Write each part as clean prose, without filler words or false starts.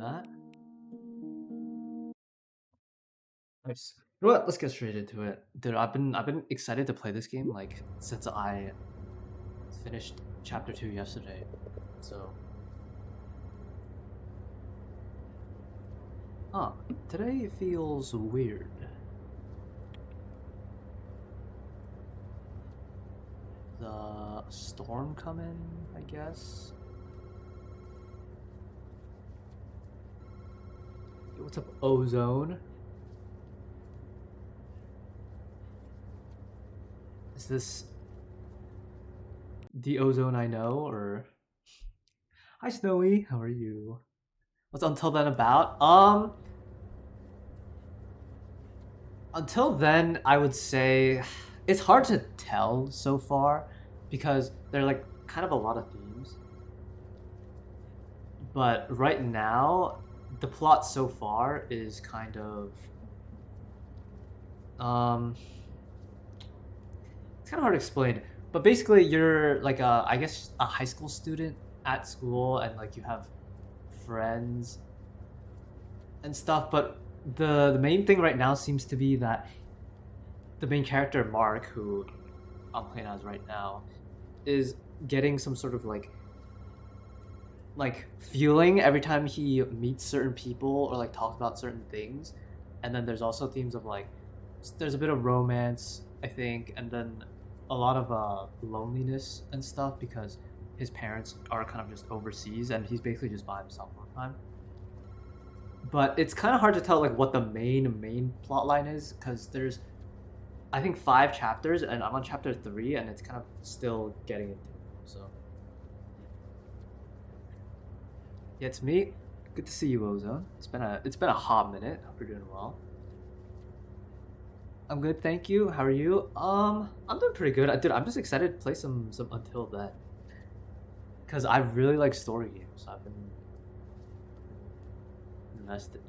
that. Nice. You know what? Let's get straight into it. Dude, I've been excited to play this game like since I finished chapter 2 yesterday. So today feels weird. The storm coming, I guess. Yo, what's up, Ozone? Is this the Ozone I know, or hi Snowy, how are you? What's Until Then about? Until then, I would say it's hard to tell so far because there are like kind of a lot of themes. But right now, the plot so far is kind of it's kind of hard to explain. But basically, you're like I guess a high school student at school, and like you have friends and stuff. But the main thing right now seems to be that the main character Mark, who I'm playing as right now, is getting some sort of like feeling every time he meets certain people or like talks about certain things. And then there's also themes of like there's a bit of romance, I think, and then a lot of loneliness and stuff because his parents are kind of just overseas and he's basically just by himself all the time. But it's kind of hard to tell like what the main plot line is because there's I think 5 chapters and I'm on chapter 3 and it's kind of still getting into it. So yeah, it's me. Good to see you, Ozone. It's been a hot minute. Hope you're doing well. I'm good, thank you. How are you? I'm doing pretty good. Dude, I'm just excited to play some Until Then. Cause I really like story games. So I've been invested.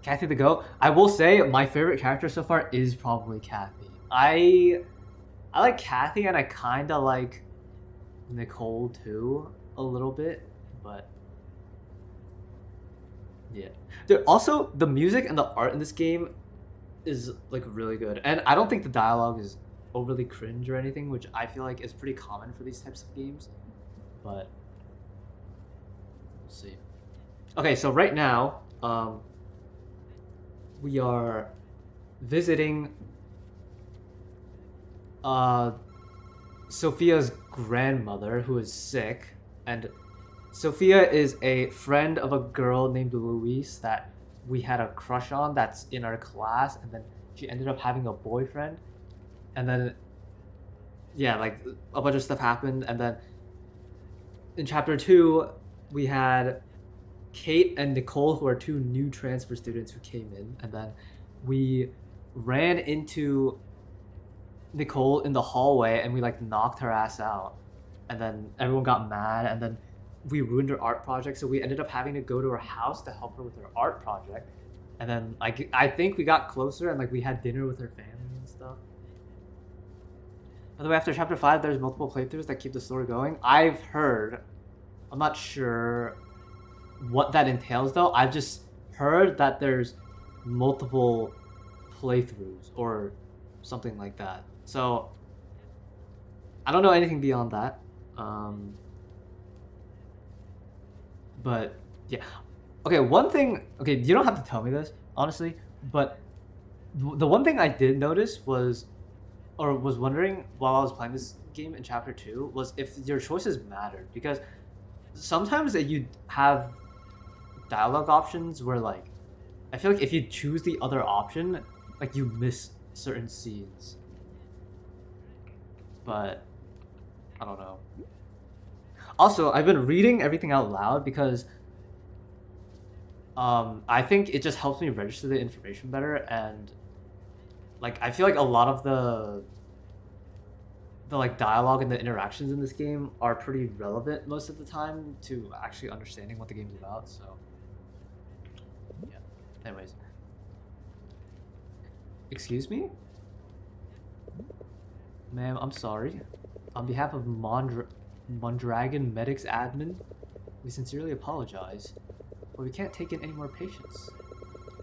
Kathy the Goat. I will say my favorite character so far is probably Kathy. I like Kathy and I kinda like Nicole too a little bit, but yeah. Dude, also the music and the art in this game is like really good. And I don't think the dialogue is overly cringe or anything, which I feel like is pretty common for these types of games. But we'll see. Okay, so right now, we are visiting Sophia's grandmother who is sick, and Sophia is a friend of a girl named Louise that we had a crush on that's in our class, and then she ended up having a boyfriend, and then yeah, like a bunch of stuff happened, and then in chapter 2 we had Kate and Nicole, who are 2 new transfer students who came in, and then we ran into Nicole in the hallway and we like knocked her ass out, and then everyone got mad, and then we ruined her art project, so we ended up having to go to her house to help her with her art project. And then I think we got closer and like we had dinner with her family and stuff. By the way, after chapter 5 there's multiple playthroughs that keep the story going. I've heard, I'm not sure what that entails though. I've just heard that there's multiple playthroughs or something like that. So I don't know anything beyond that. But yeah. Okay, one thing. Okay, you don't have to tell me this, honestly. But the one thing I did notice was, or was wondering while I was playing this game in chapter 2, was if your choices mattered. Because sometimes you have dialogue options where, like, I feel like if you choose the other option, like, you miss certain scenes. But I don't know. Also, I've been reading everything out loud because I think it just helps me register the information better, and like I feel like a lot of the like dialogue and the interactions in this game are pretty relevant most of the time to actually understanding what the game's about. So yeah. Anyways, excuse me, ma'am. I'm sorry. On behalf of Mondragon Medics admin, we sincerely apologize. But we can't take in any more patients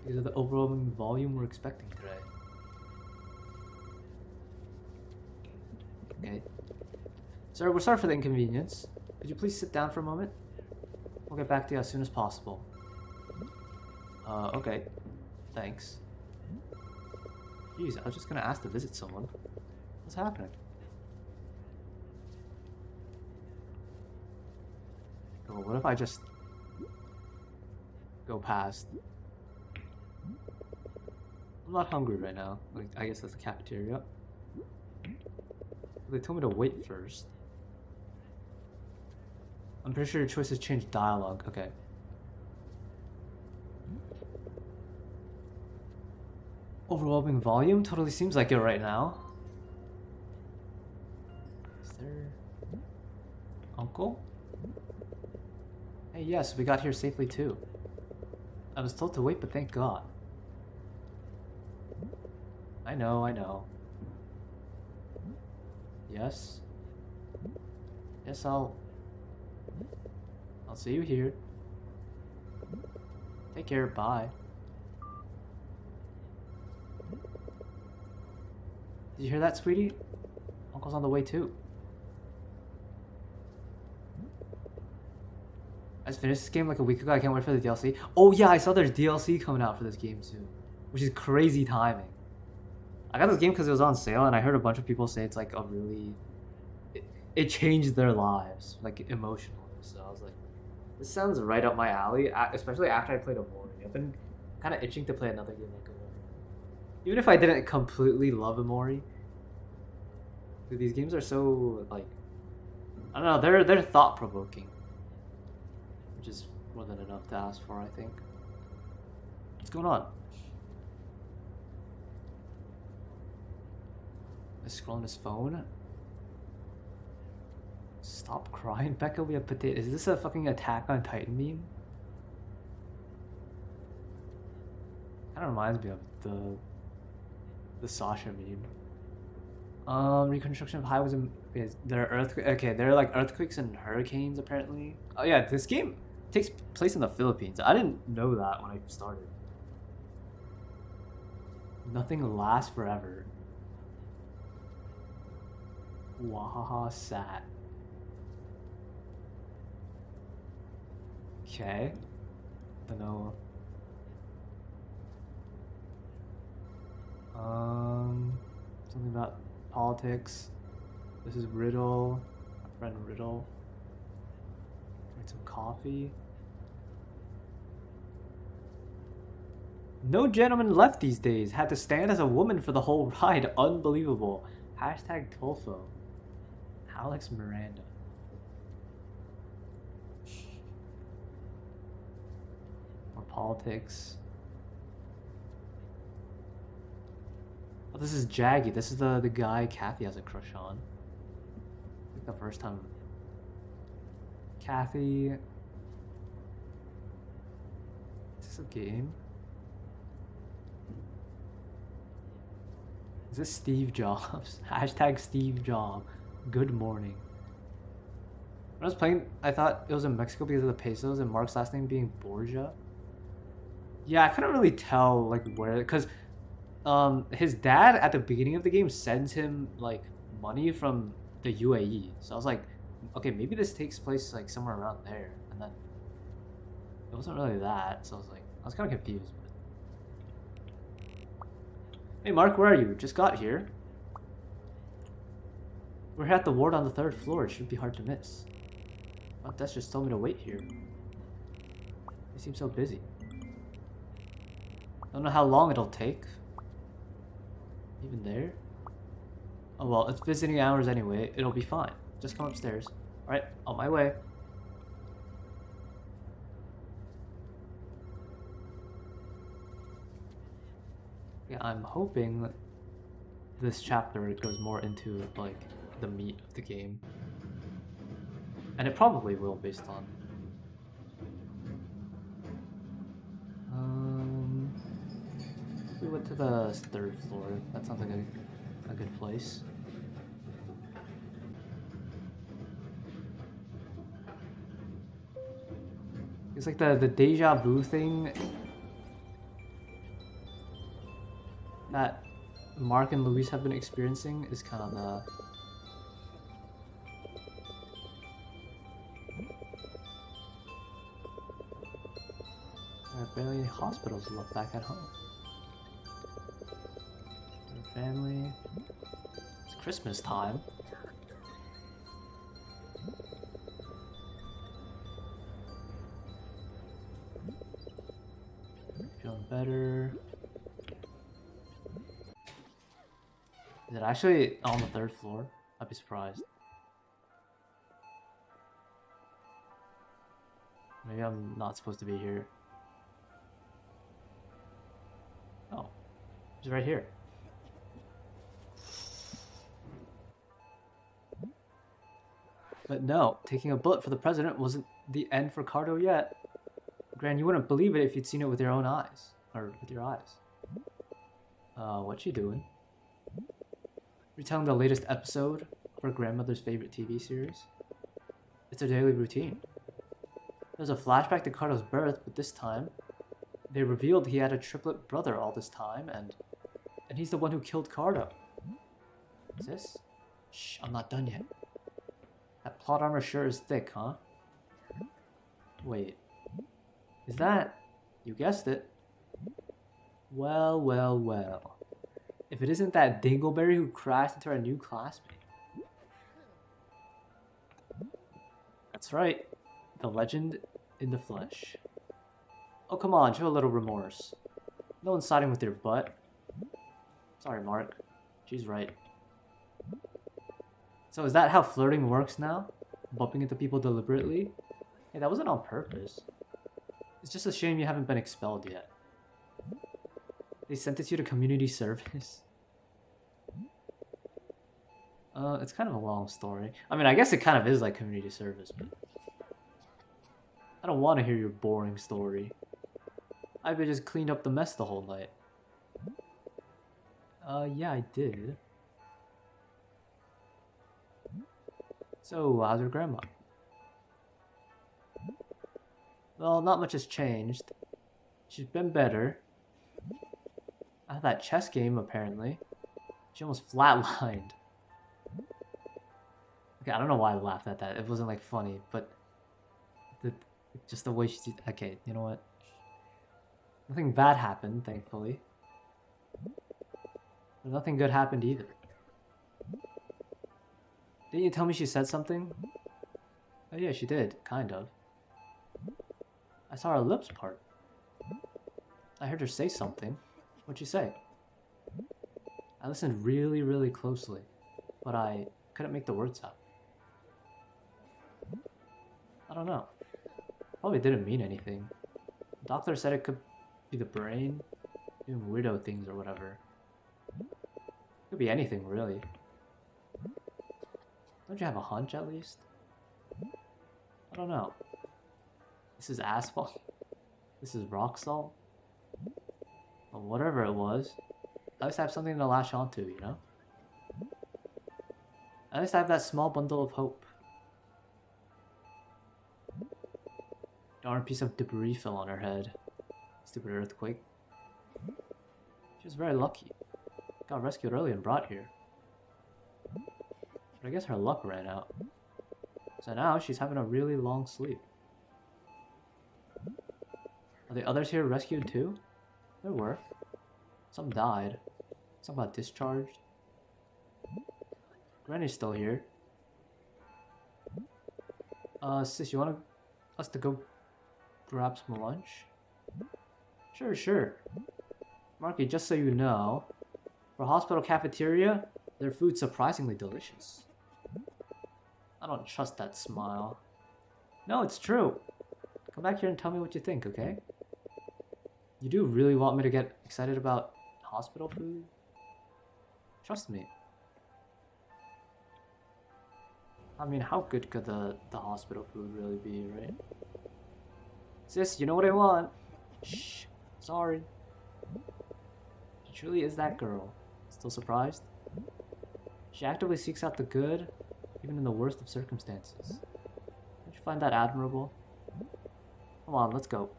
because of the overwhelming volume we're expecting today. Okay. Sir, we're sorry for the inconvenience. Could you please sit down for a moment? We'll get back to you as soon as possible. Okay. Thanks. Jeez, I was just gonna ask to visit someone. What's happening? Oh, what if I just go past? I'm not hungry right now. Like, I guess that's the cafeteria. They told me to wait first. I'm pretty sure your choices change dialogue. Okay. Overwhelming volume? Totally seems like it right now. Is there... Uncle? Hey, yes, we got here safely too. I was told to wait, but thank God. I know. Yes? Yes, I'll see you here. Take care, bye. Did you hear that, sweetie? Uncle's on the way too. I just finished this game like a week ago. I can't wait for the DLC. Oh yeah, I saw there's DLC coming out for this game too, which is crazy timing. I got this game because it was on sale, and I heard a bunch of people say it's like a really... It changed their lives, like emotionally. So I was like, this sounds right up my alley, especially after I played Amori. I've been kind of itching to play another game like Amori. Even if I didn't completely love Amori. Dude, these games are so, like... I don't know, they're thought-provoking. Which is more than enough to ask for, I think. What's going on? Is scrolling his phone? Stop crying, Becca. We have potato. Is this a fucking Attack on Titan meme? Kind of reminds me of the Sasha meme. Reconstruction of highways and there are earthquakes. Okay, there are like earthquakes and hurricanes apparently. Oh yeah, this game takes place in the Philippines. I didn't know that when I started. Nothing lasts forever. Wahaha sat. Okay. Don't know. Something about politics. This is Riddle. My friend Riddle. Get some coffee. No gentleman left these days. Had to stand as a woman for the whole ride. Unbelievable. Hashtag Tolfo. Alex Miranda. More politics. Oh, this is Jaggy. This is the guy Kathy has a crush on. I think the first time. Kathy. Is this a game? Is this Steve Jobs? Hashtag Steve Jobs. Good morning. When I was playing, I thought it was in Mexico because of the pesos and Mark's last name being Borgia. Yeah, I couldn't really tell like where, because his dad at the beginning of the game sends him like money from the UAE. So I was like, okay, maybe this takes place like somewhere around there, and then it wasn't really that. So I was like, I was kind of confused. Hey Mark, where are you? Just got here. We're at the ward on the 3rd floor. It shouldn't be hard to miss. Front desk just told me to wait here. They seem so busy. Don't know how long it'll take. Even there? Oh well, it's visiting hours anyway. It'll be fine. Just come upstairs. Alright, on my way. Yeah, I'm hoping that this chapter goes more into like the meat of the game. And it probably will based on we went to the 3rd floor. That sounds like a good place. It's like the deja vu thing that Mark and Luis have been experiencing is kind of the... There are barely any hospitals left back at home. Their family... It's Christmas time. Feeling better. Is it actually on the 3rd floor? I'd be surprised. Maybe I'm not supposed to be here. Oh, it's right here. But no, taking a bullet for the president wasn't the end for Cardo yet. Gran, you wouldn't believe it if you'd seen it with your own eyes. Or with your eyes. What you doing? Retelling the latest episode of her grandmother's favorite TV series. It's a daily routine. There's a flashback to Cardo's birth, but this time, they revealed he had a triplet brother all this time, and he's the one who killed Cardo. Is this? Shh, I'm not done yet. That plot armor sure is thick, huh? Wait. Is that... You guessed it. Well, well, well. If it isn't that Dingleberry who crashed into our new classmate. That's right. The legend in the flesh. Oh, come on, show a little remorse. No one's siding with your butt. Sorry, Mark. She's right. So is that how flirting works now? Bumping into people deliberately? Hey, that wasn't on purpose. It's just a shame you haven't been expelled yet. They sentenced you to community service? It's kind of a long story. I mean, I guess it kind of is like community service, but... I don't want to hear your boring story. I've just cleaned up the mess the whole night. Yeah, I did. So, how's your grandma? Well, not much has changed. She's been better. Out of that chess game, apparently. She almost flatlined. Okay, I don't know why I laughed at that. It wasn't, like, funny, but... just the way she... Okay, you know what? Nothing bad happened, thankfully. But nothing good happened either. Didn't you tell me she said something? Oh yeah, she did, kind of. I saw her lips part. I heard her say something. What'd she say? I listened really, really closely, but I couldn't make the words out. I don't know. Probably didn't mean anything. The doctor said it could be the brain, doing weirdo things or whatever. Could be anything, really. Don't you have a hunch, at least? I don't know. This is asphalt? This is rock salt? Well, whatever it was, at least I have something to latch onto, you know? At least I have that small bundle of hope. Darn piece of debris fell on her head. Stupid earthquake. She was very lucky. Got rescued early and brought here. But I guess her luck ran out. So now she's having a really long sleep. Are the others here rescued too? There were. Some died. Some got discharged. Granny's still here. Sis, you want us to go grab some lunch? Sure, sure. Marky, just so you know, for hospital cafeteria, their food's surprisingly delicious. I don't trust that smile. No, it's true. Come back here and tell me what you think, okay? You do really want me to get excited about hospital food? Trust me. I mean, how good could the hospital food really be, right? Sis, you know what I want. Shh. Sorry. She truly is that girl. Still surprised? She actively seeks out the good, even in the worst of circumstances. Don't you find that admirable? Come on, let's go.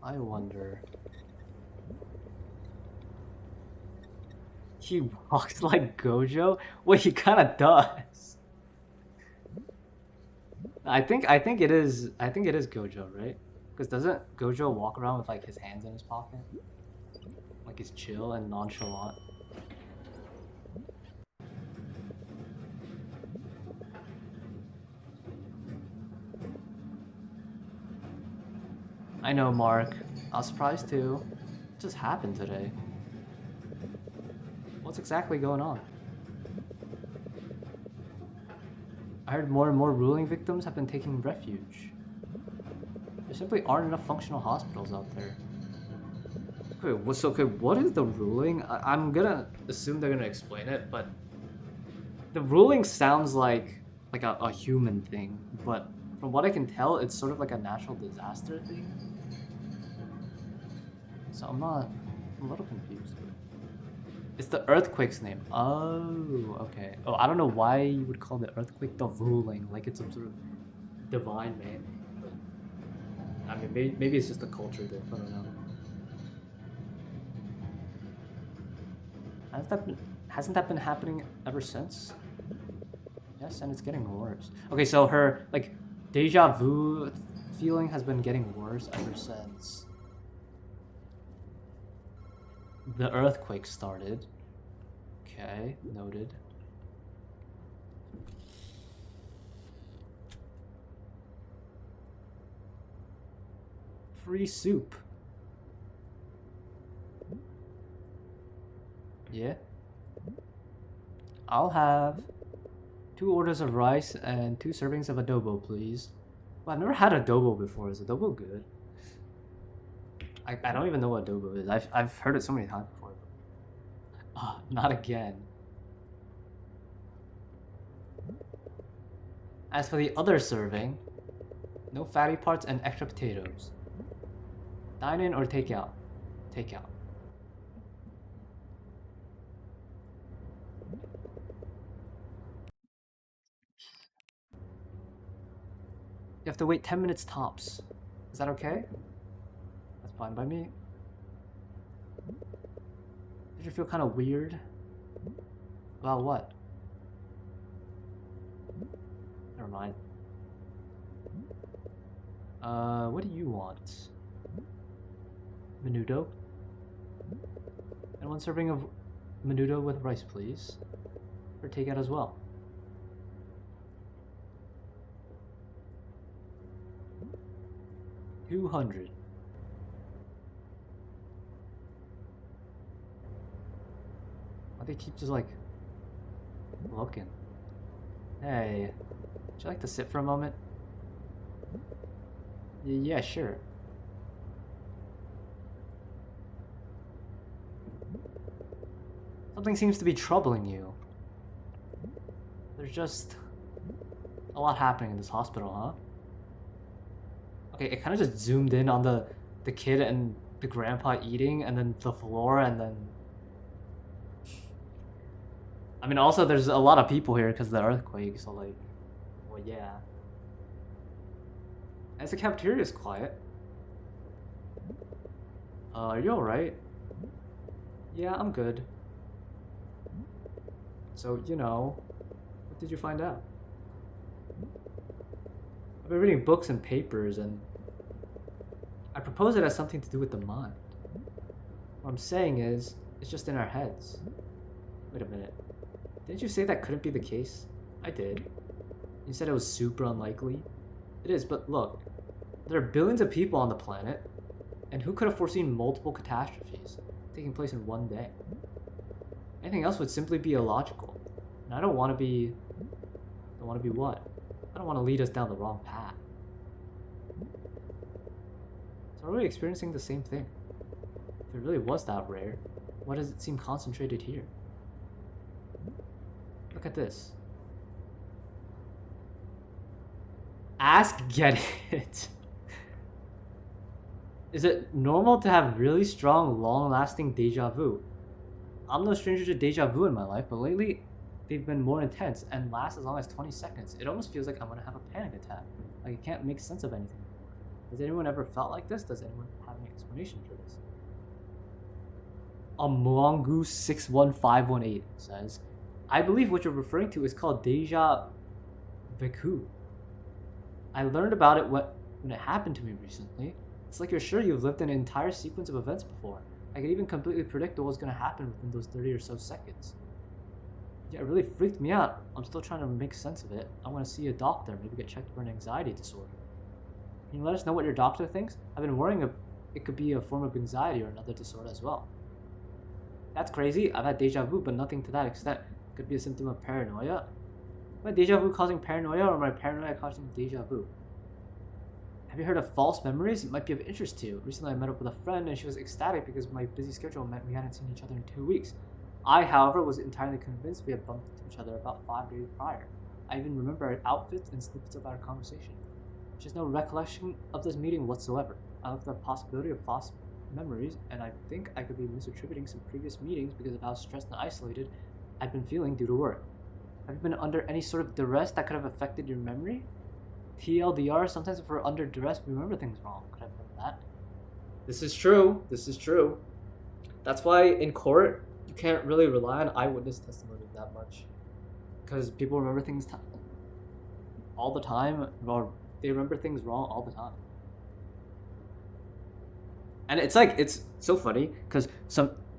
I wonder. He walks like Gojo? Well, he kind of does. I think it is Gojo, right? Because doesn't Gojo walk around with like his hands in his pocket? Like he's chill and nonchalant. I know, Mark. I was surprised too. What just happened today? What's exactly going on? I heard more and more ruling victims have been taking refuge. There simply aren't enough functional hospitals out there. Okay, what is the ruling? I'm gonna assume they're gonna explain it, but the ruling sounds like a human thing, but from what I can tell, it's sort of like a natural disaster thing. So I'm a little confused. It's the earthquake's name. Oh, okay. Oh, I don't know why you would call the earthquake the ruling, like it's some sort of divine name. But, I mean, maybe it's just a culture thing. I don't know. Hasn't that been happening ever since? Yes, and it's getting worse. Okay, so her like deja vu feeling has been getting worse ever since the earthquake started. Okay, noted. Free soup. Yeah. I'll have 2 orders of rice and 2 servings of adobo, please. Well, I've never had adobo before. Is adobo good? I don't even know what adobo is. I've heard it so many times before. Not again. As for the other serving, no fatty parts and extra potatoes. Dine in or take out? Take out. You have to wait 10 minutes tops. Is that okay? That's fine by me. Did you feel kind of weird? About what? Never mind. What do you want? Menudo? And 1 serving of menudo with rice, please. Or take out as well. $200. Why they keep just like looking? Hey, would you like to sit for a moment? Yeah, sure. Something seems to be troubling you. There's just a lot happening in this hospital, huh? Okay, it kind of just zoomed in on the kid and the grandpa eating, and then the floor, and then... I mean, also there's a lot of people here because of the earthquake, so like... Well, yeah. As the cafeteria is quiet. Are you alright? Yeah, I'm good. So, you know, what did you find out? I've been reading books and papers, and I propose it has something to do with the mind. What I'm saying is, it's just in our heads. Wait a minute. Didn't you say that couldn't be the case? I did. You said it was super unlikely. It is, but look. There are billions of people on the planet, and who could have foreseen multiple catastrophes taking place in one day? Anything else would simply be illogical. And I don't want to be... Don't want to be what? I don't want to lead us down the wrong path. So are we experiencing the same thing? If it really was that rare, why does it seem concentrated here? Look at this. Ask, get it. Is it normal to have really strong, long-lasting deja vu? I'm no stranger to deja vu in my life, but lately they've been more intense and last as long as 20 seconds. It almost feels like I'm gonna have a panic attack. Like I can't make sense of anything anymore. Has anyone ever felt like this? Does anyone have any explanation for this? Mongoose61518 says, I believe what you're referring to is called deja vu. I learned about it when it happened to me recently. It's like you're sure you've lived an entire sequence of events before. I could even completely predict what was going to happen within those 30 or so seconds. Yeah, it really freaked me out. I'm still trying to make sense of it. I want to see a doctor, maybe get checked for an anxiety disorder. Can you let us know what your doctor thinks? I've been worrying it could be a form of anxiety or another disorder as well. That's crazy. I've had deja vu, but nothing to that extent. It could be a symptom of paranoia. My deja vu causing paranoia or my paranoia causing deja vu? Have you heard of false memories? It might be of interest to you. Recently I met up with a friend and she was ecstatic because my busy schedule meant we hadn't seen each other in 2 weeks. I, however, was entirely convinced we had bumped into each other about 5 days prior. I even remember our outfits and snippets of our conversation. She has no recollection of this meeting whatsoever. I looked at the possibility of false memories, and I think I could be misattributing some previous meetings because of how stressed and isolated I've been feeling due to work. Have you been under any sort of duress that could have affected your memory? TLDR, sometimes if we're under duress, we remember things wrong. Could I have done that? This is true. This is true. That's why in court, you can't really rely on eyewitness testimony that much. Because people remember things all the time, or they remember things wrong all the time. And it's like, it's so funny, because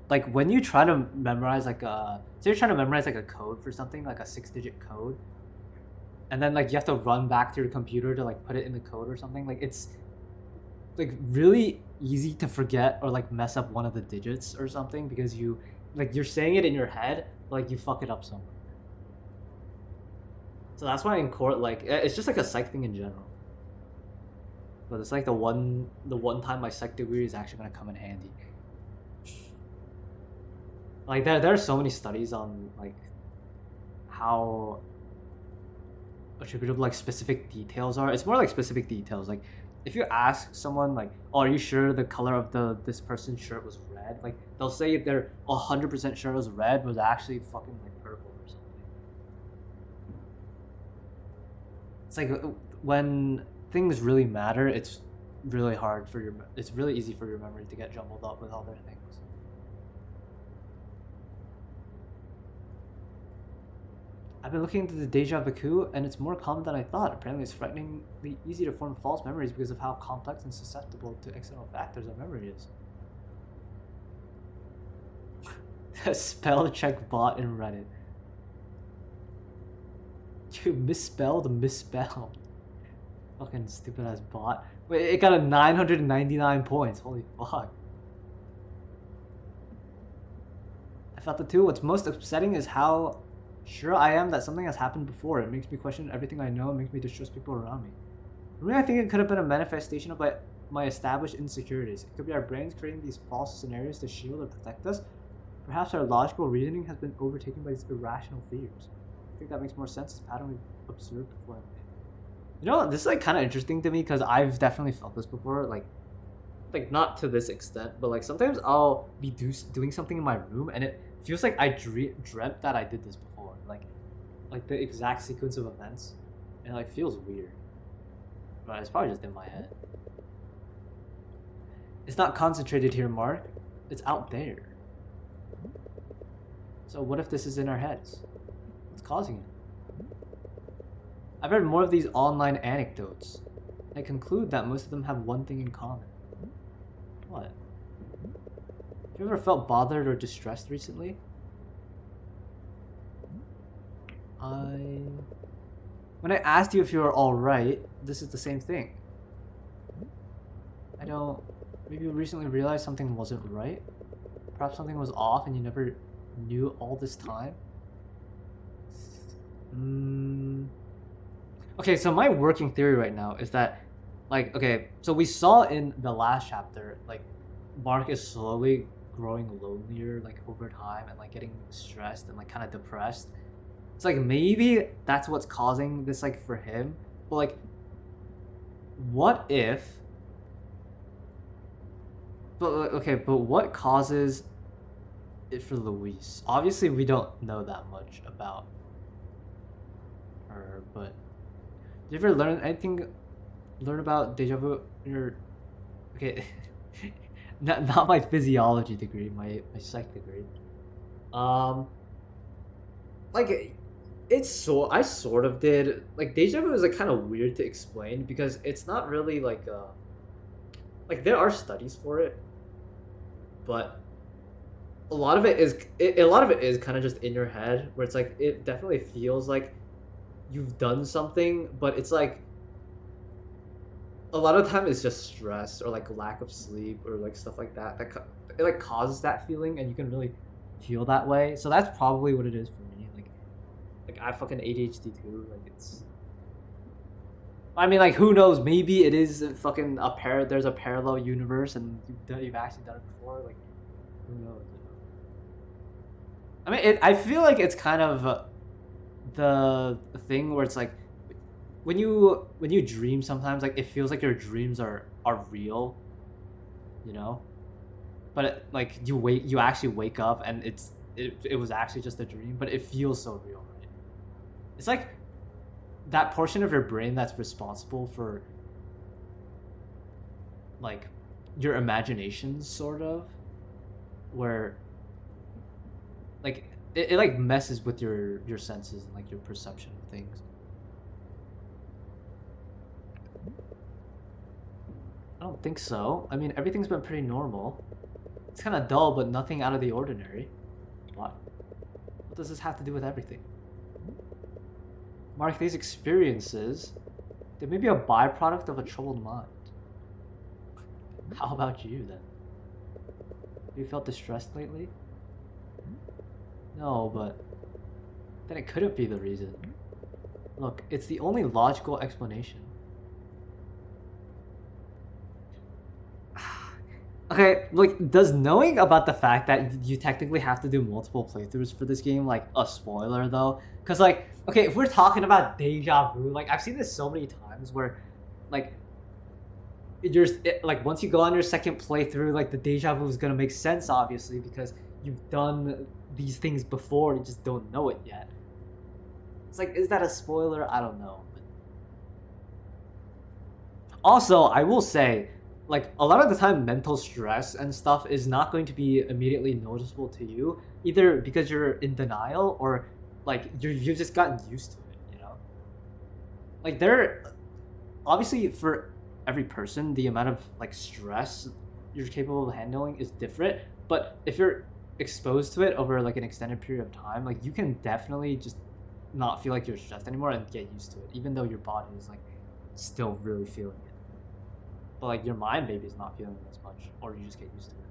like when you try to memorize like so you're trying to memorize like a code for something, like a 6-digit code, and then like you have to run back to your computer to like put it in the code or something, like it's like really easy to forget or like mess up one of the digits or something because you like you're saying it in your head, but like you fuck it up somewhere. So that's why in court, like it's just like a psych thing in general. But it's like the one time my psych degree is actually gonna come in handy. Like there are so many studies on like how attributable like specific details are. It's more like specific details. Like if you ask someone like, "Oh, are you sure the color of this person's shirt was red?" Like they'll say if they're 100% sure it was red, but it was actually fucking like purple or something. It's like when things really matter, it's really hard for it's really easy for your memory to get jumbled up with other things. I've been looking into the deja vu, and it's more common than I thought. Apparently, it's frighteningly easy to form false memories because of how complex and susceptible to external factors a memory is. Spell check bot in Reddit. You misspelled. Fucking stupid ass bot. Wait, it got a 999 points. Holy fuck. I felt it too. What's most upsetting is how sure I am that something has happened before. It makes me question everything I know and makes me distrust people around me. For me, I think it could have been a manifestation of my established insecurities. It could be our brains creating these false scenarios to shield or protect us. Perhaps our logical reasoning has been overtaken by these irrational fears. I think that makes more sense as a pattern we've observed before. You know, this is like kind of interesting to me because I've definitely felt this before. Like not to this extent, but like sometimes I'll be doing something in my room and it feels like I dreamt that I did this before. Like the exact sequence of events, and it like feels weird. But it's probably just in my head. It's not concentrated here, Mark. It's out there. So what if this is in our heads? What's causing it? I've read more of these online anecdotes. I conclude that most of them have one thing in common. What? Have you ever felt bothered or distressed recently? When I asked you if you were alright, this is the same thing. Maybe you recently realized something wasn't right? Perhaps something was off and you never knew all this time? Okay, so my working theory right now is that, like, okay, so we saw in the last chapter, like, Mark is slowly growing lonelier, like, over time and, like, getting stressed and, like, kind of depressed. It's like maybe that's what's causing this, like, for him. But like what if? But okay, but what causes it for Louise? Obviously, we don't know that much about her, but did you ever learn about deja vu in your? Okay, not my physiology degree, my psych degree. Um, like I sort of did. Like deja vu is like kind of weird to explain because it's not really like there are studies for it, but a lot of it is kind of just in your head where it's like it definitely feels like you've done something, but it's like a lot of the time it's just stress or like lack of sleep or like stuff like that it like causes that feeling and you can really feel that way. So that's probably what it is for me. Like I have fucking ADHD too. Like it's I mean, like, who knows? Maybe it is fucking there's a parallel universe and you've actually done it before. Like, who knows? I mean, I feel like it's kind of the thing where it's like when you dream sometimes, like it feels like your dreams are real, you know. But like you actually wake up and it was actually just a dream, but it feels so real, right? It's like that portion of your brain that's responsible for like your imagination, sort of, where like it like messes with your senses and like your perception of things. I don't think so. I mean, everything's been pretty normal. It's kind of dull, but nothing out of the ordinary. What does this have to do with everything? Mark, these experiences, they may be a byproduct of a troubled mind. How about you, then? Have you felt distressed lately? No, but then it couldn't be the reason. Look, it's the only logical explanation. Okay, like, does knowing about the fact that you technically have to do multiple playthroughs for this game, like, a spoiler, though? Because, like, okay, if we're talking about deja vu, like, I've seen this so many times where, like, like, once you go on your second playthrough, like, the deja vu is gonna make sense, obviously, because you've done these things before and you just don't know it yet. It's like, is that a spoiler? I don't know. Also, I will say, like, a lot of the time mental stress and stuff is not going to be immediately noticeable to you, either because you're in denial or like you've just gotten used to it, you know. Like, obviously for every person the amount of like stress you're capable of handling is different, but if you're exposed to it over like an extended period of time, like you can definitely just not feel like you're stressed anymore and get used to it, even though your body is like still really feeling it. But like your mind maybe is not feeling it as much, or you just get used to it.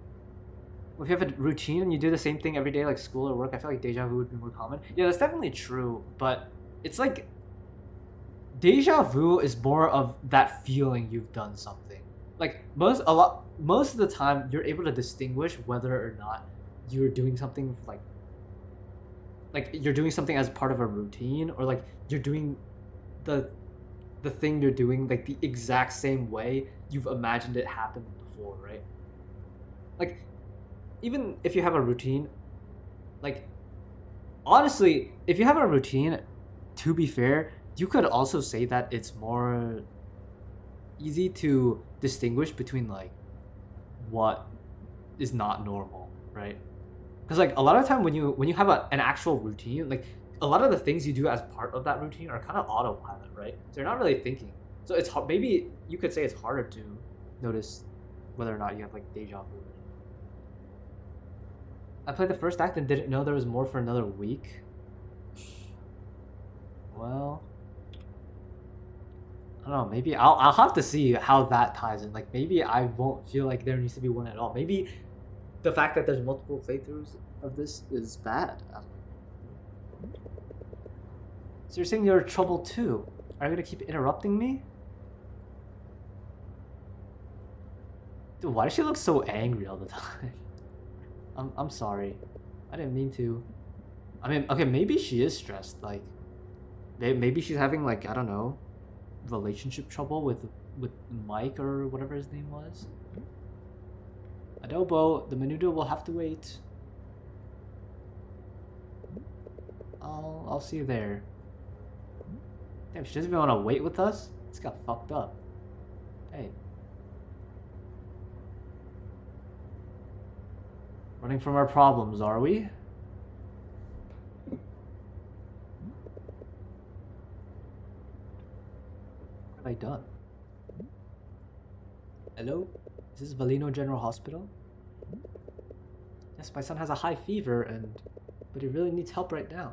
Well, if you have a routine and you do the same thing every day, like school or work, I feel like deja vu would be more common. Yeah, that's definitely true, but it's like deja vu is more of that feeling you've done something. Like most of the time, you're able to distinguish whether or not you're doing something like you're doing something as part of a routine, or like you're doing the thing you're doing like the exact same way you've imagined it happened before, right? Like, even if you have a routine, like, honestly, if you have a routine, to be fair, you could also say that it's more easy to distinguish between like what is not normal, right? Because like a lot of time when you have an actual routine, like a lot of the things you do as part of that routine are kind of autopilot, right? So you're not really thinking. So it's maybe you could say it's harder to notice whether or not you have like deja vu. I played the first act and didn't know there was more for another week. Well, I don't know. Maybe I'll have to see how that ties in. Like maybe I won't feel like there needs to be one at all. Maybe the fact that there's multiple playthroughs of this is bad. So you're saying you're in trouble too? Are you gonna keep interrupting me? Dude, why does she look so angry all the time? I'm sorry. I didn't mean to. I mean, okay, maybe she is stressed. Like, maybe she's having like, I don't know, relationship trouble with with Mike or whatever his name was. Adobo, the menudo will have to wait. I'll see you there. Damn, she doesn't even want to wait with us? This got fucked up. Hey. Running from our problems, are we? What have I done? Hello? Is this Valino General Hospital? Yes, my son has a high fever but he really needs help right now.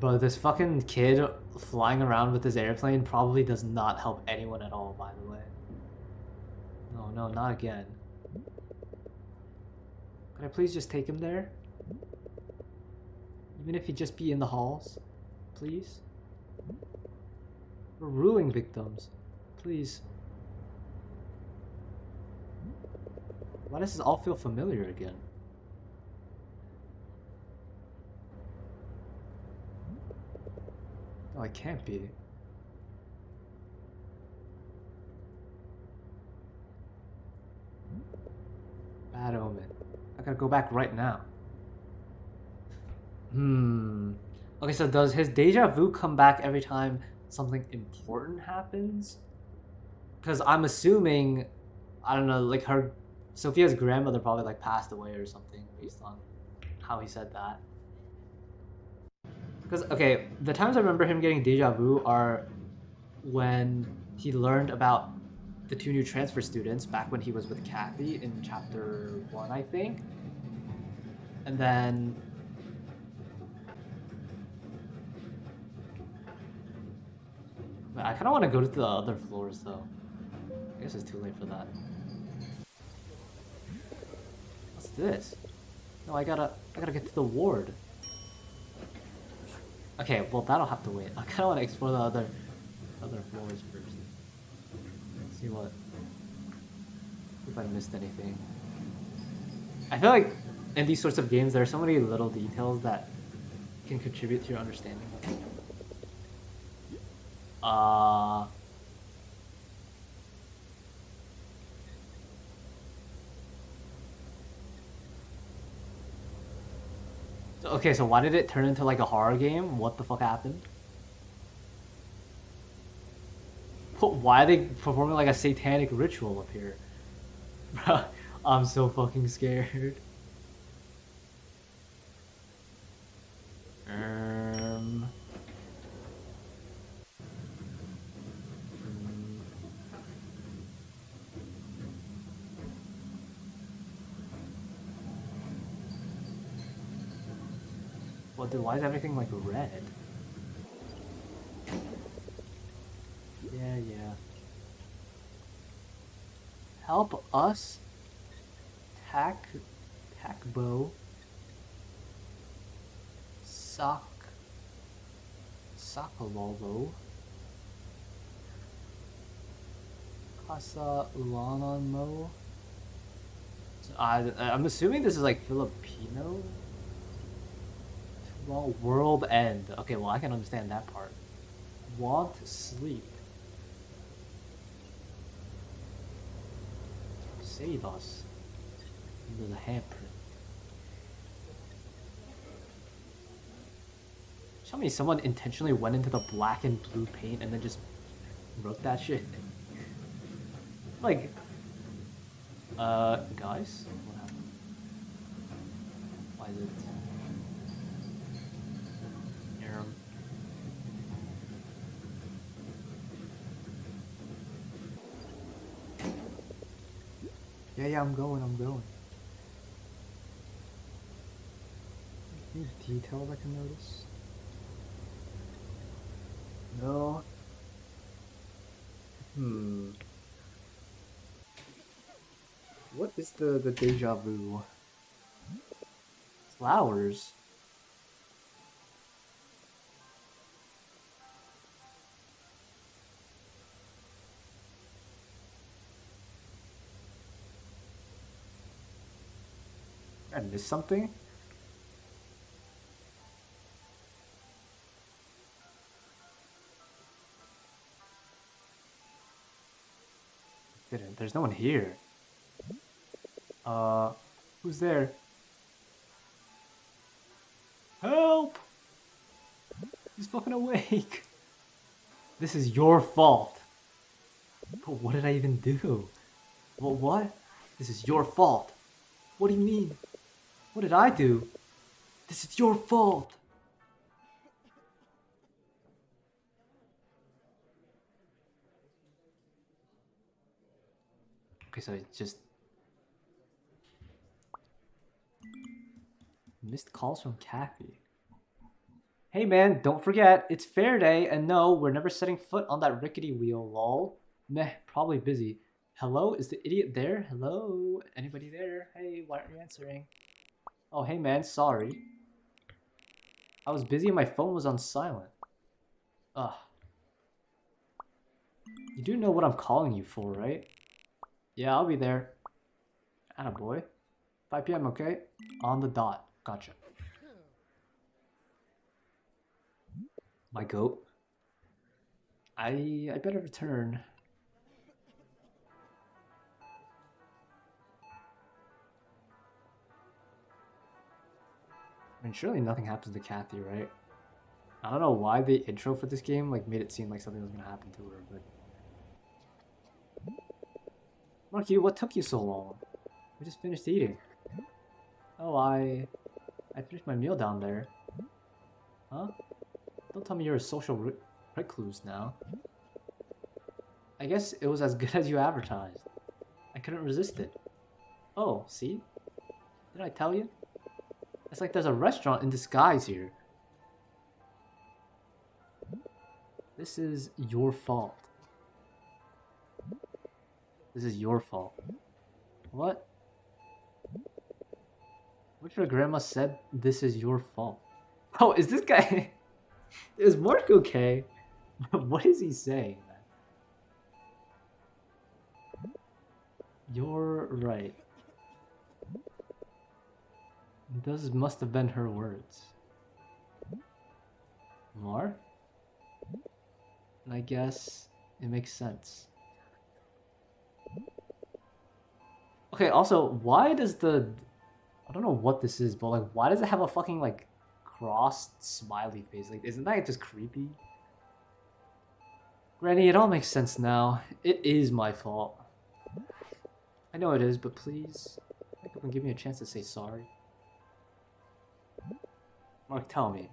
But this fucking kid flying around with his airplane probably does not help anyone at all, by the way. No, not again. Could I please just take him there? Even if he just be in the halls? Please? We're ruling victims. Please. Why does this all feel familiar again? Oh, it can't be. Bad omen. I gotta go back right now. Okay, so does his deja vu come back every time something important happens? Because I'm assuming, I don't know, like Sophia's grandmother probably like passed away or something based on how he said that. Because, okay, the times I remember him getting deja vu are when he learned about the 2 new transfer students back when he was with Kathy in chapter 1, I think. And then... I kind of want to go to the other floors, though. I guess it's too late for that. What's this? No, I gotta get to the ward. Okay, well that'll have to wait. I kind of want to explore the other floors first. See what if I missed anything. I feel like in these sorts of games there are so many little details that can contribute to your understanding. Okay, so why did it turn into like a horror game? What the fuck happened? Why are they performing like a satanic ritual up here? Bro, I'm so fucking scared. Well, dude, why is everything like red? Yeah. Help us? Takbo. Sakalolo. Casa Ulananmo. I'm assuming this is like Filipino. Well, world end. Okay, well I can understand that part. Want sleep. Save us. Under the handprint. Tell me someone intentionally went into the black and blue paint and then just wrote that shit. Like, guys? What happened? Why is it? Yeah, I'm going. Any details I can notice? No. What is the deja vu? Flowers? I missed something? There's no one here. Who's there? Help! He's fucking awake. This is your fault. But what did I even do? Well, what? This is your fault. What do you mean? What did I do? This is your fault. Okay, so it's just missed calls from Kathy. Hey man, don't forget, it's fair day, and no, we're never setting foot on that rickety wheel, lol. Meh, probably busy. Hello, is the idiot there? Hello? Anybody there? Hey, why aren't you answering? Oh, hey man, sorry. I was busy and my phone was on silent. Ugh. You do know what I'm calling you for, right? Yeah, I'll be there. Attaboy. 5 PM, okay? On the dot. Gotcha. My goat. I better return. I mean, surely nothing happens to Kathy, right? I don't know why the intro for this game like made it seem like something was gonna happen to her, but... Marky, what took you so long? We just finished eating. Oh, I finished my meal down there. Huh? Don't tell me you're a social recluse now. I guess it was as good as you advertised. I couldn't resist it. Oh, see? Didn't I tell you? It's like there's a restaurant in disguise here. This is your fault. This is your fault. What? What if your grandma said this is your fault? Oh, is this guy... Is Mark okay? What is he saying? You're right. Those must have been her words. Mark? I guess it makes sense. Okay, also, why does the... I don't know what this is, but like, why does it have a fucking like crossed smiley face? Like, isn't that just creepy? Granny, it all makes sense now. It is my fault. I know it is, but please, wake up and give me a chance to say sorry. Mark, tell me,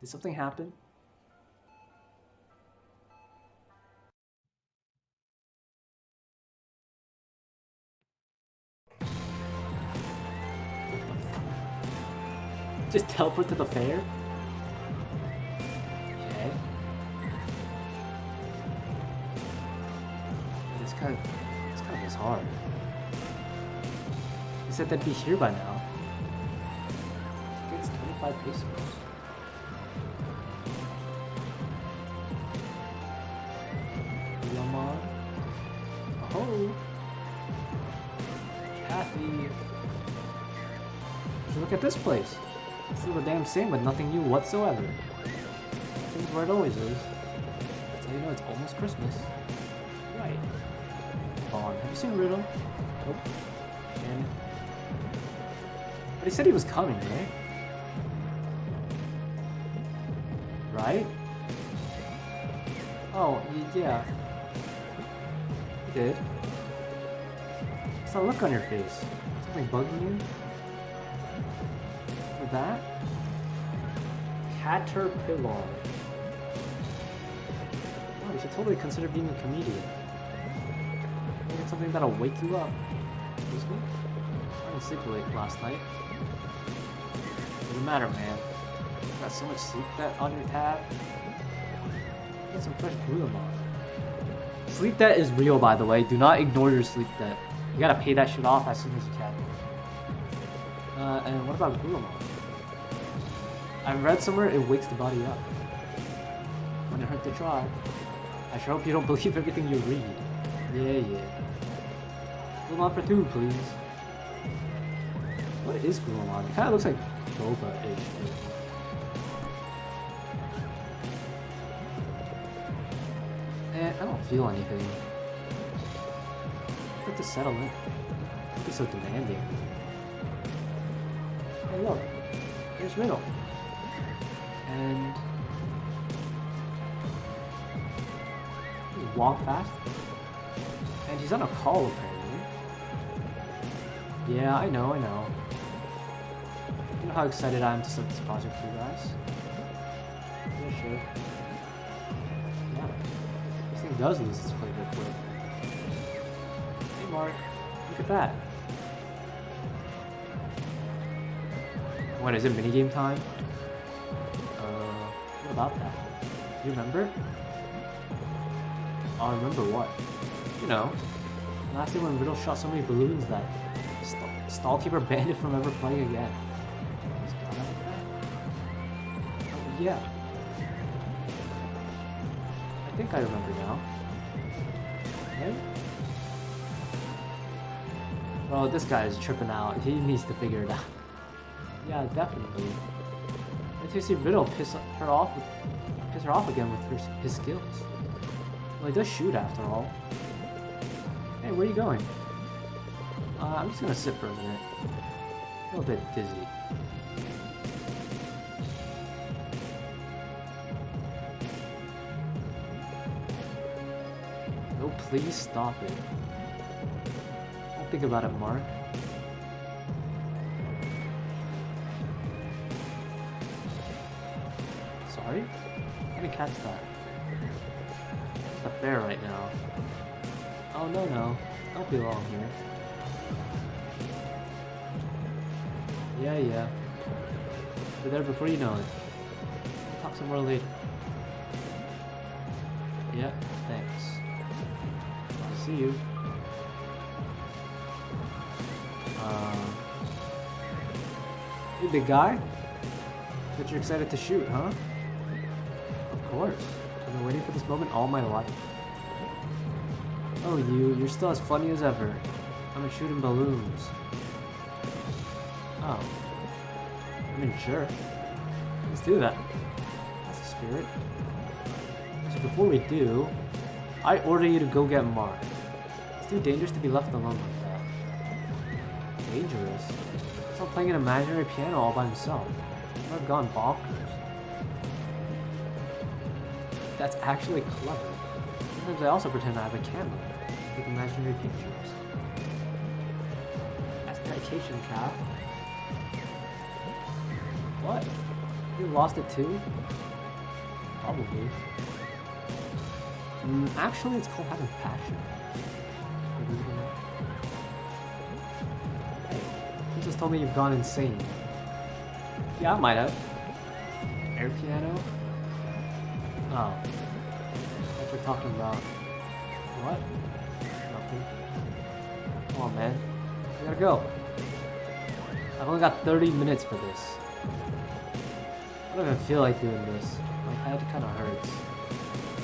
did something happen? Just teleport to the fair? Okay. This kind of is hard. He said they'd be here by now. It's 25 pesos. Lamar. Oh. Kathy. So look at this place. Still the damn same, but nothing new whatsoever. Things where it always is. That's how you know it's almost Christmas. Right. Vaughn, have you seen Riddle? Nope. And... But he said he was coming, right? Right? Oh, yeah. He did. What's that look on your face? Something bugging you? That? Caterpillar. Oh, you should totally consider being a comedian. Maybe it's something that'll wake you up. Excuse me? I didn't sleep late last night. Doesn't matter, man. You got so much sleep debt on your tab. Get some fresh Goulamon. Sleep debt is real, by the way. Do not ignore your sleep debt. You gotta pay that shit off as soon as you can. And what about Goulamon? I read somewhere it wakes the body up. When it hurt to try. I sure hope you don't believe everything you read. Yeah. Goulamon for 2, please. What is Goulamon? It kinda looks like Boba-ish. I don't feel anything. to settle in. Don't be so demanding. Hey look, there's Riddle. And he walked past. And he's on a call apparently. Yeah, I know. You know how excited I am to start this project for you guys? Yeah, sure. Yeah. This thing does lose its flavor quick. Hey Mark, look at that. What, is it minigame time? What about that? You remember? I remember what? You know, last year when Riddle shot so many balloons that Stallkeeper banned it from ever playing again. Oh, yeah. I think I remember now. Right? Well, this guy is tripping out. He needs to figure it out. Yeah, definitely. I to see Riddle piss her off again with his skills. Well, he does shoot after all. Hey, where are you going? I'm just gonna sit for a minute. I feel a bit dizzy. No, please stop it. Don't think about it, Mark. Sorry? I didn't catch that. It's not fair right now. Oh, no. Don't be long here. Yeah. We're there before you know it. We'll talk some more later. Yeah, thanks. I'll see you. Hey, big guy? Bet you're excited to shoot, huh? Of course. I've been waiting for this moment all my life. Oh, you're still as funny as ever. I'm shooting balloons. Oh. I mean, sure. Let's do that. That's the spirit. So before we do, I order you to go get Mark. It's too dangerous to be left alone like that. Dangerous? He's not playing an imaginary piano all by himself. I've gone bonkers. That's actually clever. Sometimes I also pretend I have a camera. Take imaginary pictures. That's dedication, Cap. What? You lost it too? Probably. Actually, it's called having passion. Hey, you just told me you've gone insane. Yeah, I might have. Air piano? Oh. What we're talking about. What? Nothing. Come on, man. I gotta go. I've only got 30 minutes for this. I don't even feel like doing this. My head kinda hurts.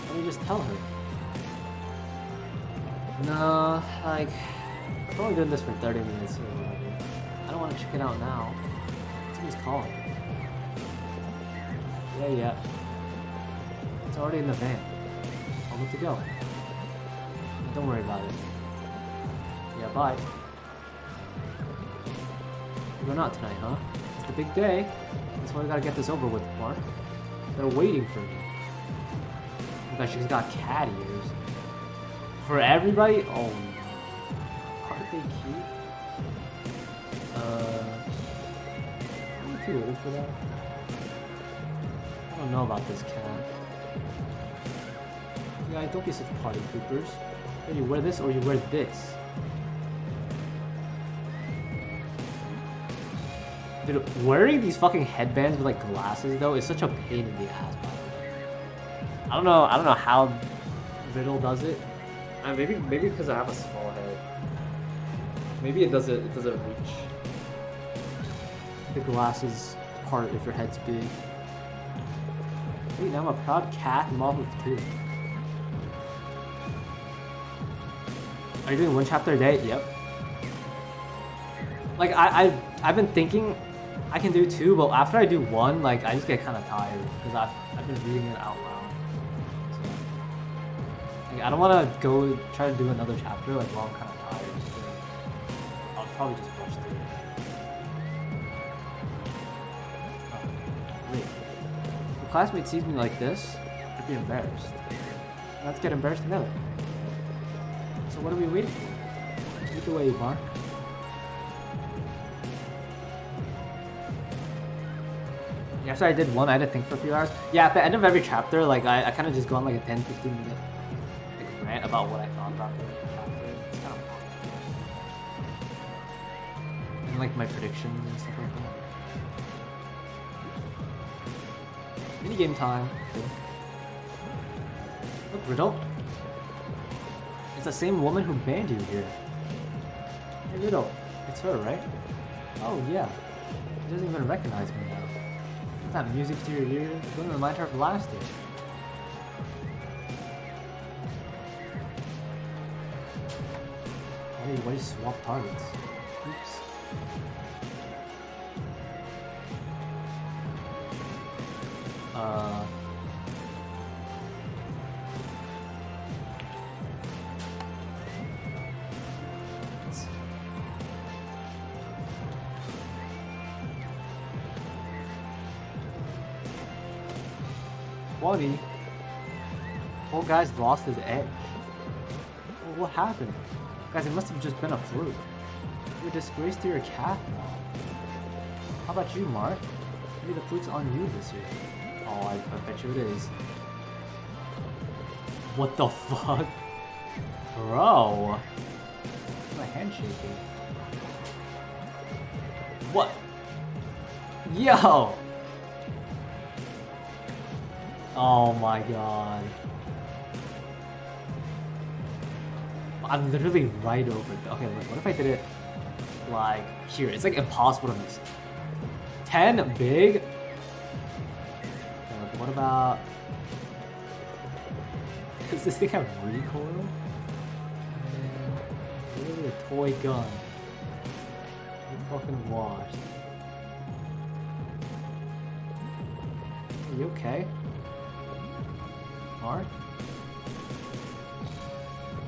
Let me just tell her. No, like, I'm only doing this for 30 minutes or whatever. I don't want to check it out now. Someone's calling. Yeah. It's already in the van. I'll good to go. Don't worry about it. Yeah, bye. You're going out tonight, huh? It's the big day. That's why we gotta get this over with, Mark. They're waiting for me. Oh gosh, she's got cat ears. For everybody? Oh no. Aren't they cute? I'm too old for that. I don't know about this cat. You guys, don't be such party poopers. Either you wear this or you wear this. Dude, wearing these fucking headbands with like glasses though is such a pain in the ass, by the way. I don't know how Riddle does it. Maybe because I have a small head. Maybe it doesn't reach the glasses part if your head's big. Wait, now I'm a proud cat mom of 2. Are you doing 1 chapter a day? Yep. Like I've been thinking I can do 2, but after I do 1, like I just get kind of tired because I've been reading it out loud. So, like, I don't want to go try to do another chapter like while I'm kind of tired. Probably just rush through. Oh, wait. If a classmate sees me like this, I'd be embarrassed. Let's get embarrassed together. So what are we waiting for? Lead the way, Mark. Yeah, after I did one, I had to think for a few hours. Yeah, at the end of every chapter, like I kind of just go on like a 10-15 minute like, rant about what I thought about the chapter. It's kind of fun. And like my predictions and stuff like that. Mini game time. Look, Riddle. It's the same woman who banned you here. Hey, Riddle. It's her, right? Oh, yeah. She doesn't even recognize me now. Is that music to your ears? It's going to remind her of last year. Hey, why do you swap targets? Oops. Funny. Poor guy's lost his edge. Well, what happened? Guys, it must have just been a fluke. You're a disgrace to your calf now. How about you, Mark? Maybe the fluke's on you this year. Oh, I bet you it is. What the fuck? Bro! My hand shaking. What? Yo! Oh my god. I'm literally right over it. Okay, look, what if I did it like here? It's like impossible to miss. 10 big? Okay, look, what about... Does this thing have recoil? Literally a toy gun. You fucking washed. Are you okay? Mark?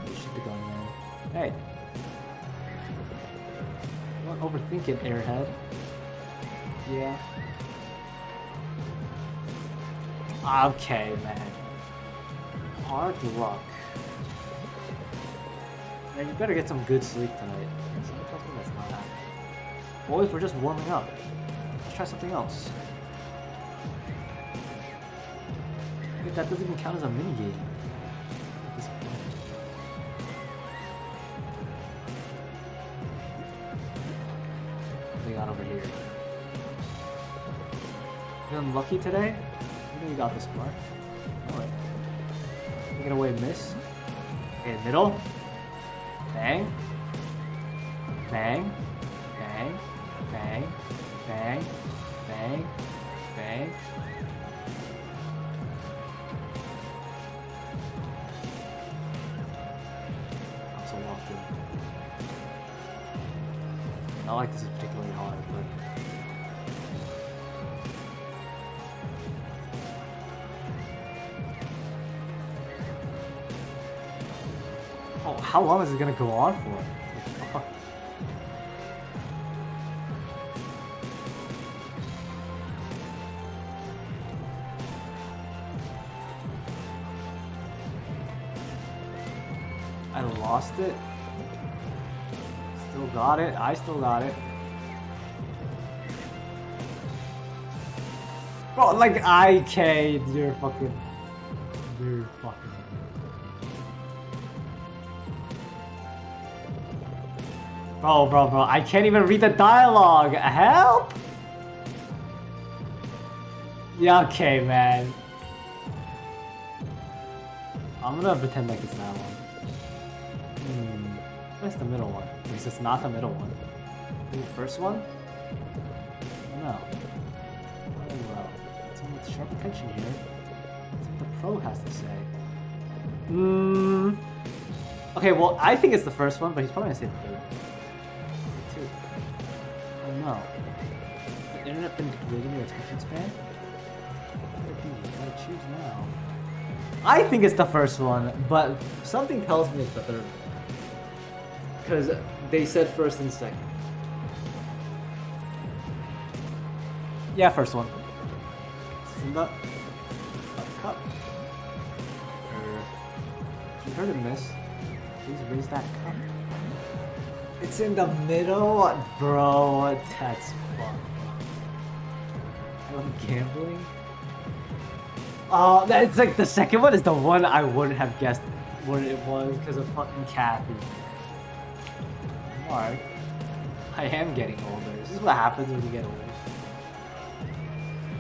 Shoot the gun, man. Hey! Don't overthink it, airhead. Yeah. Okay, man. Hard luck. Man, you better get some good sleep tonight. Someone tells me that's not happening. Boys, we're just warming up. Let's try something else. That doesn't even count as a minigame. At this point. What do we got over here? Feeling lucky today? I think we got this far. Alright. Take it away, miss. Okay, middle. Bang. Bang. Bang. Bang. Bang. Bang. Bang. Not like this is particularly hard, but... Oh, how long is it gonna go on for? Like, I lost it? Still got it. I still got it. Bro, like IK, you're fucking. Bro, I can't even read the dialogue. Help! Yeah, okay, man. I'm gonna pretend like it's that one. Where's the middle one? Because it's not the middle one. The first one? No. Oh well. Someone with sharp attention here. That's what the pro has to say. Okay, well, I think it's the first one, but he's probably gonna say the third. Two. Oh no. Has the internet been degrading your attention span? What do you gotta choose now? I think it's the first one, but something tells me it's the third one. Because They said first and second. Yeah, first one. This is in the cup. You heard it, miss. Please raise that cup. It's in the middle? Bro, that's fun. I love gambling. Oh, it's like the second one is the one I wouldn't have guessed what it was because of fucking Kathy. Mark, I am getting older. This is what happens when you get older.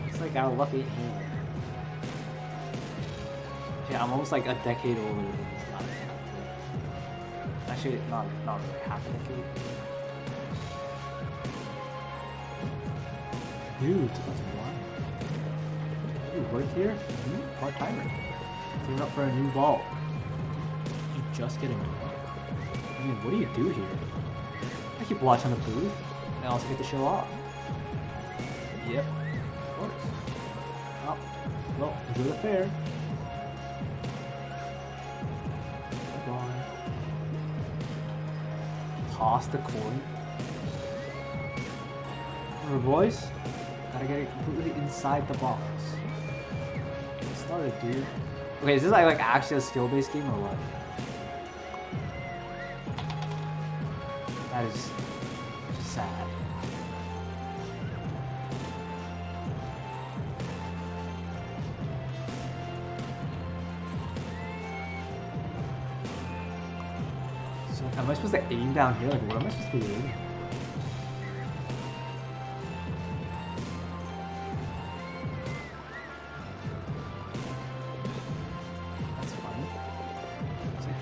It's like our lucky here. Yeah, I'm almost like a decade older than this last chapter. Actually, not really half a decade. Dude, that's wild. You work here? Part-timer. Clean up for a new vault. You just getting work? I mean, what do you do here? I keep watching the booth, and I also get to show off. Yep, of course. Oh, well, enjoy the fair. Bye. Toss the coin. Remember, boys? Gotta get it completely inside the box. Get started, dude. Okay, is this like actually a skill-based game or what? That is sad. So, am I supposed to aim down here? Like, what am I supposed to be aiming? That's funny. It's like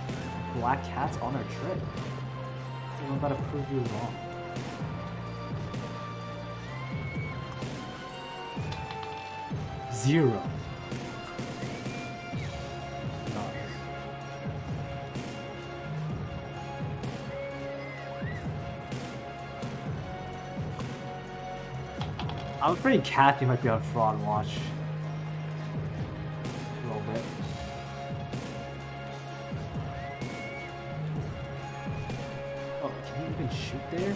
black cats on our trip. I'm about to prove you wrong. Zero. Nice. I'm afraid Kathy might be on fraud watch. A little bit. Can you even shoot there?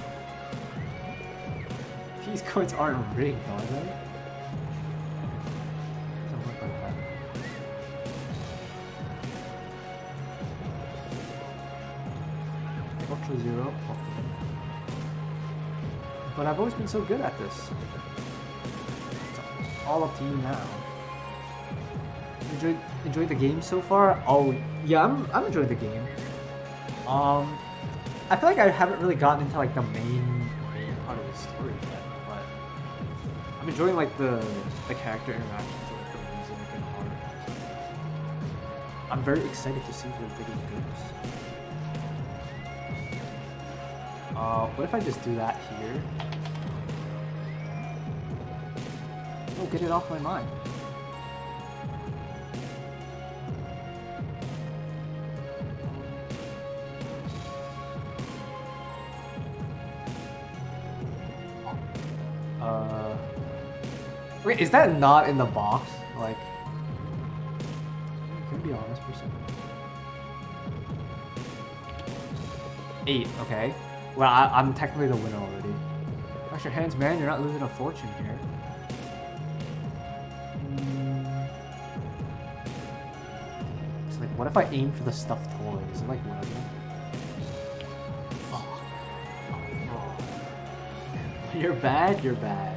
These coins aren't rigged, are they? Doesn't look like that. Ultra Zero. But I've always been so good at this. It's all up to you now. Enjoyed the game so far? Oh yeah, I'm enjoying the game. I feel like I haven't really gotten into like the main part of the story yet, but I'm enjoying like the character interactions with the music and art. I'm very excited to see where the game goes. What if I just do that here? Oh, get it off my mind. Wait, is that not in the box? Like, can be honest for a second. 8, okay. Well, I'm technically the winner already. Wash your hands, man. You're not losing a fortune here. It's like, what if I aim for the stuffed toy? Is it like whatever? Fuck. Oh. You're bad, you're bad.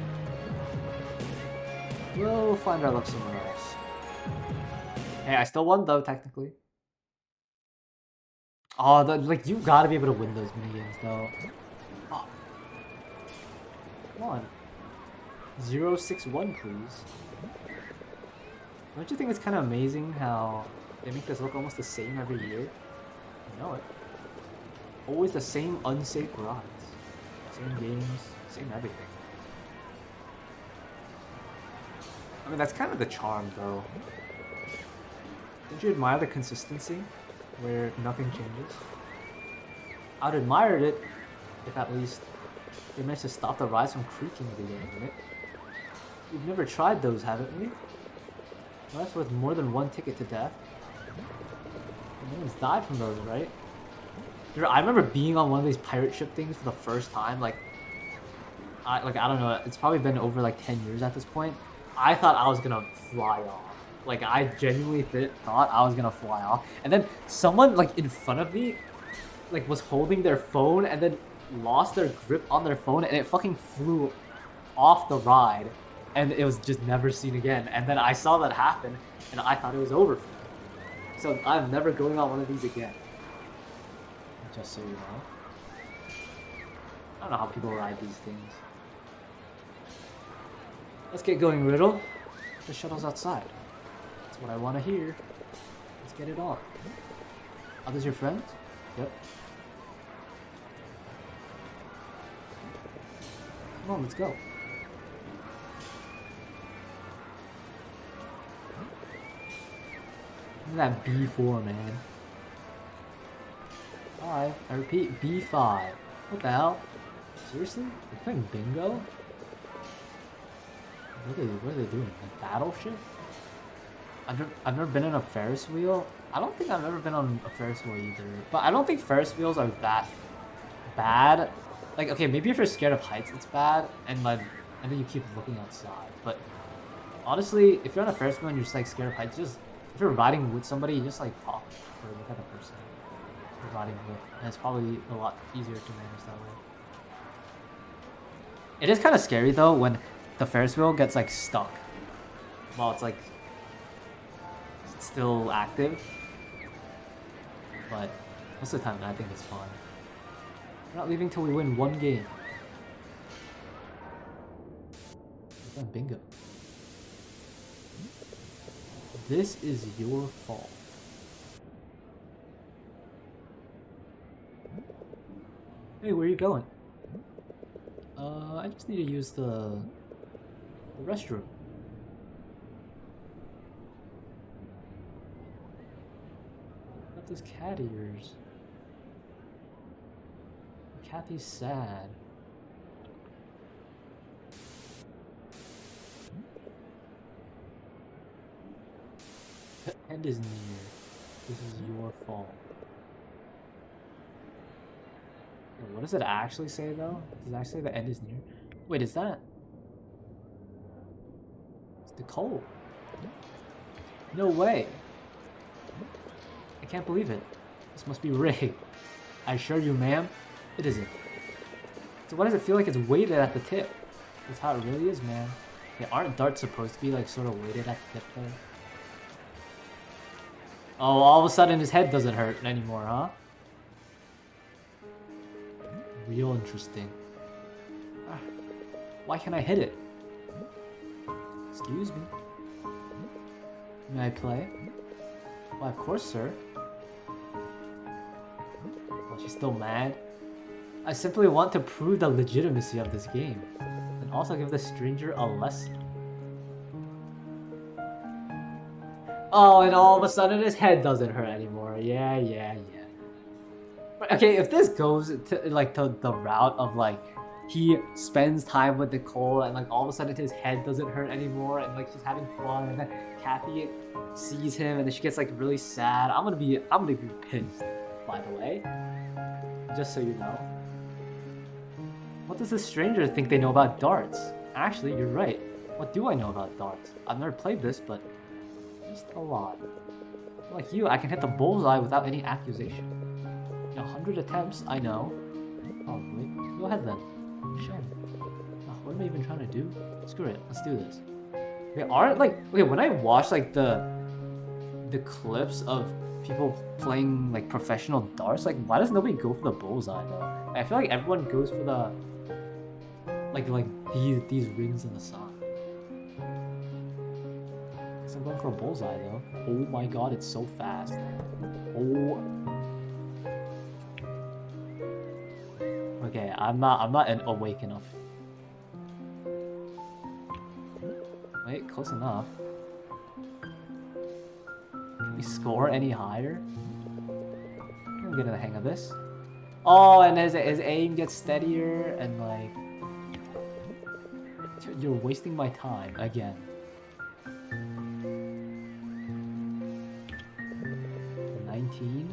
We'll find our luck somewhere else. Hey, I still won though, technically. Oh, like you've got to be able to win those minigames though. Oh. Come on. 061, please. Don't you think it's kind of amazing how they make this look almost the same every year? You know it. Always the same unsafe rides. Same games, same everything. I mean, that's kind of the charm, though. Don't you admire the consistency, where nothing changes? I'd admire it if at least they managed to stop the rides from creaking at the end of it. We've never tried those, haven't we? Well, that's worth more than one ticket to death. No one's died from those, right? Dude, I remember being on one of these pirate ship things for the first time. Like I don't know. It's probably been over like 10 years at this point. I thought I was gonna fly off. Like I genuinely thought I was gonna fly off. And then someone like in front of me, like was holding their phone and then lost their grip on their phone and it fucking flew off the ride, and it was just never seen again. And then I saw that happen, and I thought it was over for me. So I'm never going on one of these again. Just so you know. I don't know how people ride these things. Let's get going, Riddle. The shuttle's outside. That's what I want to hear. Let's get it on. Are those your friends? Yep. Come on, let's go. Look at that B4, man. 5. I repeat, B5. What the hell? Seriously? They're playing bingo? What are they doing? Like battleship? I've never been in a Ferris wheel. I don't think I've ever been on a Ferris wheel either. But I don't think Ferris wheels are that bad. Like, okay, maybe if you're scared of heights, it's bad, and then you keep looking outside. But honestly, if you're on a Ferris wheel and you're just like scared of heights, just if you're riding with somebody, you just like talk or look at the person you're riding with, and it's probably a lot easier to manage that way. It is kind of scary though when the Ferris wheel gets like stuck while it's like still active. But most of the time, I think it's fine. We're not leaving till we win one game. Bingo. This is your fault. Hey, where are you going? I just need to use the restroom. Got this cat of yours. Kathy's sad. The end is near. This is your fault. Wait, what does it actually say though? Does it actually say the end is near? Wait, is that? It's the coal. No way. I can't believe it. This must be rigged. I assure you, ma'am, it isn't. So why does it feel like it's weighted at the tip? That's how it really is, man. Yeah, aren't darts supposed to be like sort of weighted at the tip though? Oh, all of a sudden his head doesn't hurt anymore, huh? Real interesting. Why can't I hit it? Excuse me. May I play? Why, of course, sir. Well, she's still mad. I simply want to prove the legitimacy of this game, and also give the stranger a lesson. Oh, and all of a sudden his head doesn't hurt anymore. Yeah. Okay, if this goes to like to the route of like he spends time with Nicole and like all of a sudden his head doesn't hurt anymore and like she's having fun and then Kathy sees him and then she gets like really sad, I'm gonna be pissed, by the way. Just so you know. What does this stranger think they know about darts? Actually, you're right. What do I know about darts? I've never played this, but just a lot. Like you, I can hit the bullseye without any accusation. In 100 attempts, I know. Probably. Go ahead then. Show me. Oh, what am I even trying to do? Screw it. Let's do this. Okay, when I watch like the clips of people playing like professional darts, like why does nobody go for the bullseye though? I feel like everyone goes for the like these rings in the side. So I'm going for a bullseye though. Oh my god, it's so fast. Oh. Okay, I'm not awake enough. Wait, close enough. Can we score any higher? I'm getting the hang of this. Oh, and his aim gets steadier and like... You're wasting my time again. 19.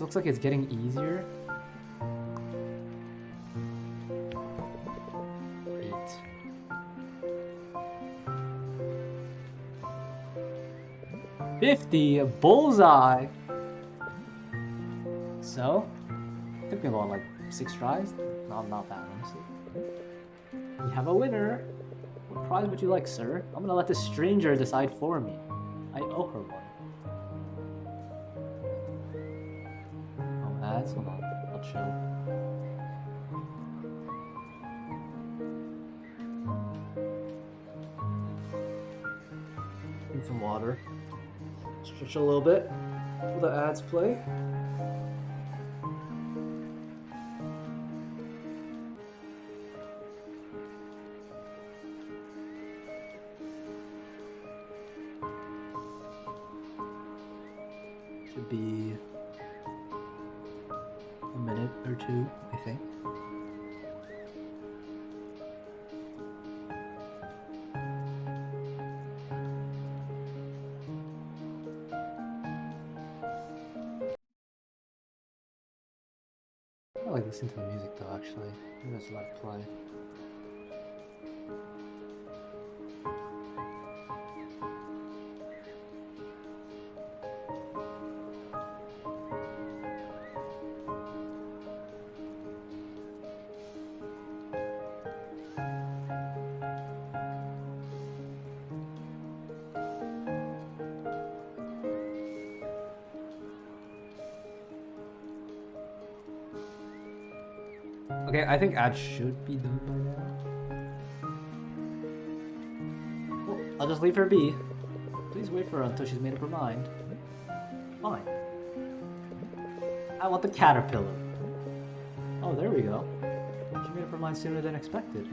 looks like it's getting easier. 50, bullseye. So, took me about like 6 tries. Not bad, honestly. We have a winner. What prize would you like, sir? I'm gonna let this stranger decide for me. I owe her one. Oh, ads? Hold on. I'll chill. Need some water. Stretch a little bit. Will the ads play? Should be a minute or two, I think. I like listening to the music though, actually. Maybe that's let it play. Okay, I think ads should be done by now. Well, I'll just leave her be. Please wait for her until she's made up her mind. Fine. I want the caterpillar. Oh, there we go. She made up her mind sooner than expected.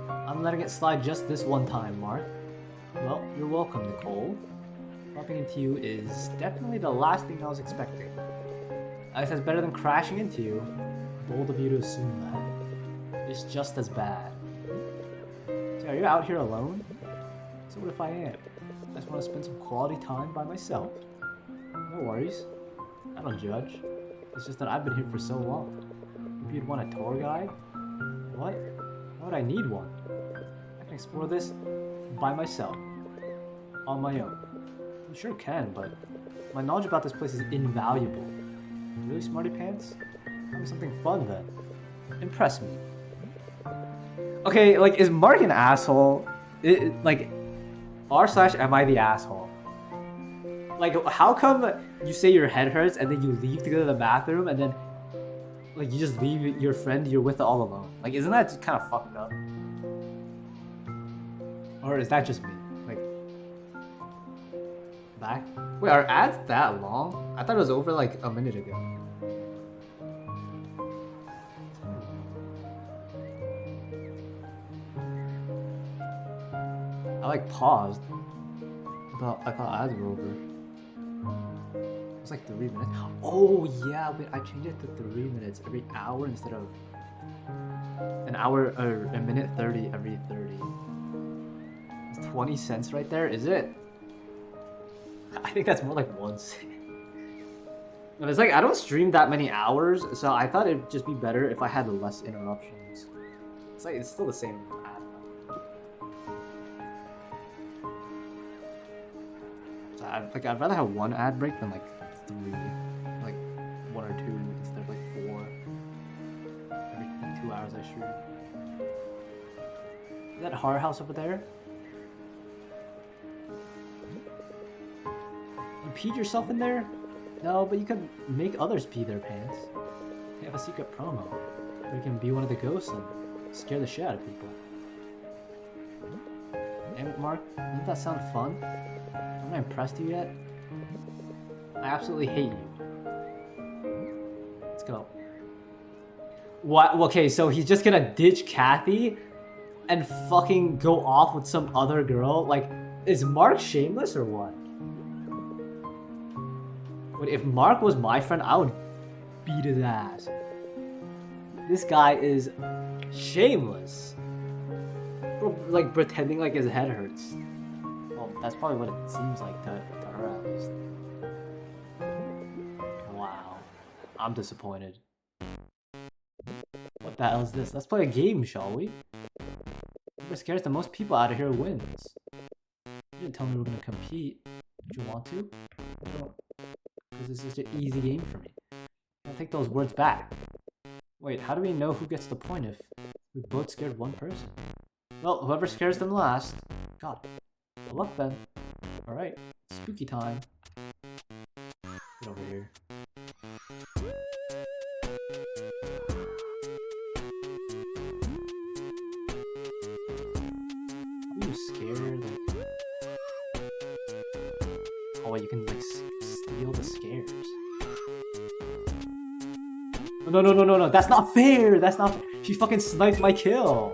I'm letting it slide just this one time, Mark. Well, you're welcome, Nicole. Bumping into you is definitely the last thing I was expecting. I guess that's better than crashing into you. Bold of you to assume that. It's just as bad. So are you out here alone? So what if I am? I just want to spend some quality time by myself. No worries. I don't judge. It's just that I've been here for so long. Maybe you'd want a tour guide? What? Why would I need one? I can explore this by myself. On my own. You sure can, but my knowledge about this place is invaluable. Really, smarty pants? Tell me something fun then. Impress me. Okay, like, is Mark an asshole? Like, r/am I the asshole? Like, how come you say your head hurts and then you leave to go to the bathroom and then, like, you just leave your friend you're with all alone? Like, isn't that just kind of fucked up? Or is that just me? Like, back? Wait, are ads that long? I thought it was over like a minute ago. I like paused. I thought ads were over. It was like 3 minutes. Oh yeah, wait, I changed it to 3 minutes every hour instead of an hour or a minute 30 every 30. It's 20 cents right there, is it? I think that's more like 1 cent. But it's like I don't stream that many hours, so I thought it'd just be better if I had less interruptions. It's like it's still the same ad. I'd rather have 1 ad break than like 3, like 1 or 2 instead of like 4 every 2 hours I stream. Is that horror house over there? You peed yourself in there? No, but you could make others pee their pants. You have a secret promo where you can be one of the ghosts and scare the shit out of people. Damn it, Mark, doesn't that sound fun? Haven't I impressed you yet? I absolutely hate you. Let's go. What? Okay, so he's just gonna ditch Kathy and fucking go off with some other girl? Like, is Mark shameless or what? But if Mark was my friend, I would beat his ass. This guy is shameless. Like pretending like his head hurts. Well, that's probably what it seems like to her at least. I'm disappointed. What the hell is this? Let's play a game, shall we? Whoever scares the most people out of here wins. You didn't tell me we were gonna compete. Do you want to? No. Because this is such an easy game for me. I'll take those words back. Wait, how do we know who gets the point if we both scared one person? Well, whoever scares them last. God. Good luck then. Alright, spooky time. Get over here. Are you scared? Like... Oh wait, you can like steal the scares. No, that's not fair! That's not fair! She fucking sniped my kill!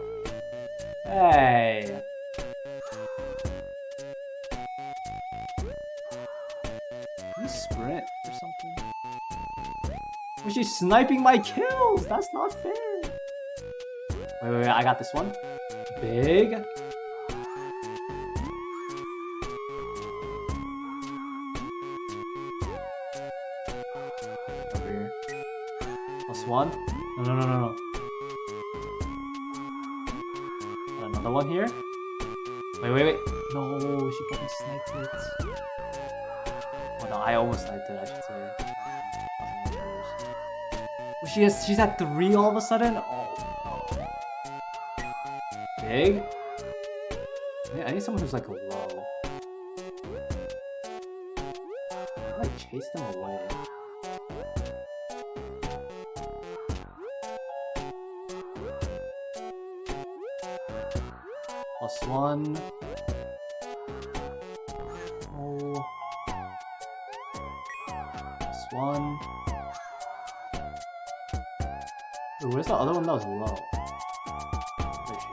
Hey! Can you sprint or something? Was she sniping my kills? That's not fair! Wait, I got this one. Big. Over here. +1. No. Got another one here. Wait. No, she fucking sniped it. Oh no, I almost sniped it, I should say. Well, she's at 3 all of a sudden? Oh no. Big? Yeah, I need someone who's like low. I like chase them away. +1. Oh. +1. Wait, where's the other one that was low? There she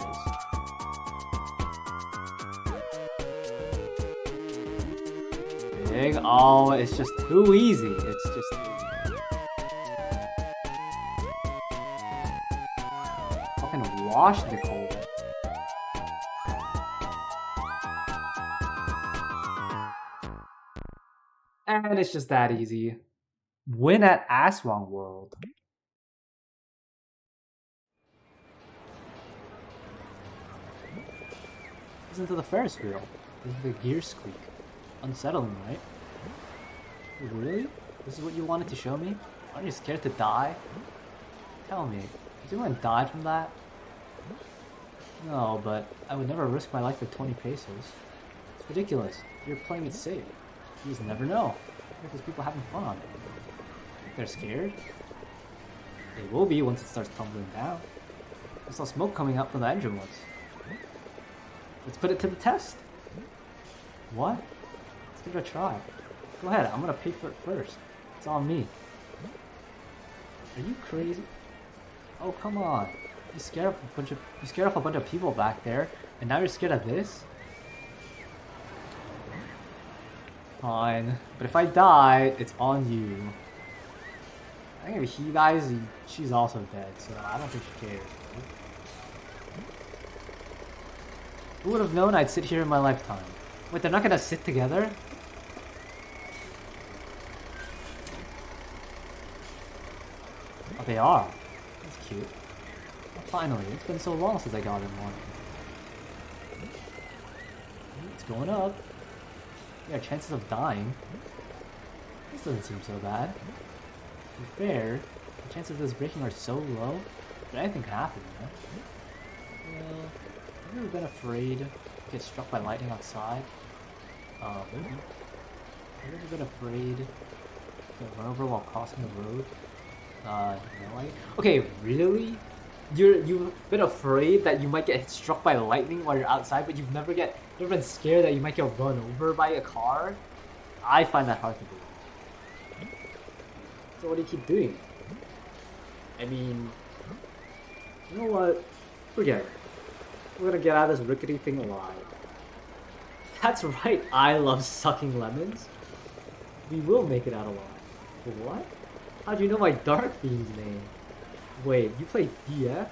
is. Big. Oh, it's just too easy. It's just too easy. Fucking wash Nicole. And it's just that easy. Win at Aswang World. Listen to the Ferris wheel. This is the gear squeak. Unsettling, right? Really? This is what you wanted to show me? Aren't you scared to die? Tell me, has anyone died from that? No, but I would never risk my life for 20 pesos. It's ridiculous. You're playing it safe. You just never know. There's people having fun. They're scared? They will be once it starts tumbling down. I saw smoke coming out from the engine once. Let's put it to the test. What? Let's give it a try. Go ahead, I'm gonna pay for it first. It's on me. Are you crazy? Oh, come on. You scared off a bunch of people back there, and now you're scared of this? Fine, but if I die, it's on you. I think if he dies, she's also dead, so I don't think she cares. Who would have known I'd sit here in my lifetime? Wait, they're not gonna sit together? Oh, they are. That's cute. Oh, finally, it's been so long since I got in one. It's going up. Yeah, chances of dying. This doesn't seem so bad. To be fair, the chances of this breaking are so low that anything can happen, you know? Well, have you ever been afraid to get struck by lightning outside? Maybe. Have you ever been afraid to run over while crossing the road? No. Okay, really? You've been afraid that you might get struck by lightning while you're outside, but you've never been scared that you might get run over by a car? I find that hard to believe. So what do you keep doing? I mean, you know what? Forget it. We're gonna get out of this rickety thing alive. That's right, I love sucking lemons. We will make it out alive. What? How do you know my Dark Fiend's name? Wait, you play DF?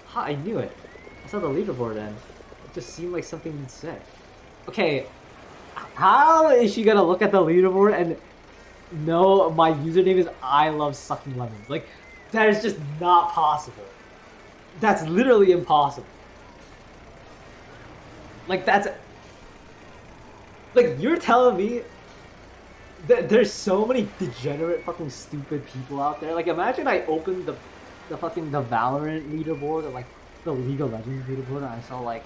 Ha, I knew it. I saw the leaderboard and it just seemed like something you'd say. Okay, how is she gonna look at the leaderboard and No, my username is I love sucking lemons. Like, that is just not possible. That's literally impossible. Like, that's... Like, you're telling me that there's so many degenerate fucking stupid people out there. Like, imagine I opened the fucking the Valorant leaderboard or like the League of Legends leaderboard and I saw like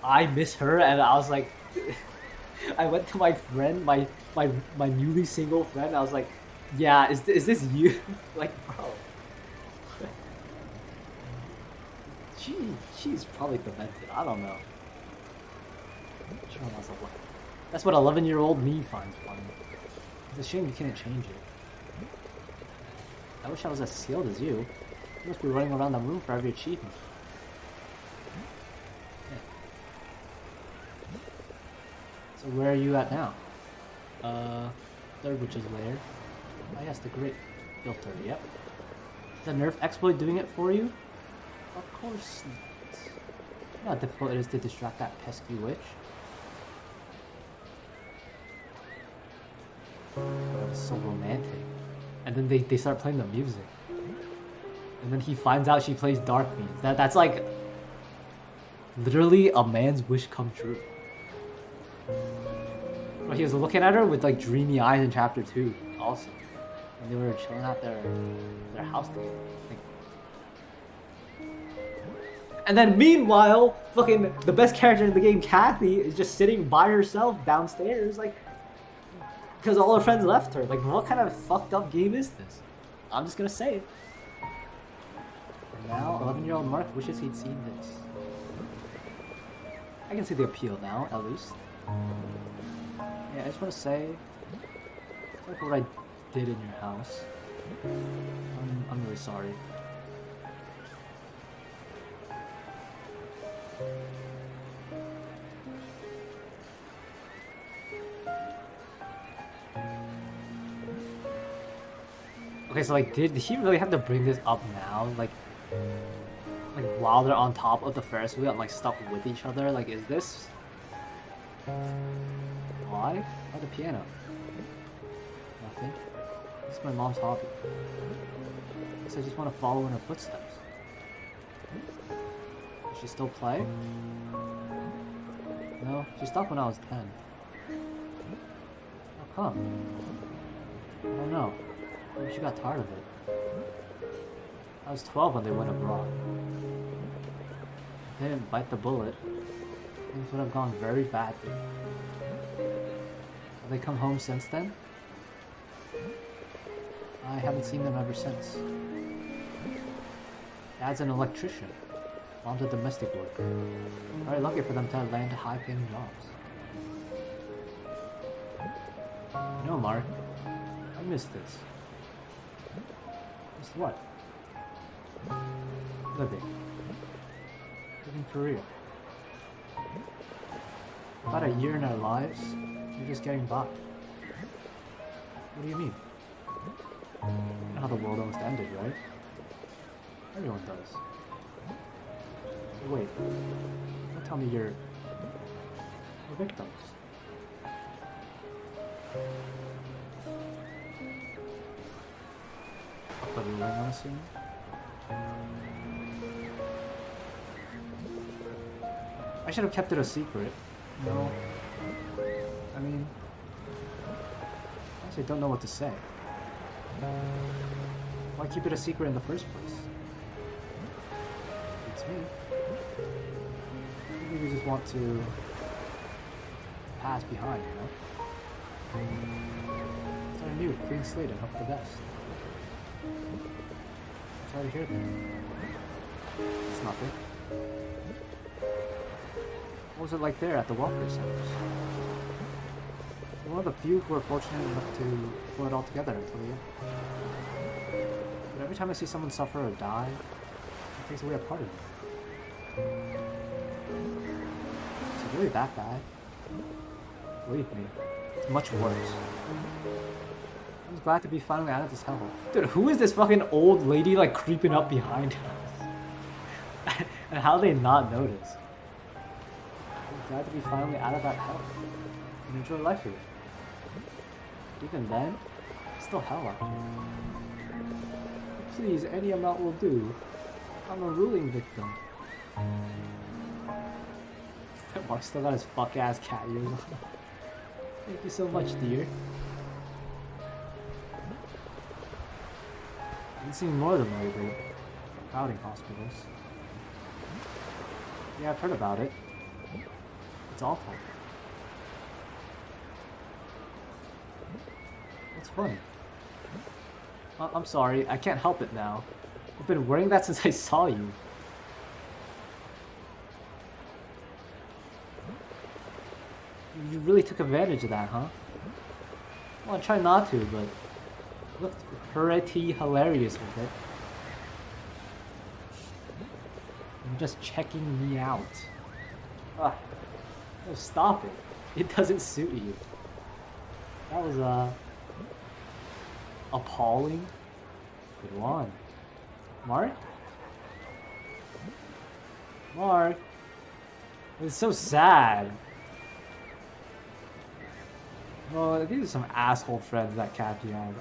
I miss her and I was like I went to my friend, my newly single friend. I was like, yeah, is this you? Like, bro, she's probably demented. I don't know. Sure, that's what 11-year-old me finds funny. It's a shame you can't change it. I wish I was as skilled as you. You must be running around the room for every achievement. Yeah. So where are you at now? Third witch's lair. Oh yes, the great filter, yep. Is the nerf exploit doing it for you? Of course not. You know how difficult it is to distract that pesky witch? That was so romantic. And then they start playing the music. And then he finds out she plays dark themes. That's like literally a man's wish come true. But he was looking at her with like dreamy eyes in chapter 2 also. And they were chilling at their house together. Like... And then meanwhile, fucking the best character in the game, Kathy, is just sitting by herself downstairs, like, because all her friends left her. Like, what kind of fucked up game is this? I'm just gonna say it. And now, 11-year-old Mark wishes he'd seen this. I can see the appeal now, at least. Yeah, I just want to say, sorry for what I did in your house. I'm really sorry. Okay, so like, did he really have to bring this up now? Like while they're on top of the Ferris wheel and like stuck with each other? Like, is this... Why? Why the piano? Nothing. This is my mom's hobby. I guess I just want to follow in her footsteps. Does she still play? No, she stopped when I was 10. How come? I don't know. Maybe she got tired of it. I was 12 when they went abroad. If they didn't bite the bullet, things would have gone very badly. Have they come home since then? I haven't seen them ever since. Dad's an electrician. Mom's a domestic worker. Very lucky for them to land high-paying jobs. You know, Mark, I miss this. Miss what? Living for real. About a year in our lives, we're just getting by. What do you mean? You know how the world almost ended, right? Everyone does. But wait, don't tell me you're victims. But you really want to see me? I should have kept it a secret. No. I mean, I actually don't know what to say. Why keep it a secret in the first place? It's me. Maybe we just want to pass behind, you know? Start anew, clean slate, and hope for the best. Sorry to hear that. It's nothing. What was it like there at the welfare centers? You're one of the few who are fortunate enough to pull it all together until the end. But every time I see someone suffer or die, it takes away a part of me. Is it really that bad? Believe me, it's much worse. I was glad to be finally out of this hellhole. Dude, who is this fucking old lady like creeping up behind us? And how they not notice? I'm glad to be finally out of that hell and enjoy life again. Even then, still hell out here. Please, any amount will do. I'm a ruling victim. Mark still got his fuck ass cat ears on. Thank you so much, dear. I've seen more than lately. Crowding hospitals. Yeah, I've heard about it. It's awful. What's funny? I'm sorry, I can't help it now. I've been wearing that since I saw you. You really took advantage of that, huh? Well, I try not to, but you looked pretty hilarious with it. You're just checking me out. Ah, no, stop it. It doesn't suit you. That was, appalling. Good one. Mark? Mark? It's so sad. Well, these are some asshole friends that Kathy has.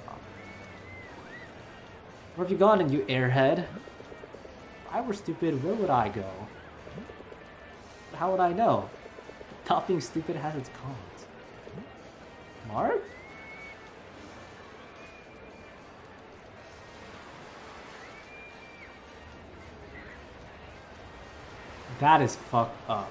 Where have you gone, you airhead? If I were stupid, where would I go? But how would I know? Not being stupid has its cons. Mark? That is fucked up.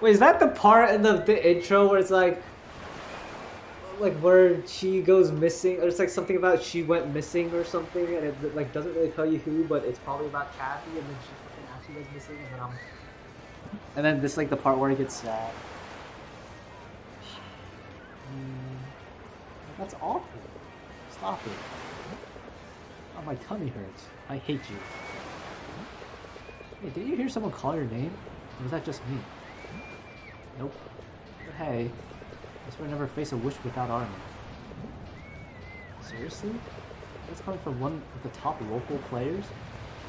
Wait, is that the part in the intro where it's like where she goes missing, or it's like something about she went missing or something, and it like doesn't really tell you who, but it's probably about Kathy, and then she fucking actually goes missing, and then this like the part where it gets sad. That's awful. Stop it. Oh, my tummy hurts. I hate you. Hey, did you hear someone call your name? Or was that just me? Nope. But hey, I swear I never face a wish without armor. Seriously? That's coming from one of the top local players?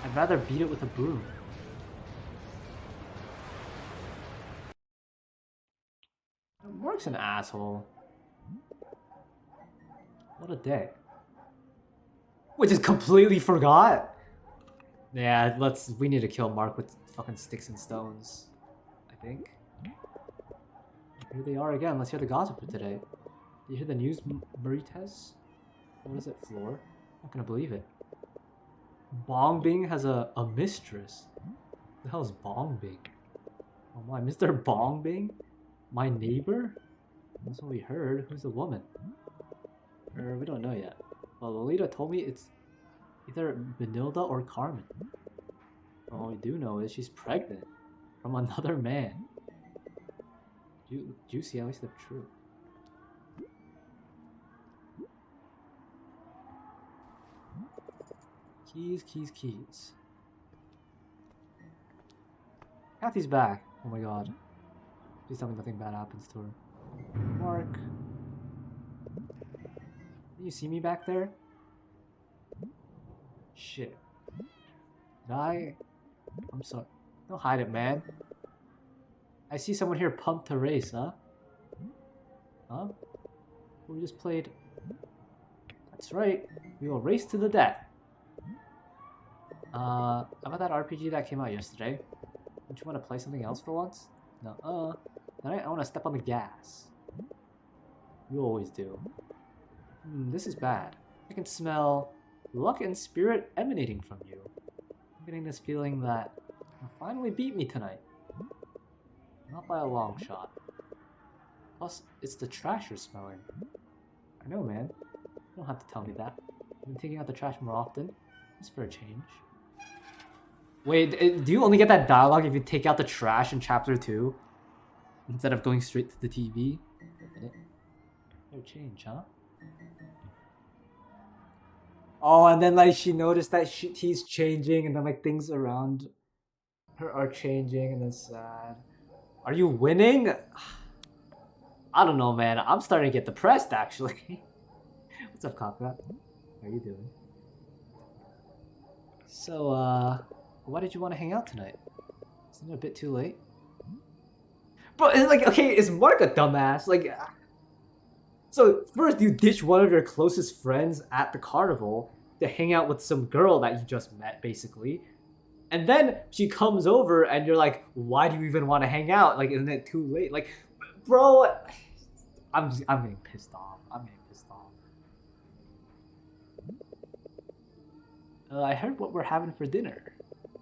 I'd rather beat it with a broom. Mark's an asshole. What a day. We just completely forgot? Yeah, we need to kill Mark with fucking sticks and stones. I think. Here they are again. Let's hear the gossip for today. Did you hear the news, Marites? What is it, Floor? I'm not gonna believe it. Bongbing has a mistress. What the hell is Bongbing? Oh my, Mr. Bongbing? My neighbor? That's what we heard. Who's the woman? We don't know yet. Well, Lolita told me it's either Benilda or Carmen. All we do know is she's pregnant from another man. Juicy, at least if true. Keys. Kathy's back. Oh my god. Please tell me nothing bad happens to her. Mark. Did you see me back there? Shit. Did I? I'm sorry. Don't hide it, man. I see someone here pumped to race, huh? Huh? We just played... That's right. We will race to the death. About that RPG that came out yesterday? Don't you want to play something else for once? No, Tonight I want to step on the gas. You always do. This is bad. I can smell luck and spirit emanating from you. I'm getting this feeling that you'll finally beat me tonight. Not by a long shot. Plus, it's the trash you're smelling. I know, man. You don't have to tell me that. I've been taking out the trash more often. Just for a change. Wait, do you only get that dialogue if you take out the trash in Chapter 2? Instead of going straight to the TV? Wait a minute. For a change, huh? Oh, and then like she noticed that he's changing, and then like things around her are changing, and then sad. Are you winning? I don't know, man. I'm starting to get depressed, actually. What's up, Kaka? How are you doing? So, why did you want to hang out tonight? Isn't it a bit too late? Bro, it's like, okay, is Mark a dumbass? Like, so first you ditch one of your closest friends at the carnival to hang out with some girl that you just met, basically. And then she comes over and you're like, why do you even want to hang out? Like, isn't it too late? Like, bro, I'm getting pissed off. I'm getting pissed off. I heard what we're having for dinner.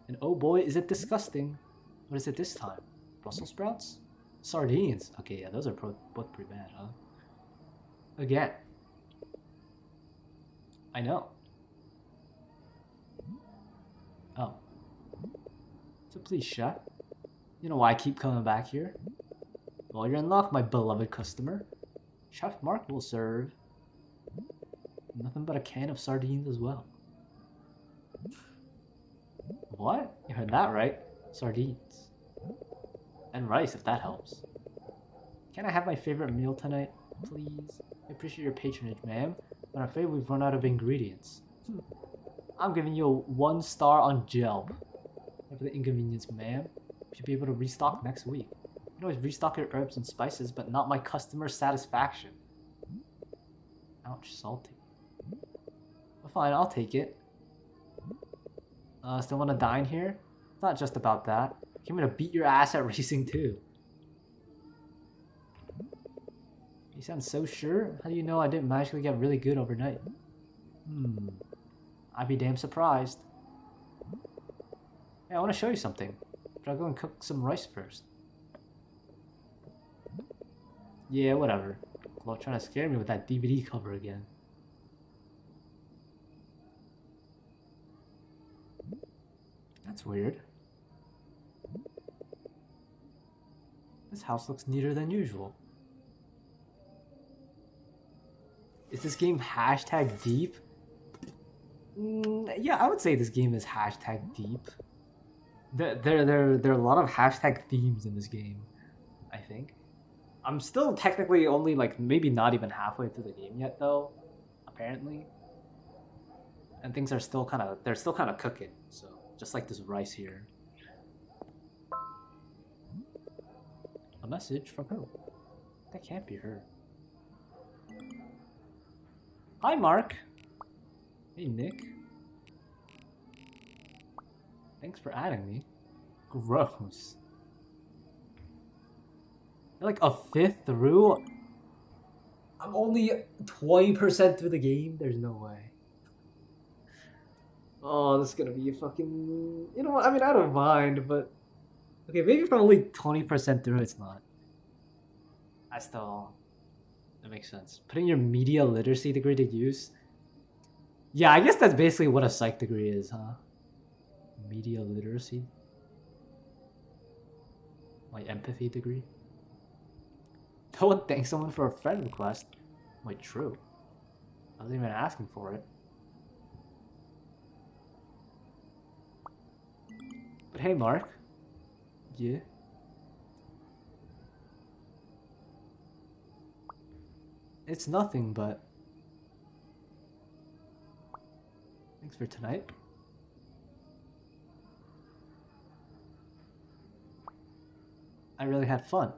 And oh boy, is it disgusting. What is it this time? Brussels sprouts? Sardines. Okay, yeah, those are both pretty bad, huh? Again. I know. Oh. So please, chef. You know why I keep coming back here? Well, you're in luck, my beloved customer. Chef Mark will serve nothing but a can of sardines as well. What? You heard that right. Sardines. And rice, if that helps. Can I have my favorite meal tonight, please? I appreciate your patronage, ma'am, but I'm afraid we've run out of ingredients. I'm giving you a 1 star on Yelp. For the inconvenience, ma'am. You should be able to restock next week. You can always restock your herbs and spices, but not my customer satisfaction. Ouch, salty. Well, fine, I'll take it. Still want to dine here? It's not just about that. I'm gonna beat your ass at racing too. You sound so sure? How do you know I didn't magically get really good overnight? I'd be damn surprised. Hey, I want to show you something, but I'll go and cook some rice first. Yeah, whatever. Well, trying to scare me with that DVD cover again. That's weird. This house looks neater than usual. Is this game hashtag deep? Yeah, I would say this game is hashtag deep. There are a lot of hashtag themes in this game, I think. I'm still technically only like maybe not even halfway through the game yet though, apparently. And things are still they're still kind of cooking, so just like this rice here. A message from who? That can't be her. Hi, Mark. Hey, Nick. Thanks for adding me. Gross. You're like a fifth through? I'm only 20% through the game? There's no way. Oh, this is gonna be a fucking... You know what? I mean, I don't mind, but... Okay, maybe if I'm only 20% through, it's not. I still... That makes sense. Putting your media literacy degree to use? Yeah, I guess that's basically what a psych degree is, huh? Media literacy? My empathy degree? No one thanks someone for a friend request. Wait, true. I wasn't even asking for it. But hey, Mark. Yeah? It's nothing, but... Thanks for tonight. I really had fun.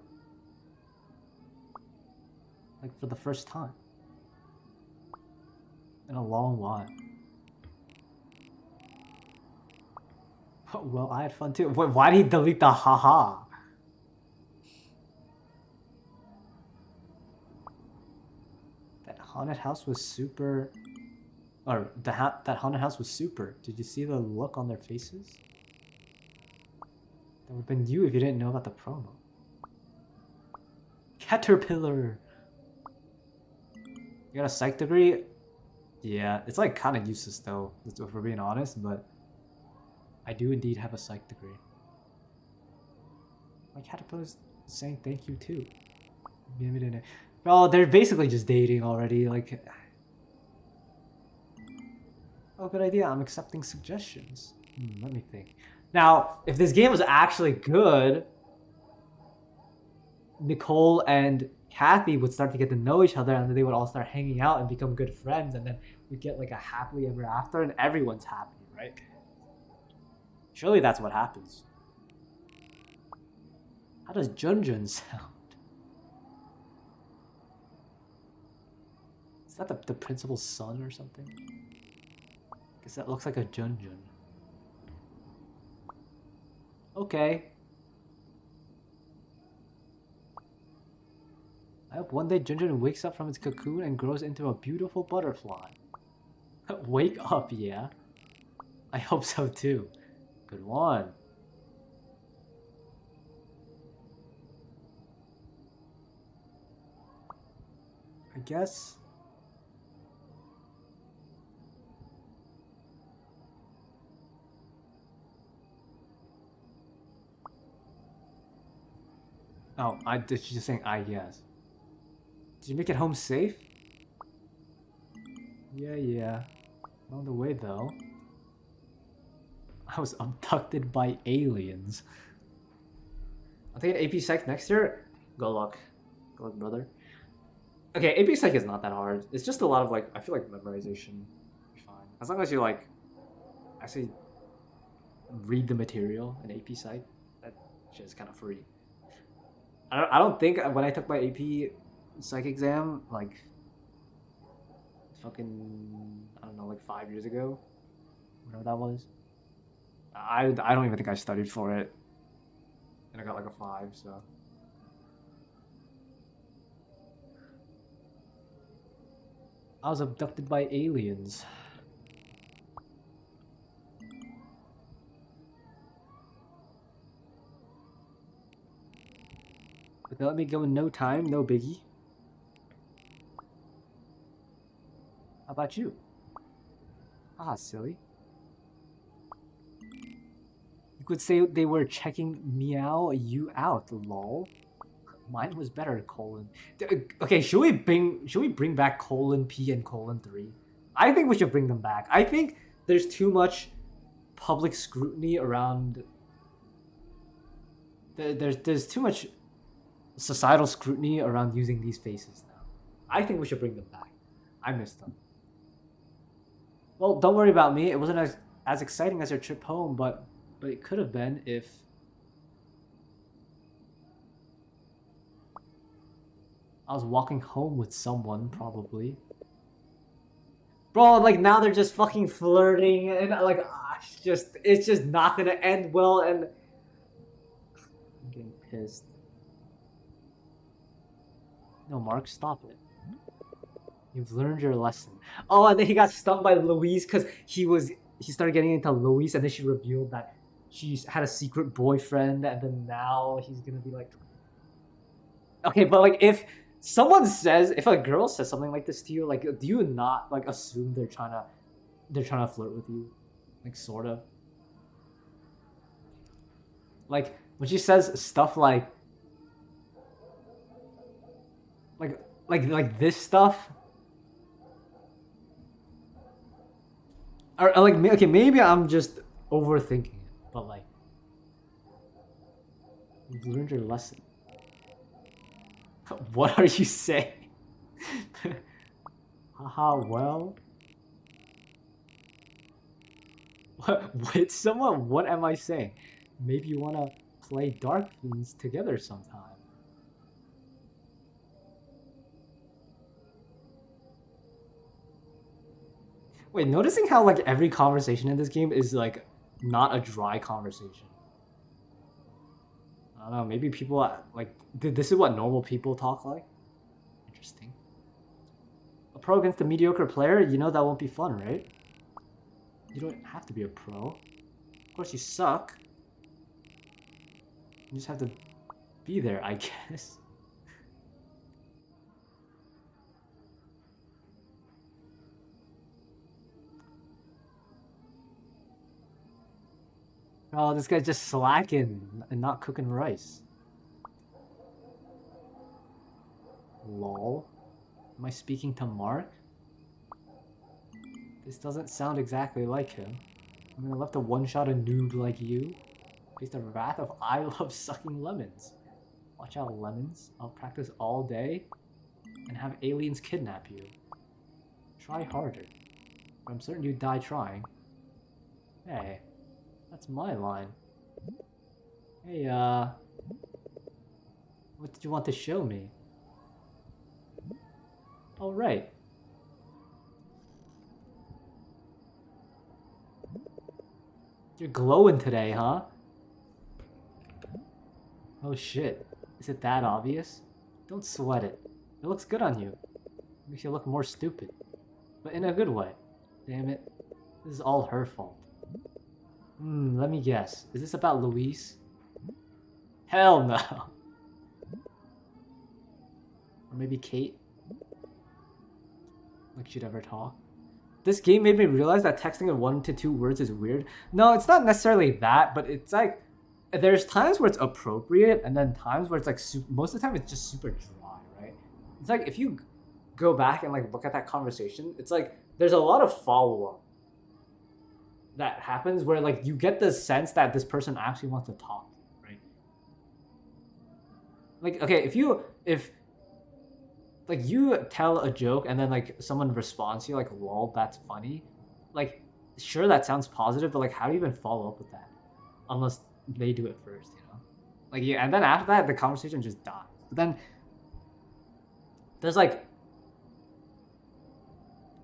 Like, for the first time. In a long while. Well, I had fun too. Wait, why did he delete the haha? That haunted house was super... Or, that haunted house was super. Did you see the look on their faces? That would have been you if you didn't know about the promo. Caterpillar! You got a psych degree? Yeah, it's like kind of useless though, if we're being honest, but... I do indeed have a psych degree. My caterpillar's saying thank you too. Well, they're basically just dating already, like... Oh, good idea, I'm accepting suggestions. Let me think. Now, if this game was actually good, Nicole and Kathy would start to get to know each other, and then they would all start hanging out and become good friends, and then we get like a happily ever after, and everyone's happy, right? Surely that's what happens. How does Junjun sound? Is that the principal's son or something? Guess that looks like a Junjun. Okay. I hope one day Junjun wakes up from its cocoon and grows into a beautiful butterfly. Wake up, yeah. I hope so too. Good one. I guess. Oh, she's just saying I guess. Did you make it home safe? Yeah. On the way though. I was abducted by aliens. I'll take an AP Psych next year. Good luck. Good luck, brother. Okay, AP Psych is not that hard. It's just a lot of like, I feel like memorization. Be fine. As long as you like, actually read the material in AP Psych. That shit is kind of free. I don't think when I took my AP Psych exam, like, fucking, I don't know, like 5 years ago, whatever that was. I don't even think I studied for it, and I got like a 5. So I was abducted by aliens. But they let me go in no time, no biggie. How about you? Ah, silly. You could say they were checking meow you out, lol. Mine was better, colon. Okay, should we bring back colon P and colon 3? I think we should bring them back. I think there's too much public scrutiny around. There's too much societal scrutiny around using these faces now. I think we should bring them back. I miss them. Well, don't worry about me. It wasn't as exciting as your trip home, but it could have been if. I was walking home with someone, probably. Bro, like now they're just fucking flirting and like it's just not gonna end well and I'm getting pissed. No, Mark, stop it. You've learned your lesson. Oh, and then he got stung by Louise because he started getting into Louise and then she revealed that she had a secret boyfriend and then now he's gonna be like. Okay, but like if a girl says something like this to you, like do you not like assume they're trying to flirt with you? Like sort of. Like when she says stuff like this stuff. Or like okay, maybe I'm just overthinking it, but like you've learned your lesson. What are you saying? Haha, well. What, with someone? What am I saying? Maybe you wanna play Dark Fiends together sometime. Wait, noticing how like every conversation in this game is like not a dry conversation. I don't know, maybe people like this is what normal people talk like. Interesting. A pro against a mediocre player, you know that won't be fun, right? You don't have to be a pro. Of course you suck. You just have to be there, I guess. Oh, this guy's just slacking and not cooking rice. Lol. Am I speaking to Mark? This doesn't sound exactly like him. I'm gonna left to one-shot a noob like you. Face the wrath of I love sucking lemons. Watch out, lemons. I'll practice all day and have aliens kidnap you. Try harder. But I'm certain you'd die trying. Hey, That's my line. Hey, what did you want to show me? Oh, right. You're glowing today, huh? Oh shit. Is it that obvious? Don't sweat it. It looks good on you. It makes you look more stupid. But in a good way. Damn it. This is all her fault. Let me guess. Is this about Luis? Hell no. Or maybe Kate? Like she'd ever talk? This game made me realize that texting in 1 to 2 words is weird. No, it's not necessarily that, but it's like there's times where it's appropriate, and then times where it's like most of the time it's just super dry, right? It's like if you go back and like look at that conversation, it's like there's a lot of follow-up that happens where like you get the sense that this person actually wants to talk, right? Like okay, if like you tell a joke and then like someone responds to you like lol, that's funny, like sure that sounds positive, but like how do you even follow up with that unless they do it first, you know? Like yeah, and then after that the conversation just dies. But then there's like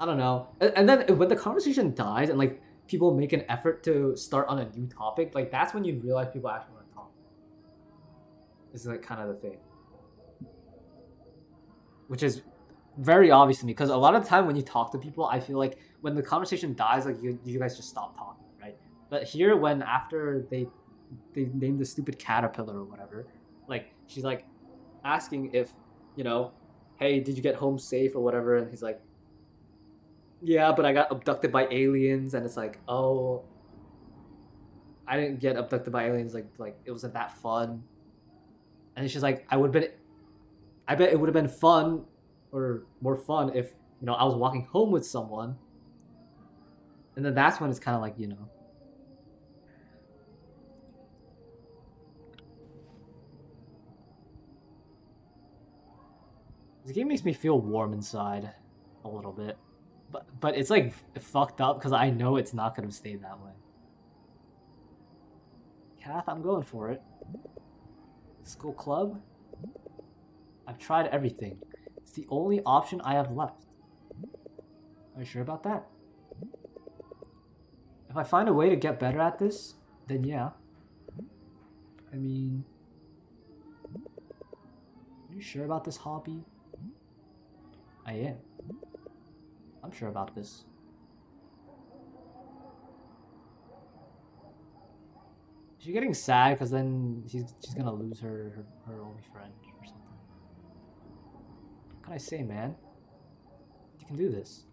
I don't know, and then when the conversation dies and like people make an effort to start on a new topic, like that's when you realize people actually want to talk. This is like kind of the thing, which is very obvious to me because a lot of the time when you talk to people, I feel like when the conversation dies, like you guys just stop talking, right? But here, when after they named the stupid caterpillar or whatever, like she's like asking if, you know, hey, did you get home safe or whatever, and he's like, yeah, but I got abducted by aliens, and it's like, oh, I didn't get abducted by aliens, like it wasn't that fun. And she's like, I bet it would have been fun or more fun if, you know, I was walking home with someone. And then that's when it's kind of like, you know. This game makes me feel warm inside a little bit. But it's like fucked up because I know it's not going to stay that way. Kath, I'm going for it. School club? I've tried everything. It's the only option I have left. Are you sure about that? If I find a way to get better at this, then yeah. I mean... Are you sure about this hobby? I am. I'm sure about this. She's getting sad because then she's gonna lose her only friend or something. What can I say, man? You can do this.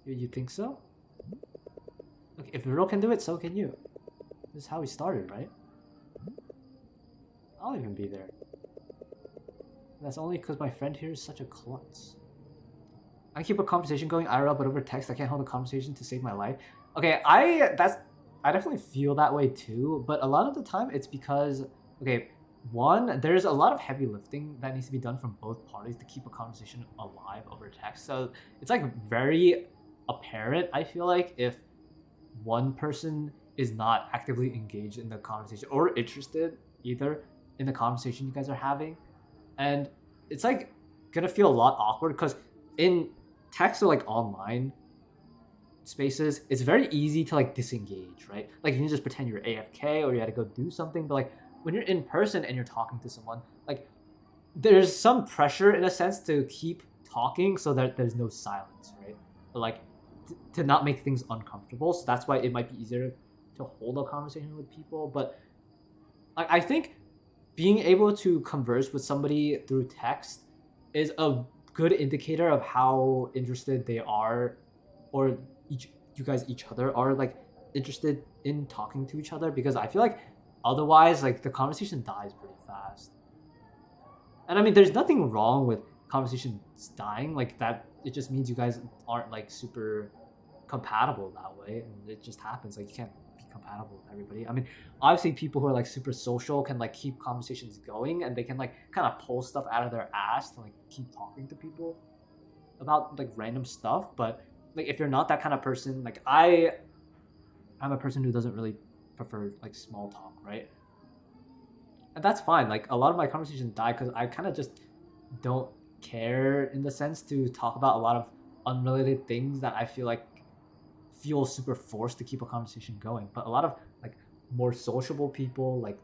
You think so? Look, if Vero can do it, so can you. This is how we started, right? I'll even be there. That's only because my friend here is such a klutz. I keep a conversation going IRL, but over text, I can't hold a conversation to save my life. Okay, I definitely feel that way too, but a lot of the time it's because, okay, one, there's a lot of heavy lifting that needs to be done from both parties to keep a conversation alive over text. So it's like very apparent, I feel like, if one person is not actively engaged in the conversation or interested either in the conversation you guys are having. And it's like gonna feel a lot awkward because in text or like online spaces, it's very easy to like disengage, right? Like you can just pretend you're AFK or you had to go do something, but like when you're in person and you're talking to someone, like there's some pressure in a sense to keep talking so that there's no silence, right? But like to not make things uncomfortable. So that's why it might be easier to hold a conversation with people. But I think being able to converse with somebody through text is a good indicator of how interested they are, or you guys each other are like interested in talking to each other, because I feel like otherwise like the conversation dies pretty fast. And I mean, there's nothing wrong with conversations dying like that. It just means you guys aren't like super compatible that way, and it just happens. Like you can't be compatible with everybody. I mean, obviously people who are like super social can like keep conversations going, and they can like kind of pull stuff out of their ass to like keep talking to people about like random stuff. But like if you're not that kind of person, like I'm a person who doesn't really prefer like small talk, right? And that's fine. Like a lot of my conversations die because I kind of just don't care in the sense to talk about a lot of unrelated things that I feel super forced to keep a conversation going. But a lot of like more sociable people, like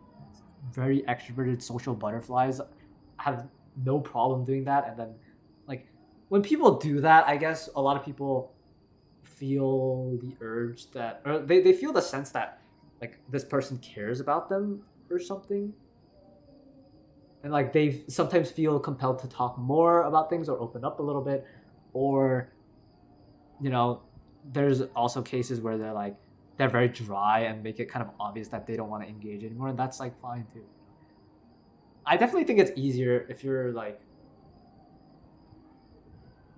very extroverted social butterflies, have no problem doing that. And then like when people do that, I guess a lot of people feel the urge that, or they feel the sense that like this person cares about them or something, and like they sometimes feel compelled to talk more about things or open up a little bit, or you know, there's also cases where they're very dry and make it kind of obvious that they don't want to engage anymore, and that's like fine too. I definitely think it's easier if you're like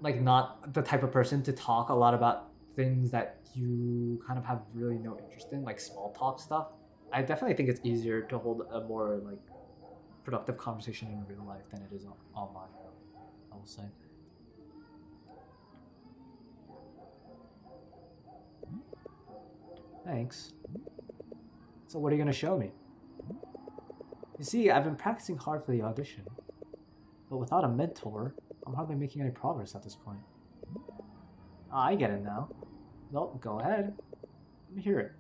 not the type of person to talk a lot about things that you kind of have really no interest in, like small talk stuff. I definitely think it's easier to hold a more like productive conversation in real life than it is online, I will say. Thanks. So what are you gonna show me? You see, I've been practicing hard for the audition, but without a mentor, I'm hardly making any progress at this point. Ah, I get it now. Well, go ahead. Let me hear it.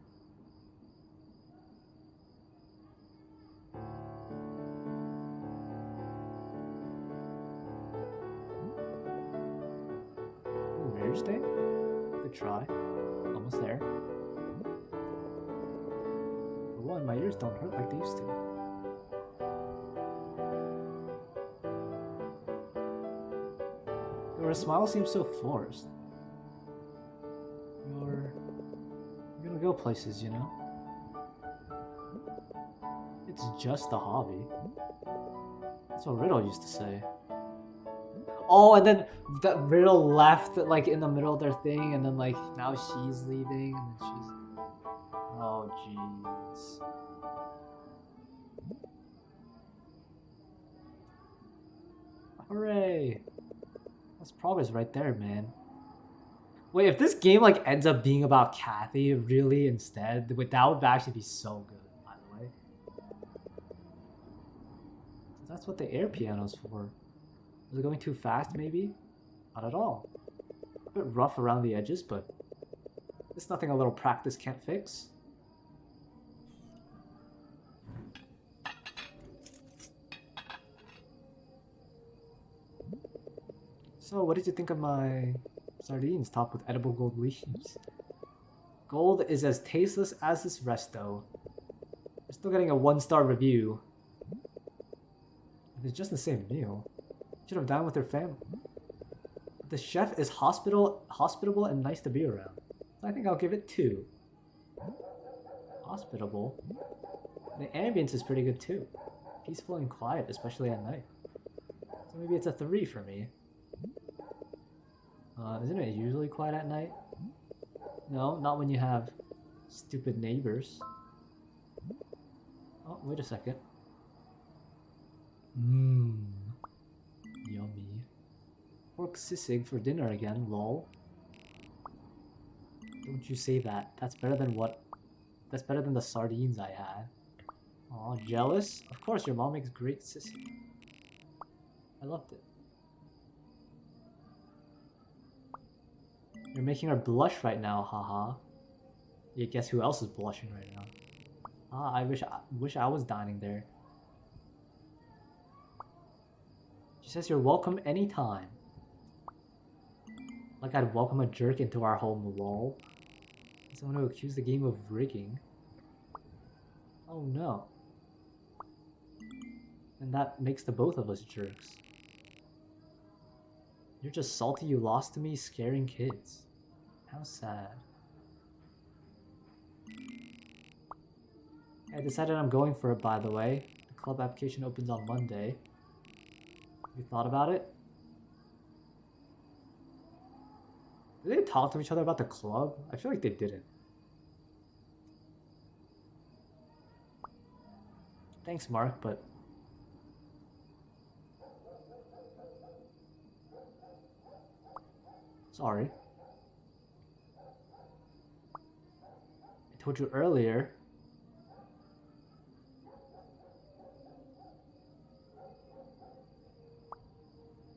Ooh, Marriage Day? Good try. Almost there. For one, my ears don't hurt like they used to. Your smile seems so forced. You're gonna go places, you know? It's just a hobby. That's what Riddle used to say. Oh, and then that Riddle left like in the middle of their thing, and then like now she's leaving, and then she's. Oh, jeez. Hooray! That's progress right there, man. Wait, if this game like ends up being about Kathy really instead, that would actually be so good, by the way. That's what the air piano's for. Is it going too fast, maybe? Not at all. A bit rough around the edges, but it's nothing a little practice can't fix. So, what did you think of my sardines topped with edible gold leaves? Gold is as tasteless as this resto. We're still getting a 1-star review. If it's just the same meal, you should have dined with her family. The chef is hospitable and nice to be around. So I think I'll give it 2. Hospitable? The ambience is pretty good too. Peaceful and quiet, especially at night. So maybe it's a 3 for me. Isn't it usually quiet at night? No, not when you have stupid neighbors. Oh, wait a second. Mmm. Yummy. Pork sisig for dinner again, lol. Don't you say that. That's better than the sardines I had. Aw, jealous? Of course, your mom makes great sisig. I loved it. You're making her blush right now, haha. Yeah, guess who else is blushing right now? Ah, I wish I was dining there. She says you're welcome anytime. Like I'd welcome a jerk into our home, lol. Someone who accused the game of rigging. Oh no. And that makes the both of us jerks. You're just salty you lost to me scaring kids. How sad. I decided I'm going for it, by the way. The club application opens on Monday. Have you thought about it? Did they talk to each other about the club? I feel like they didn't. Thanks, Mark, but... Sorry. told you earlier.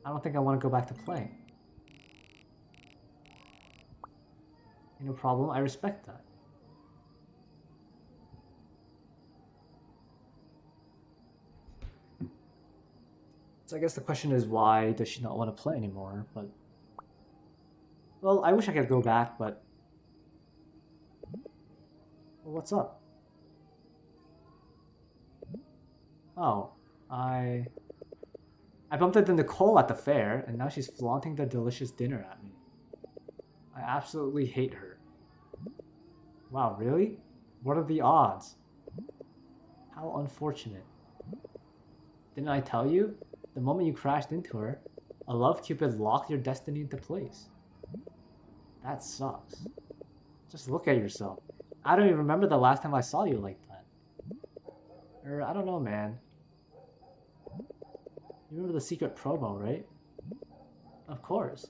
I don't think I want to go back to playing. No problem, I respect that. So I guess the question is, why does she not want to play anymore? But well, I wish I could go back, but well, what's up? Oh, I bumped into Nicole at the fair, and now she's flaunting the delicious dinner at me. I absolutely hate her. Wow, really? What are the odds? How unfortunate. Didn't I tell you? The moment you crashed into her, a love cupid locked your destiny into place. That sucks. Just look at yourself. I don't even remember the last time I saw you like that. Or, I don't know, man. You remember the secret promo, right? Of course.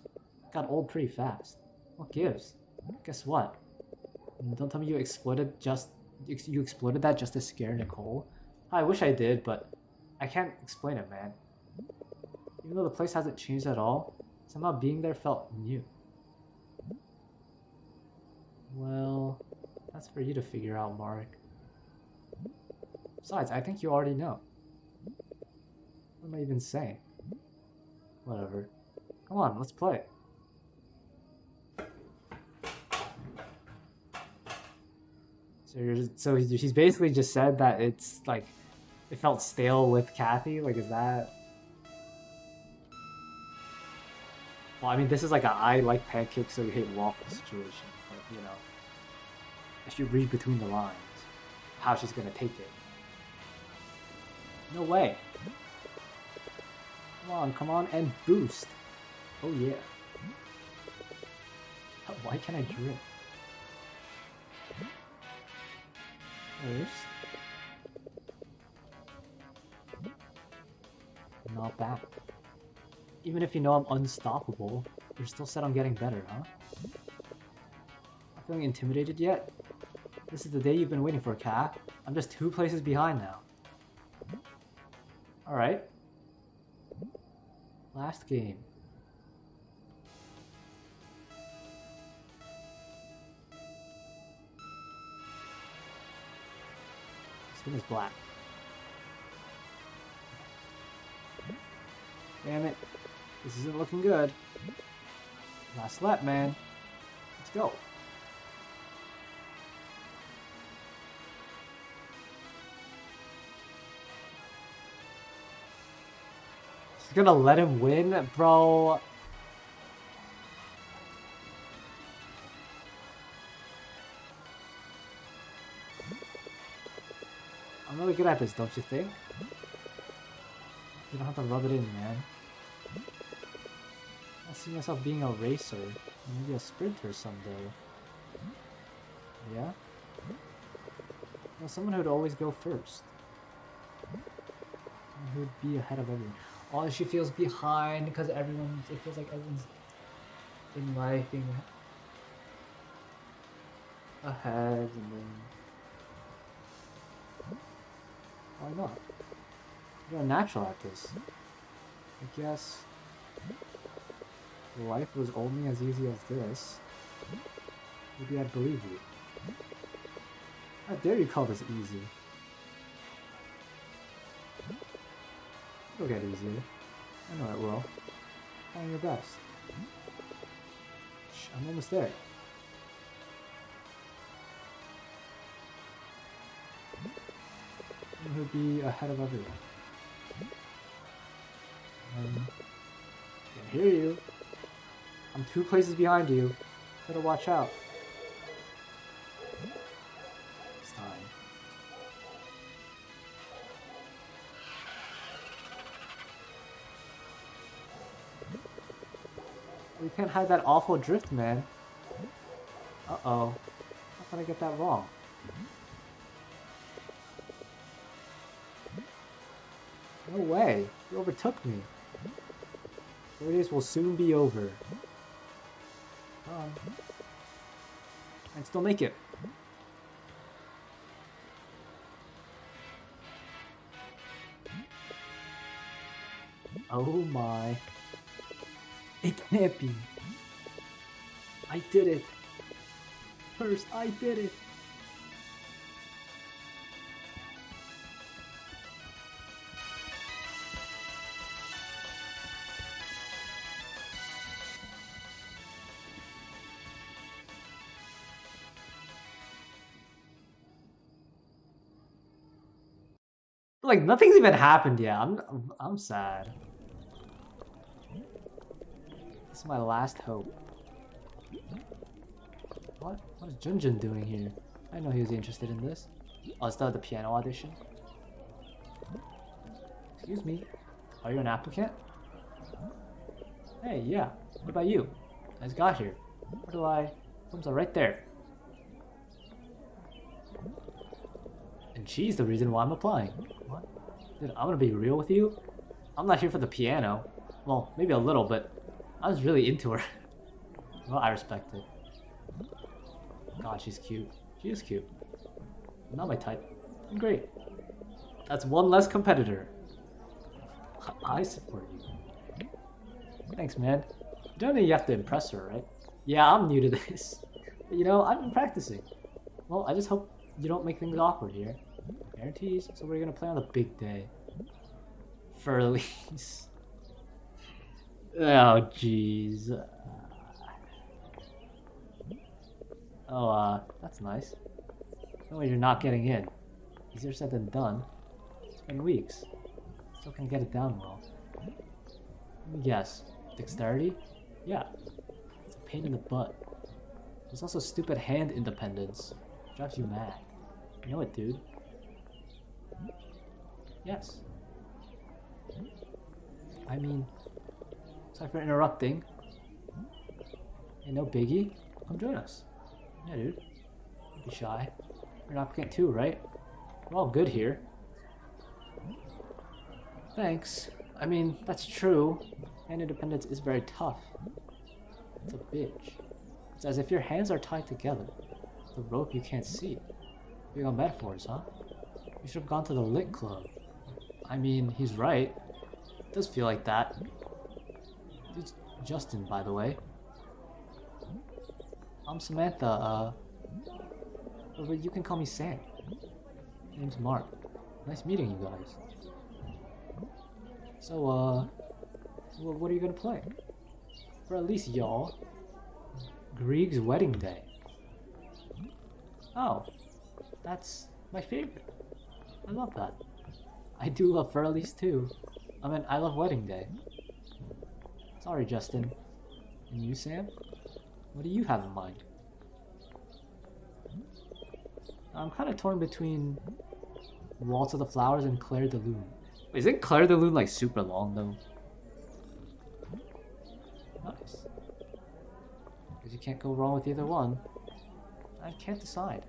Got old pretty fast. What gives? Guess what? Don't tell me you exploited that just to scare Nicole. I wish I did, but I can't explain it, man. Even though the place hasn't changed at all, somehow being there felt new. Well, that's for you to figure out, Mark. Besides, I think you already know. What am I even saying? Whatever. Come on, let's play. So she's basically just said that it's like, it felt stale with Kathy? Like, is that... Well, I mean, this is like a I like pancakes so you hate waffles situation. But, you know, if you read between the lines, how she's gonna take it. No way. Come on, and boost. Oh yeah. Why can't I drift? First. Not bad. Even if you know I'm unstoppable, you're still set on getting better, huh? Not feeling intimidated yet? This is the day you've been waiting for, Kat. I'm just 2 places behind now. Alright. Last game. Skin is black. Damn it. This isn't looking good. Last lap, man. Let's go. She's gonna let him win? Bro. I'm really good at this, don't you think? You don't have to rub it in, man. I see myself being a racer, maybe a sprinter someday. Yeah? Well, someone who'd always go first. Someone who'd be ahead of everyone. Oh, she feels behind because it feels like everyone's in life being ahead, and then... Why not? You're a natural at this. I guess... If life was only as easy as this, maybe I'd believe you. How dare you call this easy? It'll get easier. I know it will. Trying your best. Shh, I'm almost there. Who'd be ahead of everyone? Can't hear you. I'm 2 places behind you. Better watch out. It's time. We can't hide that awful drift, man. Uh-oh. How did I get that wrong? No way. You overtook me. The race will soon be over. And still make it. Oh my. It can't be. I did it. First, I did it. Like nothing's even happened yet. I'm sad. This is my last hope. What is Junjun doing here? I know he was interested in this. Oh, it's the piano audition. Excuse me. Are you an applicant? Hey, yeah. What about you? I just got here. Where do I? Rooms are right there. And she's the reason why I'm applying. What? Dude, I'm gonna be real with you. I'm not here for the piano. Well, maybe a little, but I was really into her. Well, I respect it. God, she's cute. She is cute. Not my type. Great. That's one less competitor. I support you. Thanks, man. You don't know you have to impress her, right? Yeah, I'm new to this. But, you know, I've been practicing. Well, I just hope you don't make things awkward here. Guarantees. So we're gonna play on the big day. Furlies. Oh, jeez. Oh, that's nice. No way you're not getting in. Easier said than done. It's been weeks. Still can't get it down well. Let me guess. Dexterity? Yeah. It's a pain in the butt. There's also stupid hand independence. Drives you mad. You know it, dude. Yes. I mean, sorry for interrupting. Hey, no biggie. Come join us. Yeah, dude. Don't be shy. You're an applicant too, right? We're all good here. Thanks. I mean, that's true. Hand independence is very tough. It's a bitch. It's as if your hands are tied together. The rope you can't see. Big on metaphors, huh? You should have gone to the lit club. I mean, he's right. It does feel like that. It's Justin, by the way. I'm Samantha, but you can call me Sam. My name's Mark. Nice meeting you guys. So, what are you gonna play? For at least y'all. Grieg's Wedding Day. Oh, that's my favorite. I love that. I do love Furlies too. I mean, I love Wedding Day. Sorry, Justin. And you, Sam? What do you have in mind? I'm kind of torn between Waltz of the Flowers and Claire de Lune. Isn't Claire de Lune like super long though? Nice. Because you can't go wrong with either one. I can't decide.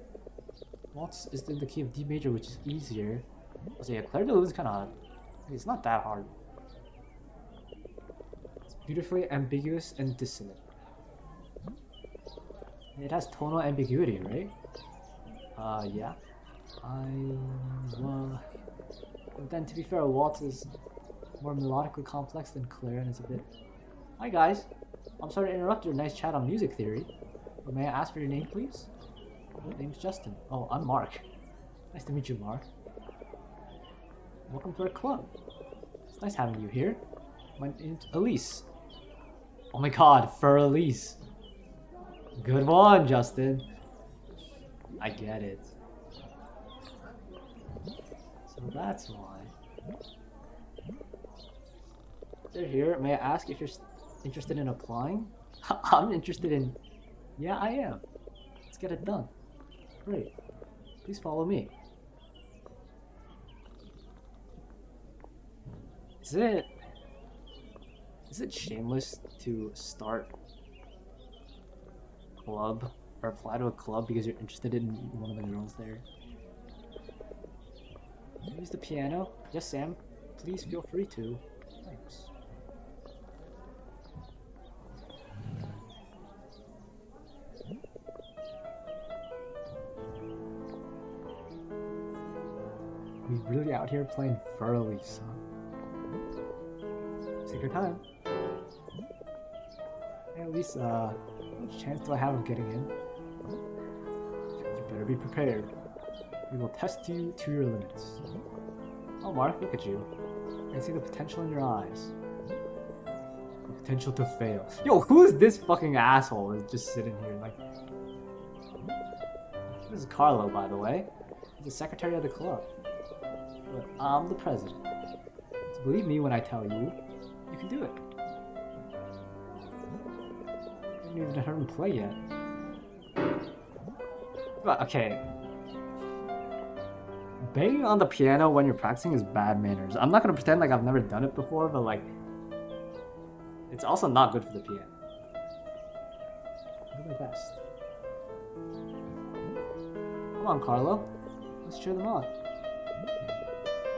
Waltz is in the key of D major, which is easier. So yeah, Claire de Lune is kind of... It's not that hard. It's beautifully ambiguous and dissonant. It has tonal ambiguity, right? Yeah. But then to be fair, Waltz is more melodically complex than Claire and it's a bit... Hi guys! I'm sorry to interrupt your nice chat on music theory. But may I ask for your name, please? My name's Justin. Oh, I'm Mark. Nice to meet you, Mark. Welcome to our club. It's nice having you here. My name's Elise. Oh my god, for Elise. Good one, Justin. I get it. So that's why. They're here. May I ask if you're interested in applying? I'm interested in... Yeah, I am. Let's get it done. Great. Please follow me. Is it shameless to start a club or apply to a club because you're interested in one of the girls there? Use the piano? Yes, Sam. Please feel free to. Thanks. We really out here playing Furlies, huh? Take your time. Hey, at least, how much chance do I have of getting in? You better be prepared. We will test you to your limits. Oh, Mark, look at you. I can see the potential in your eyes. The potential to fail. Yo, who is this fucking asshole that's just sitting here like... This is Carlo, by the way. He's the secretary of the club. But I'm the president. So believe me when I tell you, you can do it. I haven't even heard him play yet. But, okay. Banging on the piano when you're practicing is bad manners. I'm not gonna pretend like I've never done it before, but like... It's also not good for the piano. I'll do my best. Come on, Carlo. Let's cheer them on.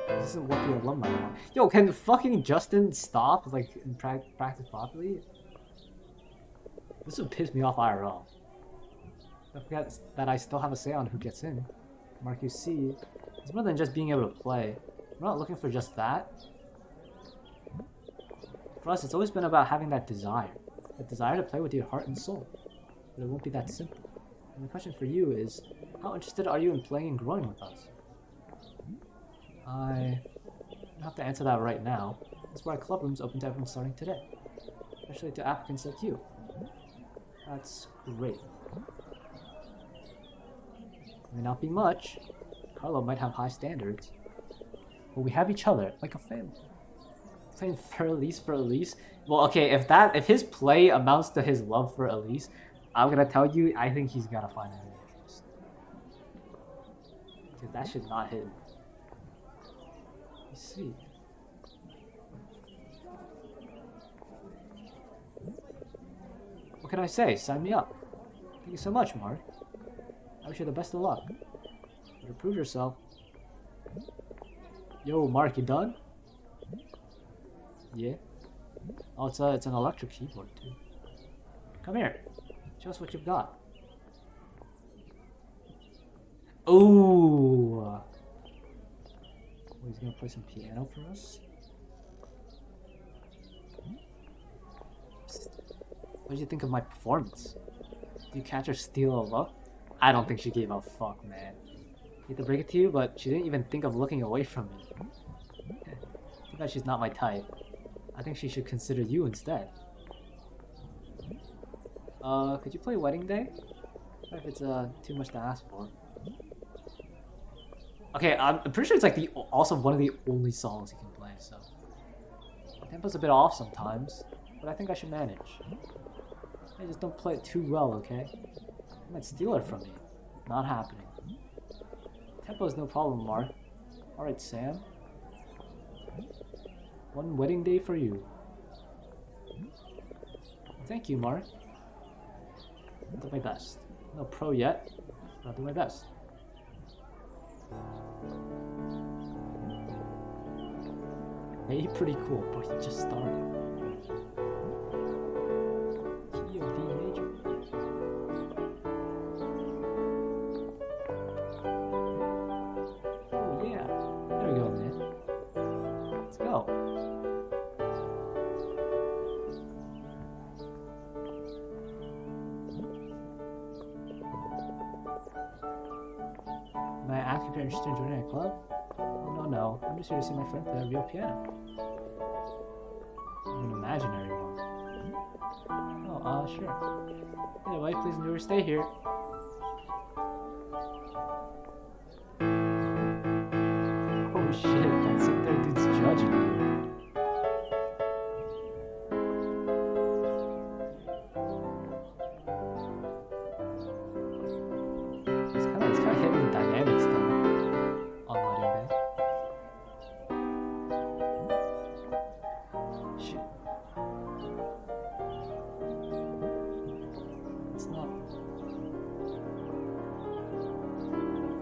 This isn't what the alumni want. Yo, can fucking Justin stop, like, and practice properly? This would piss me off IRL. I forget that I still have a say on who gets in. Mark, you see, it's more than just being able to play. We're not looking for just that. For us, it's always been about having that desire. The desire to play with your heart and soul. But it won't be that simple. And the question for you is, how interested are you in playing and growing with us? I don't have to answer that right now. That's why club room's open to everyone starting today. Especially to applicants like you. That's great. May not be much. Carlo might have high standards. But we have each other, like a family. Playing for Elise? Well, okay, if his play amounts to his love for Elise, I'm gonna tell you, I think he's gotta find an interest. Because that should not hit. Let's see. What can I say? Sign me up. Thank you so much, Mark. I wish you the best of luck. Better prove yourself. Yo, Mark, you done? Yeah. Oh, it's an electric keyboard too. Come here. Show us what you've got. Ooh. He's gonna play some piano for us. What did you think of my performance? Did you catch her steal a look? I don't think she gave a fuck, man. I hate to break it to you, but she didn't even think of looking away from me. Too bad she's not my type. I think she should consider you instead. Could you play Wedding Day? If it's too much to ask for. Okay, I'm pretty sure it's like also one of the only songs he can play, so... The tempo's a bit off sometimes, but I think I should manage. I just don't play it too well, okay? You might steal it from me. Not happening. Tempo's no problem, Mark. Alright, Sam. One wedding day for you. Thank you, Mark. I'll do my best. No pro yet, but I'll do my best. Hey, pretty cool, but he just started. Key of D major. Oh yeah, there we go, man. Let's go. May I ask if you're interested in joining a club? Oh, no. I'm just here to see my friend play a real piano. An imaginary one. Oh, sure. Anyway, please enjoy your stay here. Oh shit, that sick there dude's judging me. It's kind of hitting the dynamics though. On wedding day. Shit. It's not.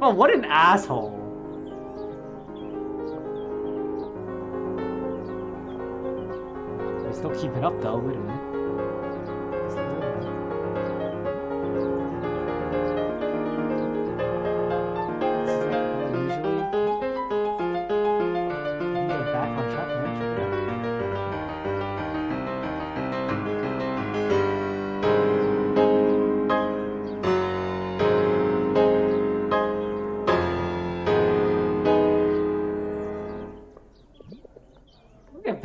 Oh, what an asshole. They're still keeping up though, wait a minute.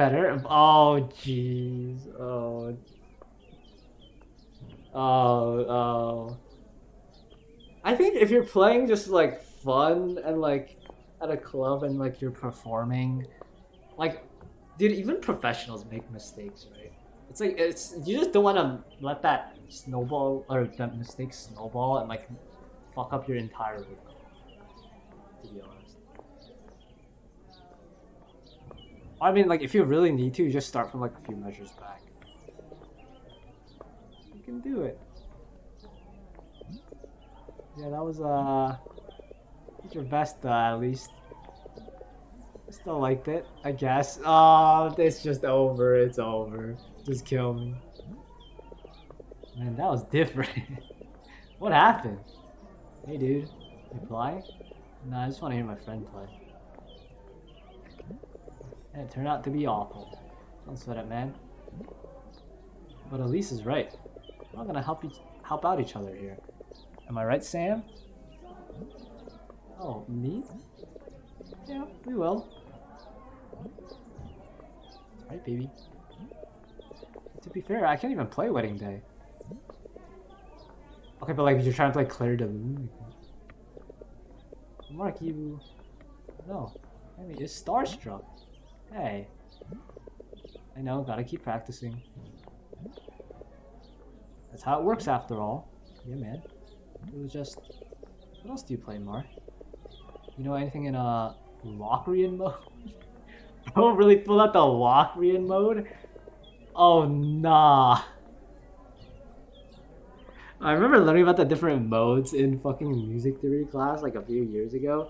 better. Oh, jeez. Oh. I think if you're playing just like fun and like at a club and like you're performing, like, dude, even professionals make mistakes, right? It's like you just don't want to let that snowball or that mistake snowball and like fuck up your entire week. To be honest, I mean, like if you really need to, you just start from like a few measures back. You can do it. Yeah, that was your best at least. Still liked it, I guess. Oh, it's just over. It's over. Just kill me. Man, that was different. What happened? Hey, dude. You play? Nah, I just want to hear my friend play. And it turned out to be awful. Don't sweat it, man. But Elise is right. We're not gonna help out each other here. Am I right, Sam? Oh, me? Yeah, we will. Right, baby. To be fair, I can't even play Wedding Day. Okay, but like you're trying to play Claire de Lune. Mark, you... No. I mean, it's Starstruck. Hey. I know, gotta keep practicing. That's how it works after all. Yeah, man. It was just... What else do you play, Mark? You know anything in Locrian mode? Bro really pulled out the Locrian mode? Oh, nah. I remember learning about the different modes in fucking music theory class like a few years ago.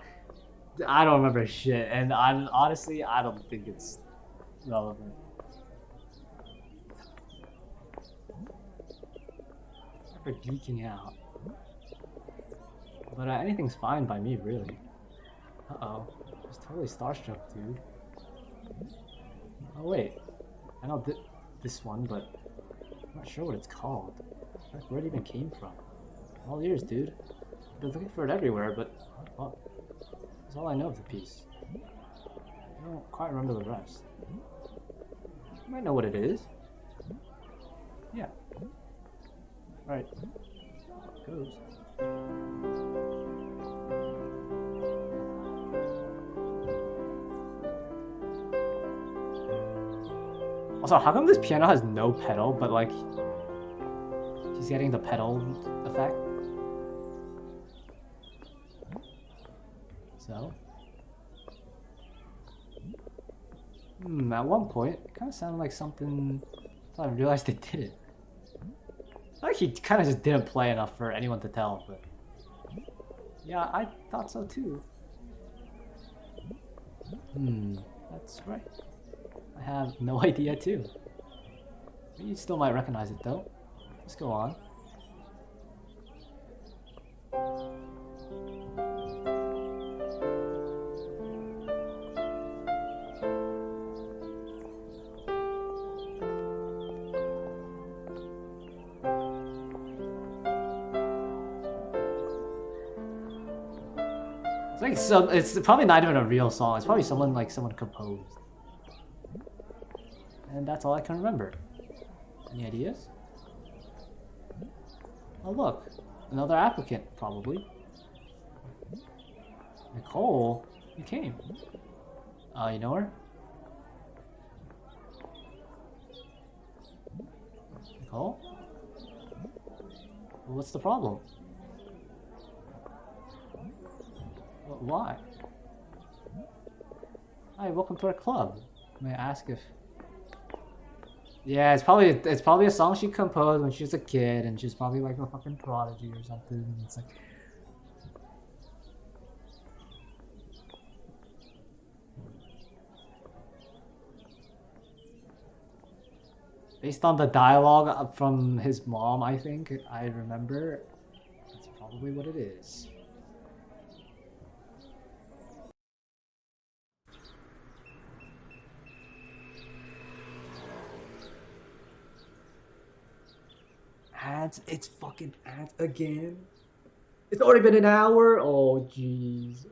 I don't remember shit, and honestly, I don't think it's relevant. For geeking out. But anything's fine by me, really. Uh-oh. It's totally starstruck, dude. Oh, wait. I know this one, but I'm not sure what it's called. Where it even came from. All ears, dude. I've been looking for it everywhere, but well, that's all I know of the piece. I don't quite remember the rest. You might know what it is. Yeah. Alright. Goes. Also, how come this piano has no pedal, but like he's getting the pedal effect? So, at one point, it kind of sounded like something. I realized they did it. Like he kind of just didn't play enough for anyone to tell, but yeah, I thought so too. That's right. I have no idea too. You still might recognize it though. Let's go on. It's like it's probably not even a real song. It's probably someone composed. And that's all I can remember. Any ideas? Oh look, another applicant, probably. Nicole, you came. You know her? Nicole? Well, what's the problem? Why? Hi, welcome to our club. May I ask if... Yeah, it's probably a song she composed when she was a kid, and she's probably like a fucking prodigy or something. And it's like, based on the dialogue from his mom, I think I remember. That's probably what it is. Ads? It's fucking ads again? It's already been an hour? Oh, jeez.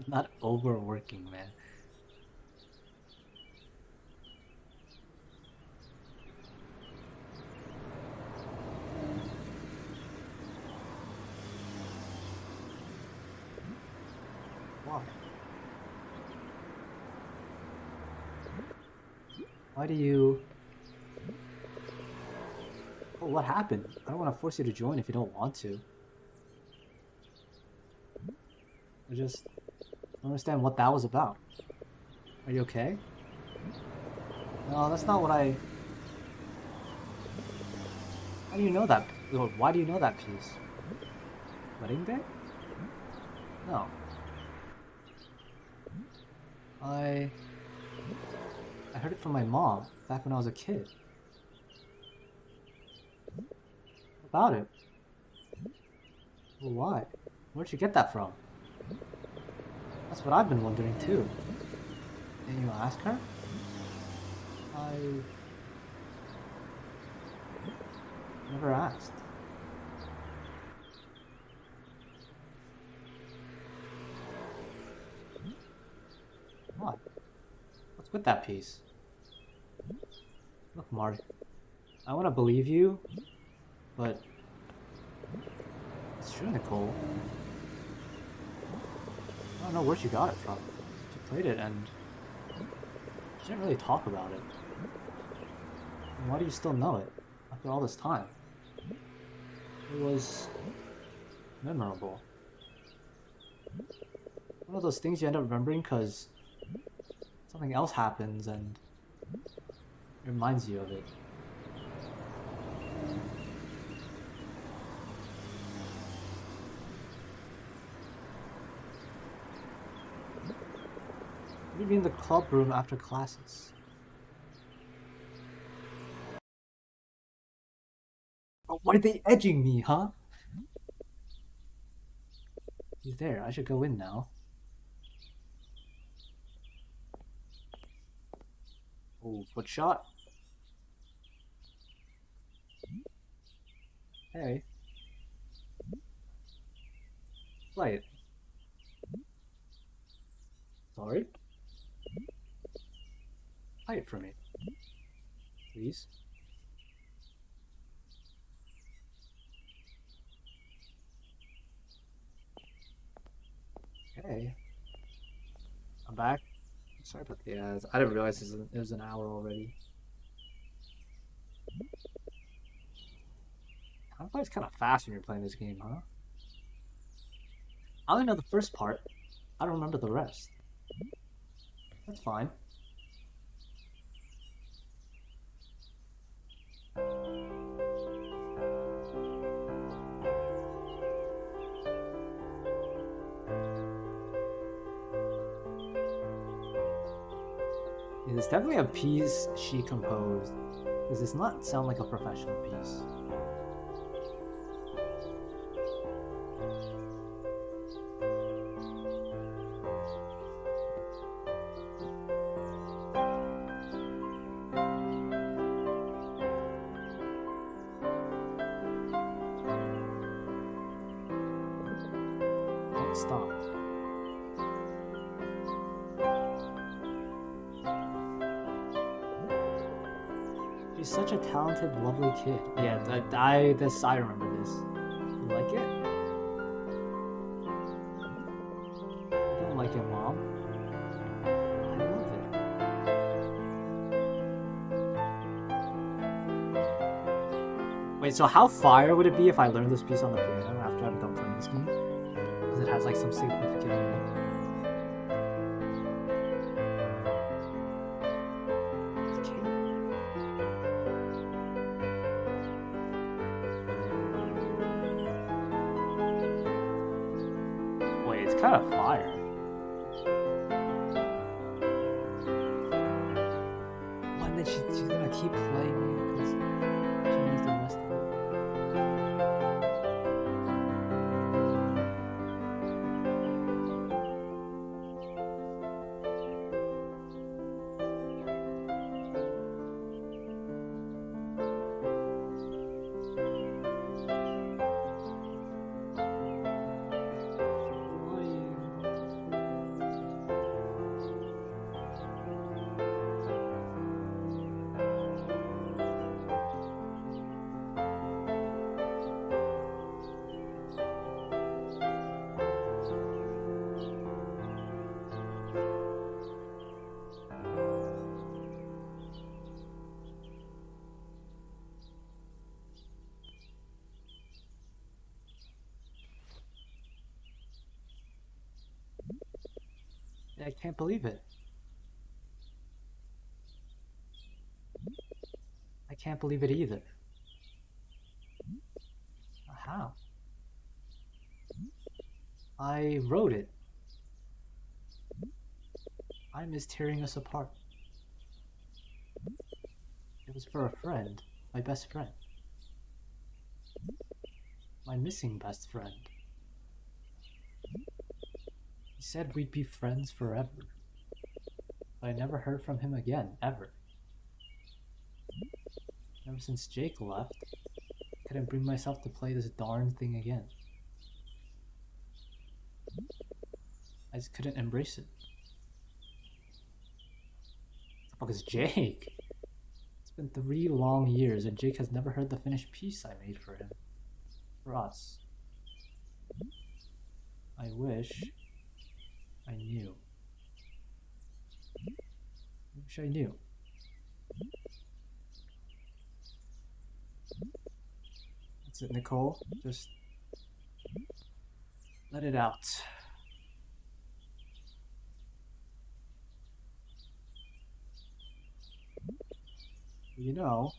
Not overworking, man. Why? Why do you... Oh, what happened? I don't want to force you to join if you don't want to. I just don't understand what that was about. Are you okay? No, that's not what I... How do you know that? Why do you know that piece? Wedding day? No. I heard it from my mom back when I was a kid. About it. Well, why? Where'd you get that from? That's what I've been wondering too. Didn't you ask her? I never asked. What? What's with that piece? Look, Mark, I want to believe you, but it's true, Nicole. I don't know where she got it from. She played it and she didn't really talk about it. And why do you still know it after all this time? It was memorable. One of those things you end up remembering because something else happens and it reminds you of it. We'd be in the club room after classes. Oh, why are they edging me, huh? He's there. I should go in now. Oh, foot shot. Hey. Play it. Sorry? Play it for me. Please. Okay. I'm back. Sorry about the ads. I didn't realize it was an hour already. Time flies kind of fast when you're playing this game, huh? I only know the first part. I don't remember the rest. That's fine. It's definitely a piece she composed. Does this not sound like a professional piece? Don't stop. She's such a talented, lovely kid. Yeah, I remember this. You like it? You don't like it, Mom? I love it. Wait, so how fire would it be if I learned this piece on the piano after I'm done playing this game? Because it has like some significant meaning. It's kind of fire. Why then she's gonna keep playing it because she needs the rest of it. I can't believe it. I can't believe it either. How? I wrote it. I miss tearing us apart. It was for a friend, my best friend. My missing best friend. He said we'd be friends forever. But I never heard from him again, ever. Ever since Jake left, I couldn't bring myself to play this darn thing again. I just couldn't embrace it. What the fuck is Jake? It's been 3 long years and Jake has never heard the finished piece I made for him. For us. I wish I knew. I wish I knew. That's it, Nicole. Just let it out. You know,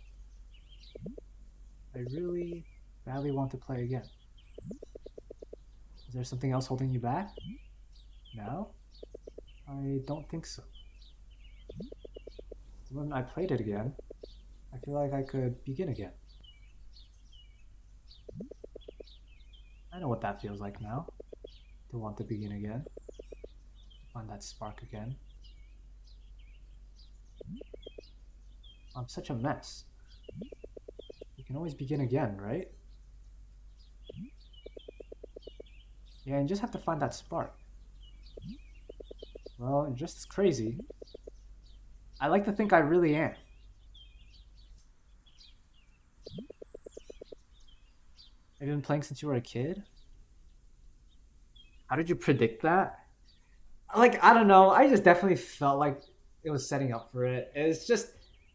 I really badly want to play again. Is there something else holding you back? No? I don't think so. When I played it again, I feel like I could begin again. I know what that feels like now. To want to begin again. Find that spark again. I'm such a mess. You can always begin again, right? Yeah, and you just have to find that spark. Well, you're just as crazy. I like to think I really am. Have you been playing since you were a kid? How did you predict that? Like, I don't know. I just definitely felt like it was setting up for it. It's just,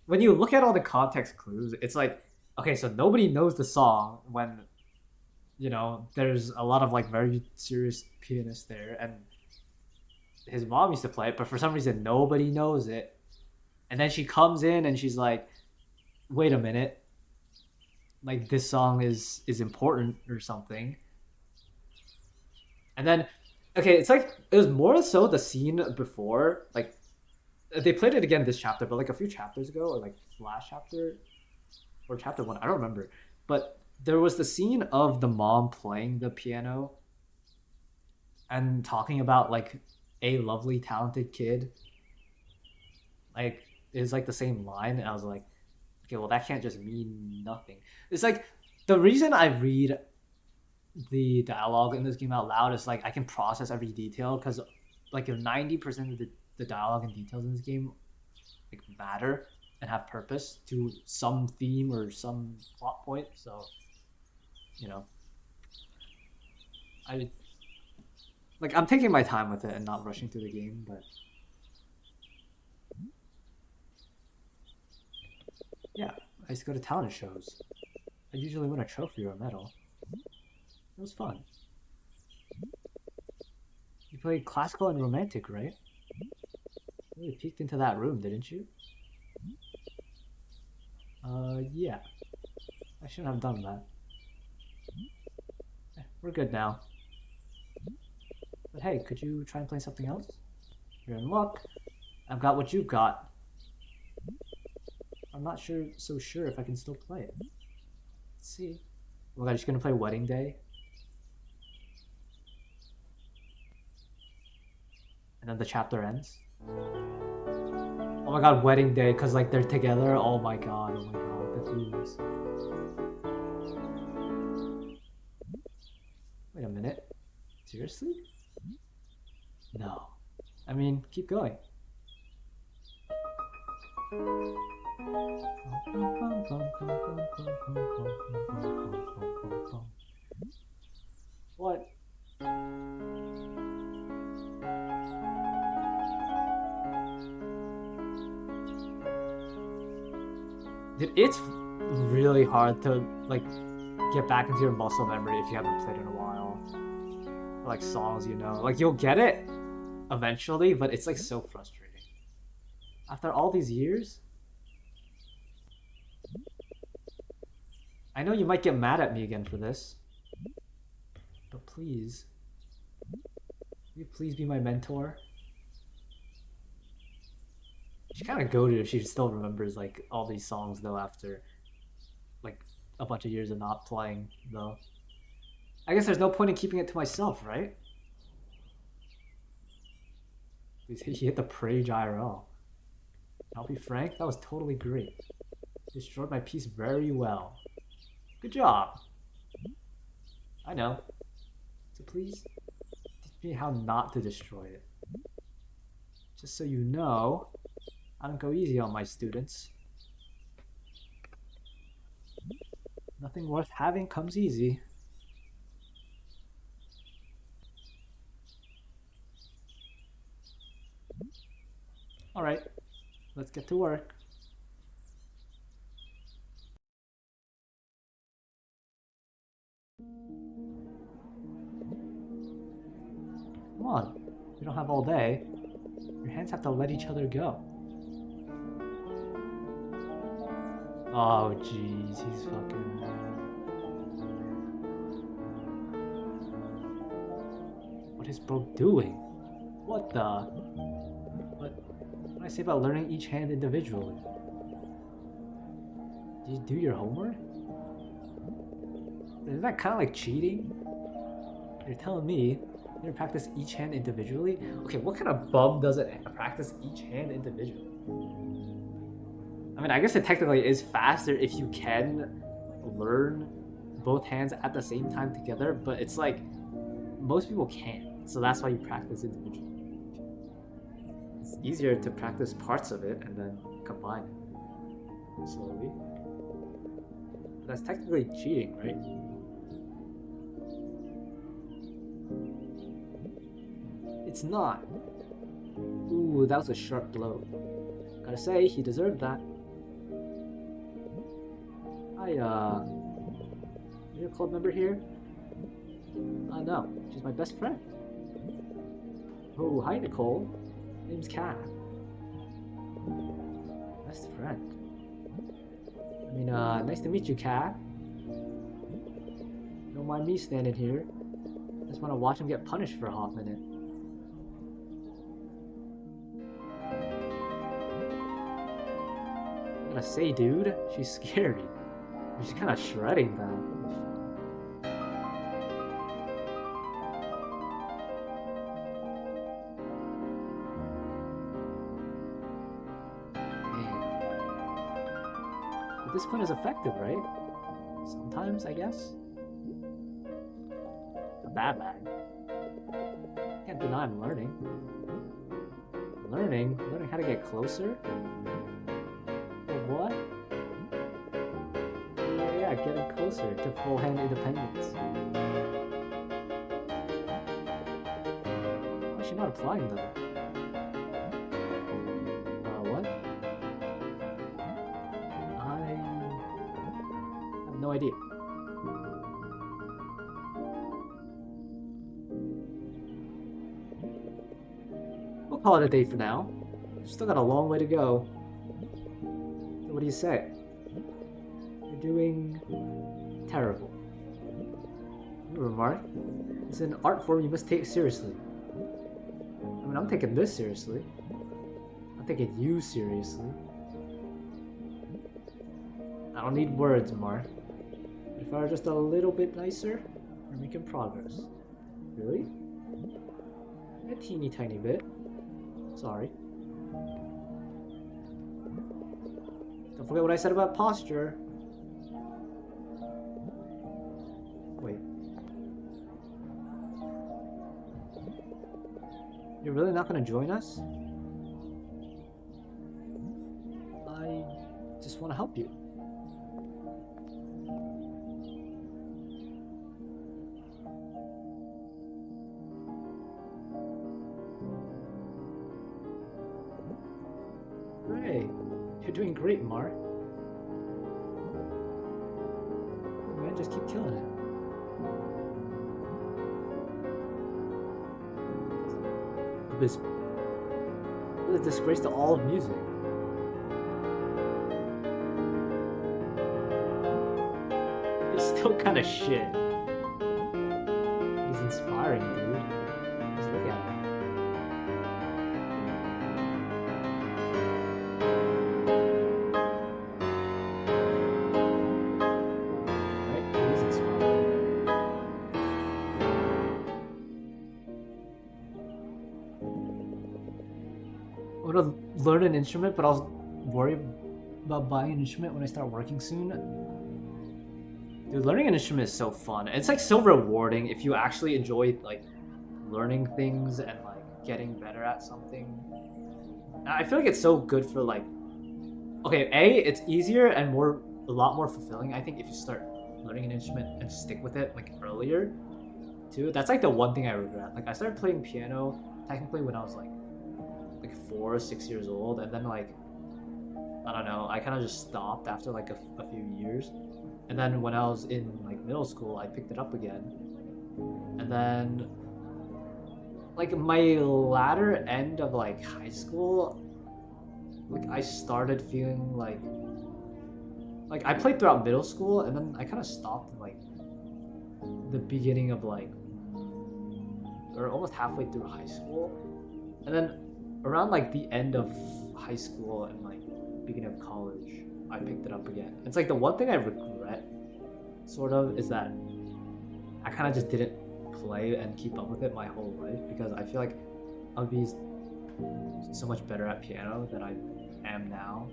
when you look at all the context clues, it's like, okay, so nobody knows the song when, you know, there's a lot of like very serious pianists there and his mom used to play it, but for some reason nobody knows it. And then she comes in and she's like, wait a minute, like this song is important or something. And then, okay, it's like, it was more so the scene before, like, they played it again this chapter, but like a few chapters ago, or like last chapter, or chapter 1, I don't remember. But there was the scene of the mom playing the piano and talking about like a lovely, talented kid. Like, it's like the same line, and I was like, okay, well that can't just mean nothing. It's like, the reason I read the dialogue in this game out loud is like I can process every detail, because like 90% of the dialogue and details in this game like matter and have purpose to some theme or some plot point. So, you know, I'm taking my time with it and not rushing through the game, but yeah, I used to go to talent shows. I usually win a trophy or a medal. It was fun. You played classical and romantic, right? You really peeked into that room, didn't you? Yeah. I shouldn't have done that. We're good now. But hey, could you try and play something else? You're in luck. I've got what you've got. I'm not so sure if I can still play it. Let's see. Oh my god, you're gonna play Wedding Day? And then the chapter ends? Oh my god, Wedding Day, because like they're together? Oh my god, the themes. Wait a minute. Seriously? No. I mean, keep going. What? Dude, it's really hard to like get back into your muscle memory if you haven't played in a while. Or, like songs, you know, like you'll get it, eventually, but it's like so frustrating. After all these years, I know you might get mad at me again for this, but please, will you please be my mentor? She kind of goated if she still remembers like all these songs though after like a bunch of years of not playing though. I guess there's no point in keeping it to myself, right? He hit the Prage IRL. I'll be frank, that was totally great. Destroyed my piece very well. Good job. I know. So please, teach me how not to destroy it. Just so you know, I don't go easy on my students. Nothing worth having comes easy. Alright, let's get to work. Come on, we don't have all day. Your hands have to let each other go. Oh jeez, he's fucking... What is bro doing? What the? What did I say about learning each hand individually? Did you do your homework? Isn't that kind of like cheating? You're telling me you practice each hand individually? Okay, what kind of bum doesn't practice each hand individually? I mean, I guess it technically is faster if you can learn both hands at the same time together, but it's like most people can't, so that's why you practice individually. It's easier to practice parts of it and then combine it slowly. But that's technically cheating, right? It's not. Ooh, that was a sharp blow. Gotta say, he deserved that. You're a club member here? No, she's my best friend. Oh, hi Nicole. Name's Kat. Best friend. I mean, nice to meet you, Kat. Don't mind me standing here. Just want to watch him get punished for a hot minute. I gotta say, dude, she's scary. She's kind of shredding that. Discipline is effective, right? Sometimes, I guess. A bad bag. Can't deny I'm learning. Learning how to get closer? Or what? Yeah, getting closer to full hand independence. Why is she not applying though? No idea. We'll call it a day for now. We've still got a long way to go. So what do you say? You're doing terrible. Remember, Mark? It's an art form you must take seriously. I mean, I'm taking this seriously. I'm taking you seriously. I don't need words, Mark. If I were just a little bit nicer, we're making progress. Really? A teeny tiny bit. Sorry. Don't forget what I said about posture. Wait. You're really not gonna join us? I just want to help you. Hey, you're doing great, Mark. Man, just keep killing it. abysmal. It's a disgrace to all of music. It's still kind of shit. He's inspiring, dude. Just look at him. Right? He's inspiring. I want to learn an instrument, but I'll worry about buying an instrument when I start working soon. Dude, learning an instrument is so fun. It's like so rewarding if you actually enjoy like learning things and like getting better at something. I feel like it's so good for like, okay, it's easier and a lot more fulfilling, I think, if you start learning an instrument and stick with it like earlier too. That's like the one thing I regret. Like I started playing piano technically when I was like 4 or 6 years old, and then like I don't know, I kind of just stopped after like a few years. And then when I was in like middle school, I picked it up again. And then like my latter end of like high school, like I started feeling like I played throughout middle school, and then I kind of stopped in like the beginning of like, or almost halfway through high school. And then around like the end of high school and like beginning of college, I picked it up again. It's like the one thing I regret, sort of, is that I kind of just didn't play and keep up with it my whole life, because I feel like I'll be so much better at piano than I am now.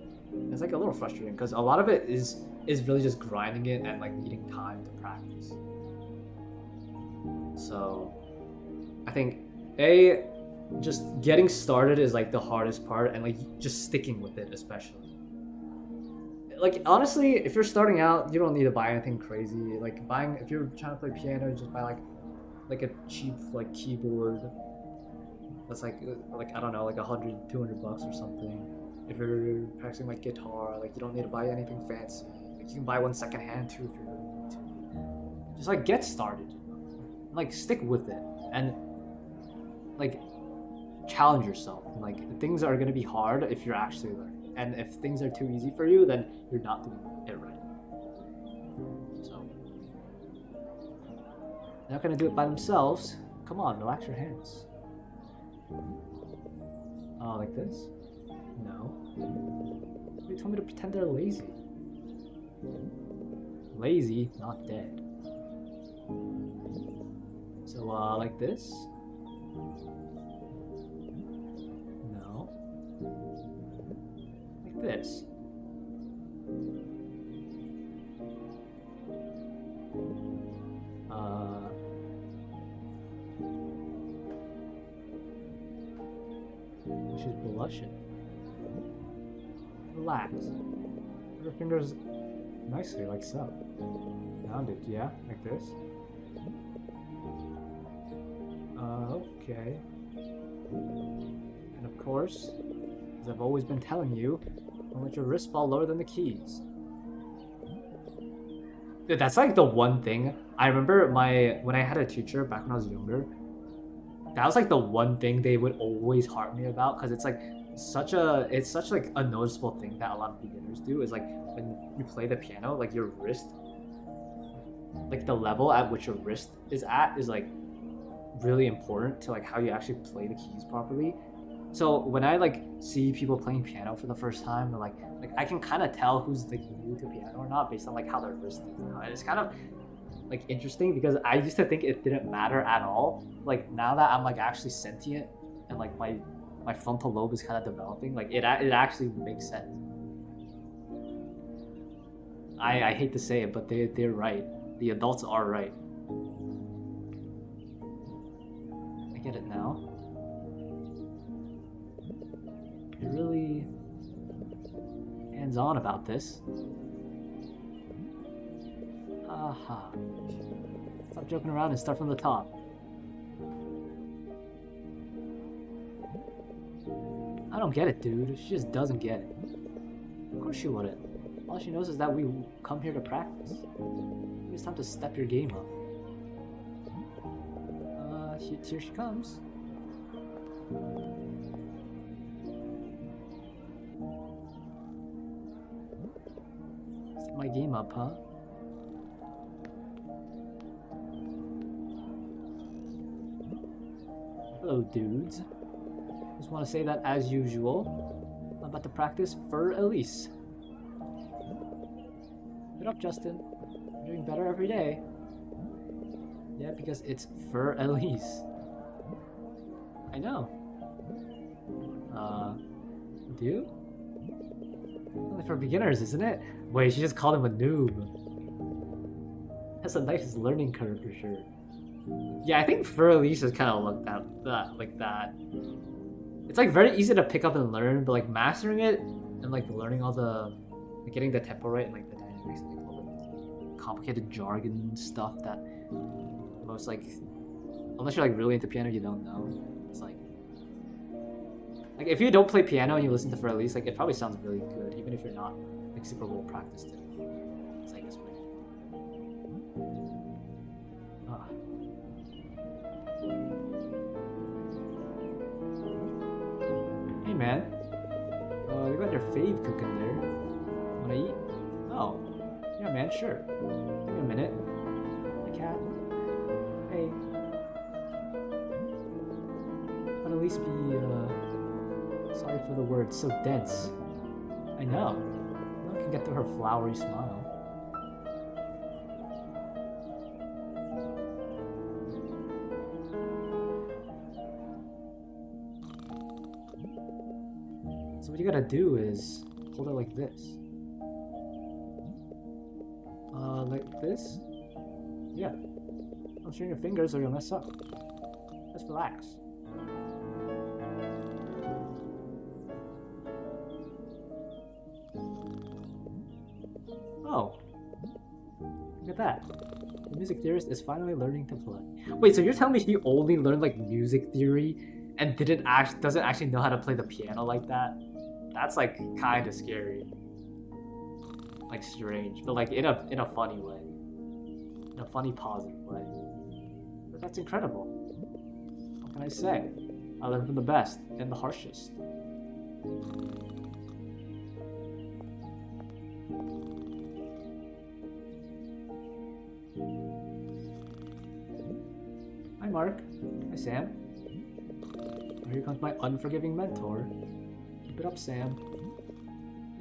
It's like a little frustrating because a lot of it is really just grinding it and like needing time to practice. So I think just getting started is like the hardest part, and like just sticking with it especially. Like honestly, if you're starting out, you don't need to buy anything crazy. Like if you're trying to play piano, just buy like a cheap like keyboard that's like I don't know, like $100-200 or something. If you're practicing like guitar, like you don't need to buy anything fancy. Like you can buy one secondhand too if you really need to. Just like get started, like stick with it, and like challenge yourself. And like things are gonna be hard if you're actually learning. And if things are too easy for you, then you're not doing it right. So they're not gonna do it by themselves. Come on, relax your hands. Oh, like this? No. You told me to pretend they're lazy. Lazy, not dead. So, like this? No. Like this. She's blushing. Relax. Put her fingers nicely, like so. Rounded, yeah? Like this? Okay. And of course, as I've always been telling you, don't let your wrist fall lower than the keys. Dude, that's like the one thing. I remember when I had a teacher back when I was younger, that was like the one thing they would always harp me about, because it's like such like a noticeable thing that a lot of beginners do, is like when you play the piano, like your wrist, like the level at which your wrist is at is like really important to like how you actually play the keys properly. So when I like see people playing piano for the first time, they're like I can kind of tell who's like new to piano or not based on like how their wrist is now. And it's kind of like interesting because I used to think it didn't matter at all. Like now that I'm like actually sentient and like my frontal lobe is kind of developing, like it actually makes sense. I hate to say it, but they're right. The adults are right. I get it now. You're really hands-on about this. Aha. Stop joking around and start from the top. I don't get it, dude. She just doesn't get it. Of course she wouldn't. All she knows is that we come here to practice. It's time to step your game up. Here she comes. game up, huh? Hello, dudes. Just want to say that as usual, I'm about to practice for Elise. Get up, Justin. You're doing better every day. Yeah, because it's for Elise. I know. Do you? Only for beginners, isn't it? Wait, she just called him a noob. That's a nice learning curve for sure. Yeah, I think for Elise is kind of like that. It's like very easy to pick up and learn, but like mastering it and like learning all the, like, getting the tempo right and like the dynamics, and like all the complicated jargon stuff that most like, unless you're like really into piano, you don't know. It's like if you don't play piano and you listen to For Elise, like it probably sounds really good, even if you're not like super well practiced in it. It's like this way. Ah. Hey man, you got your fave cooking there. Wanna eat? Oh, yeah man, sure. Give me a minute. The cat. Hey. But at least be, sorry for the word, so dense. I know. No one can get through her flowery smile. So what you gotta do is hold it like this. Like this? Yeah. Don't strain your fingers or you'll mess up. Just relax. Oh. Look at that. The music theorist is finally learning to play. Wait, so you're telling me he only learned like music theory and doesn't actually know how to play the piano like that? That's like kind of scary. Like strange, but like in a funny way. In a funny, positive way. But that's incredible. What can I say? I learn from the best and the harshest. Hi Mark. Hi Sam. Here comes my unforgiving mentor. Keep it up, Sam.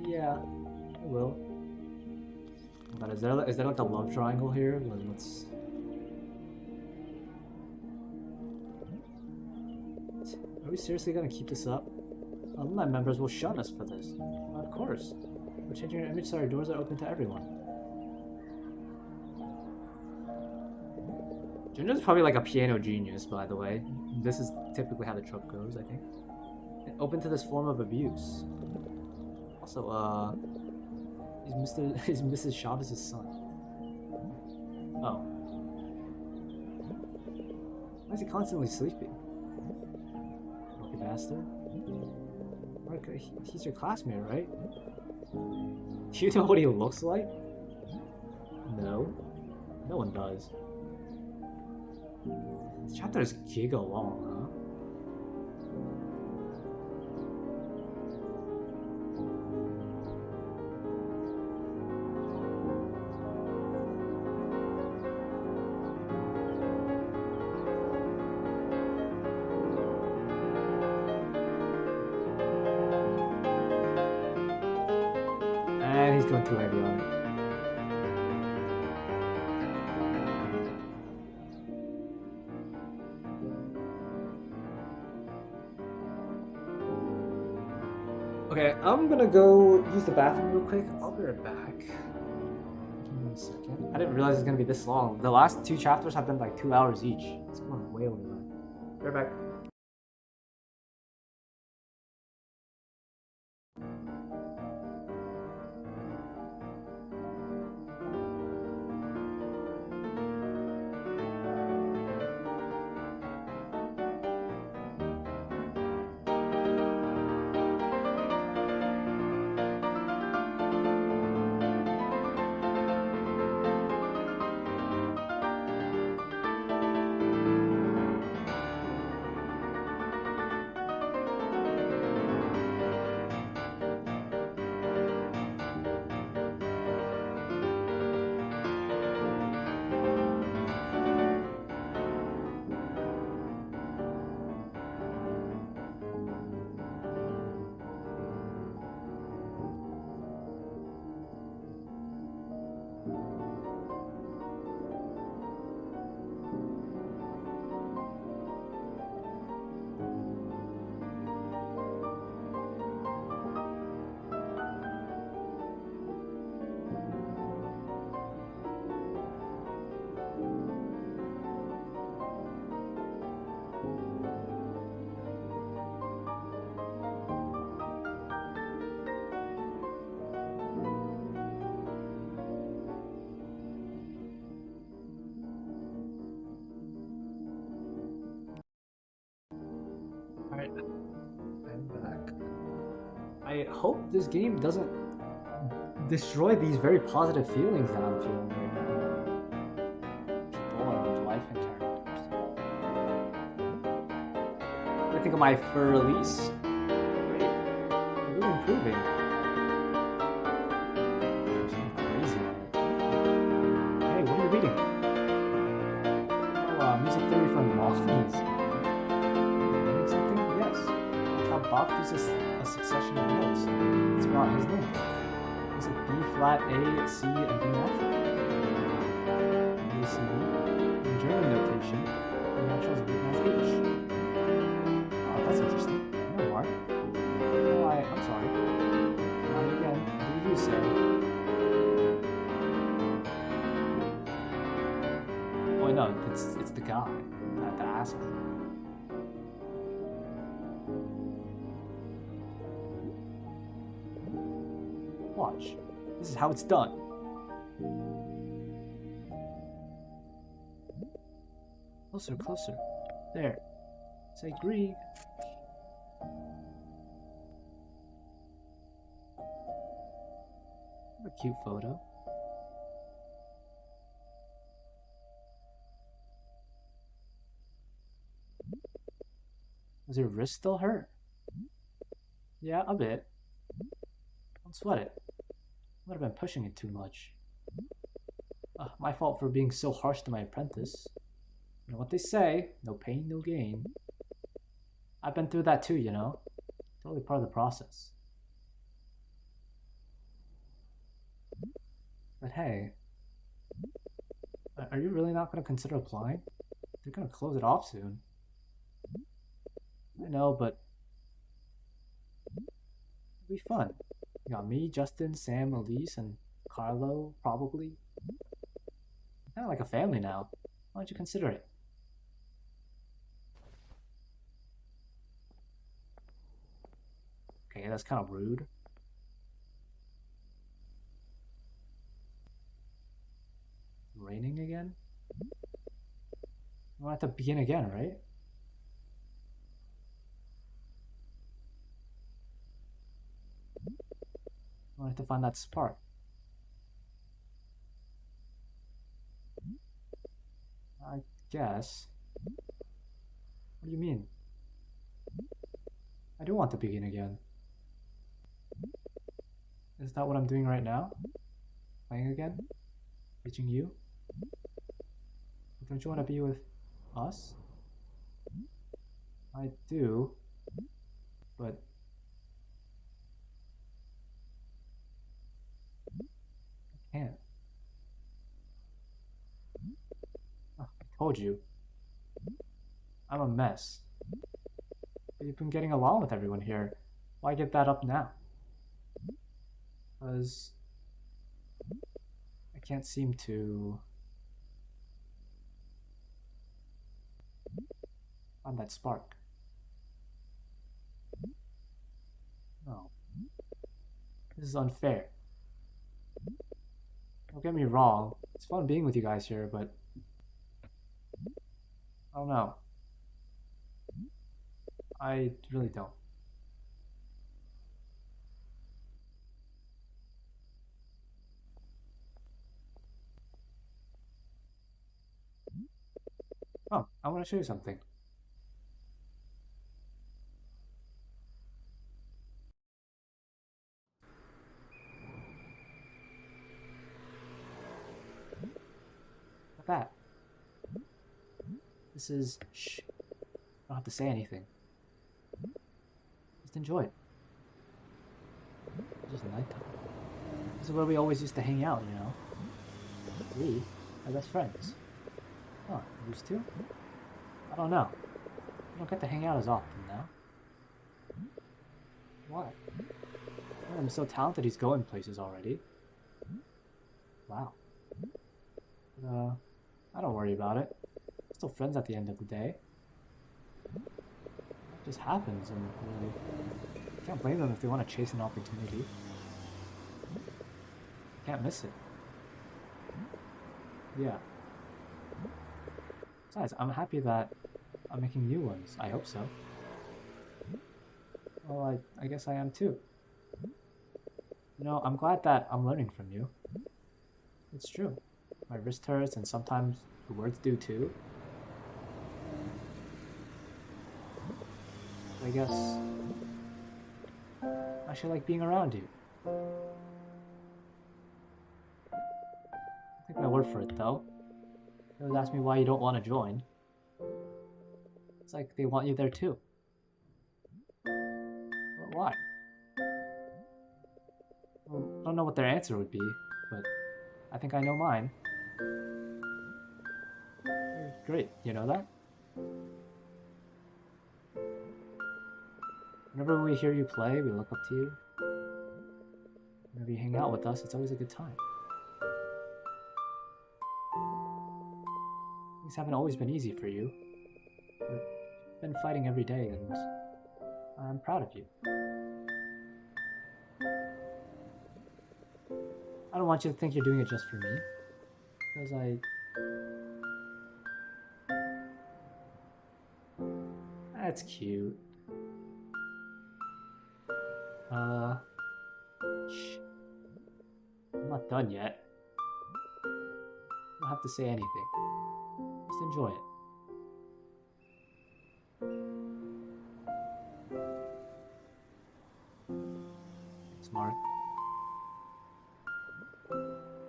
Yeah, I will. Oh God, is there like a love triangle here? Let's... Are we seriously gonna keep this up? Alumni members will shun us for this. Well, of course. We're changing our image so our doors are open to everyone. Ginger's probably like a piano genius, by the way. This is typically how the trope goes, I think. And open to this form of abuse. Also, he's Mrs. Chavez's son. Oh. Why is he constantly sleeping? Lucky bastard. Mark, he's your classmate, right? Do you know what he looks like? No. No one does. This chapter is giga long, huh? And he's going too heavy on it. Okay, I'm gonna go use the bathroom real quick. I'll be right back. Give me a second. I didn't realize it's gonna be this long. The last two chapters have been like 2 hours each. It's going way over that. Be right back. Alright, I'm back. I hope this game doesn't destroy these very positive feelings that I'm feeling right now. People and life and characters. What do you think of my fur release? Great. You're really improving. I'm crazy on it. Hey, what are you reading? Oh, music theory from Maltese. Learning something? Yes. Look how Bach uses a succession of notes. It's about his name. Is it B flat, A, C, and D natural? A, C, D. In German notation, the natural is written as H. Oh, that's interesting. No more. Oh, I'm sorry. Not again. What do you say? Oh no, it's the guy, the asshole. Watch. This is how it's done. Closer, closer. There. Say agree. What a cute photo. Does your wrist still hurt? Yeah, a bit. Don't sweat it. I might have been pushing it too much. My fault for being so harsh to my apprentice. You know what they say, no pain, no gain. I've been through that too, you know. Totally part of the process. But hey, are you really not going to consider applying? They're going to close it off soon. I know, but it'll be fun. You got me, Justin, Sam, Elise, and Carlo, probably. Kind of like a family now. Why don't you consider it? Okay, that's kind of rude. Raining again? We'll have to begin again, right? We'll have to find that spark. I guess. What do you mean? I do want to begin again. Is that what I'm doing right now? Playing again? Reaching you? Don't you want to be with us? I do, but I can't. Oh, I told you. I'm a mess. But you've been getting along with everyone here. Why give that up now? Because I can't seem to find that spark. No. This is unfair. Don't get me wrong. It's fun being with you guys here, but I don't know. I really don't. Oh, I want to show you something. Look at that. This is... Shh. I don't have to say anything. Just enjoy it. It's just nighttime. This is where we always used to hang out, you know? We are best friends. Huh, used to? I don't know. We don't get to hang out as often now. Why? I'm so talented he's going places already. Wow. But, I don't worry about it. We're still friends at the end of the day. It just happens, and really, can't blame them if they want to chase an opportunity. Can't miss it. Yeah. Besides, I'm happy that I'm making new ones. I hope so. Well, I guess I am too. You know, I'm glad that I'm learning from you. It's true. My wrist hurts and sometimes the words do too. I guess I should like being around you. I take my word for it though. They always ask me why you don't want to join. It's like they want you there too. But why? Well, I don't know what their answer would be, but I think I know mine. You're great, you know that? Whenever we hear you play, we look up to you. Whenever you hang out with us, it's always a good time. Things haven't always been easy for you, but you've been fighting every day, and I'm proud of you. I don't want you to think you're doing it just for me, because That's cute. Shh. I'm not done yet. You don't have to say anything. Just enjoy it. Smart.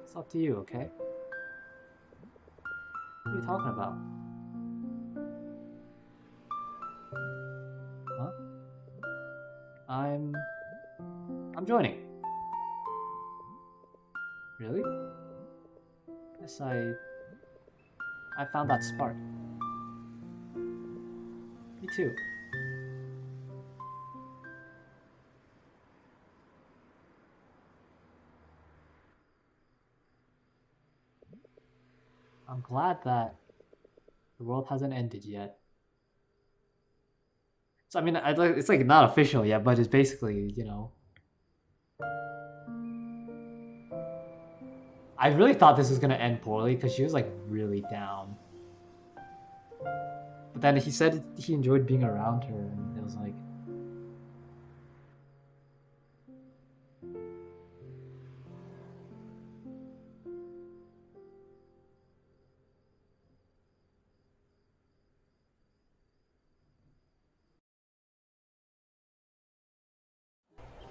It's up to you, okay? What are you talking about? Huh? I'm joining. Really? Yes, I found that spark. Me too. I'm glad that the world hasn't ended yet. So I mean, it's like not official yet, but it's basically, you know. I really thought this was gonna end poorly because she was like really down. But then he said he enjoyed being around her, and it was like.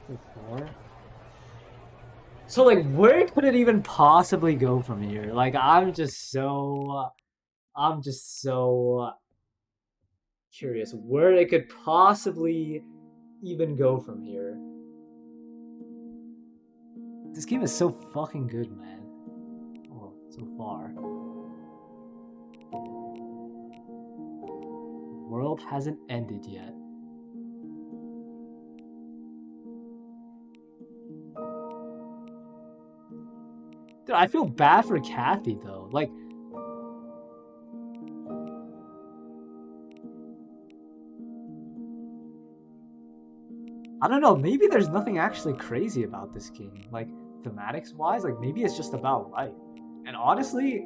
Before. So like, where could it even possibly go from here? Like, I'm just so curious where it could possibly even go from here. This game is so fucking good, man. Oh, so far. The world hasn't ended yet. Dude, I feel bad for Kathy though. Like, I don't know, maybe there's nothing actually crazy about this game. Like, thematics wise, like maybe it's just about life. And honestly,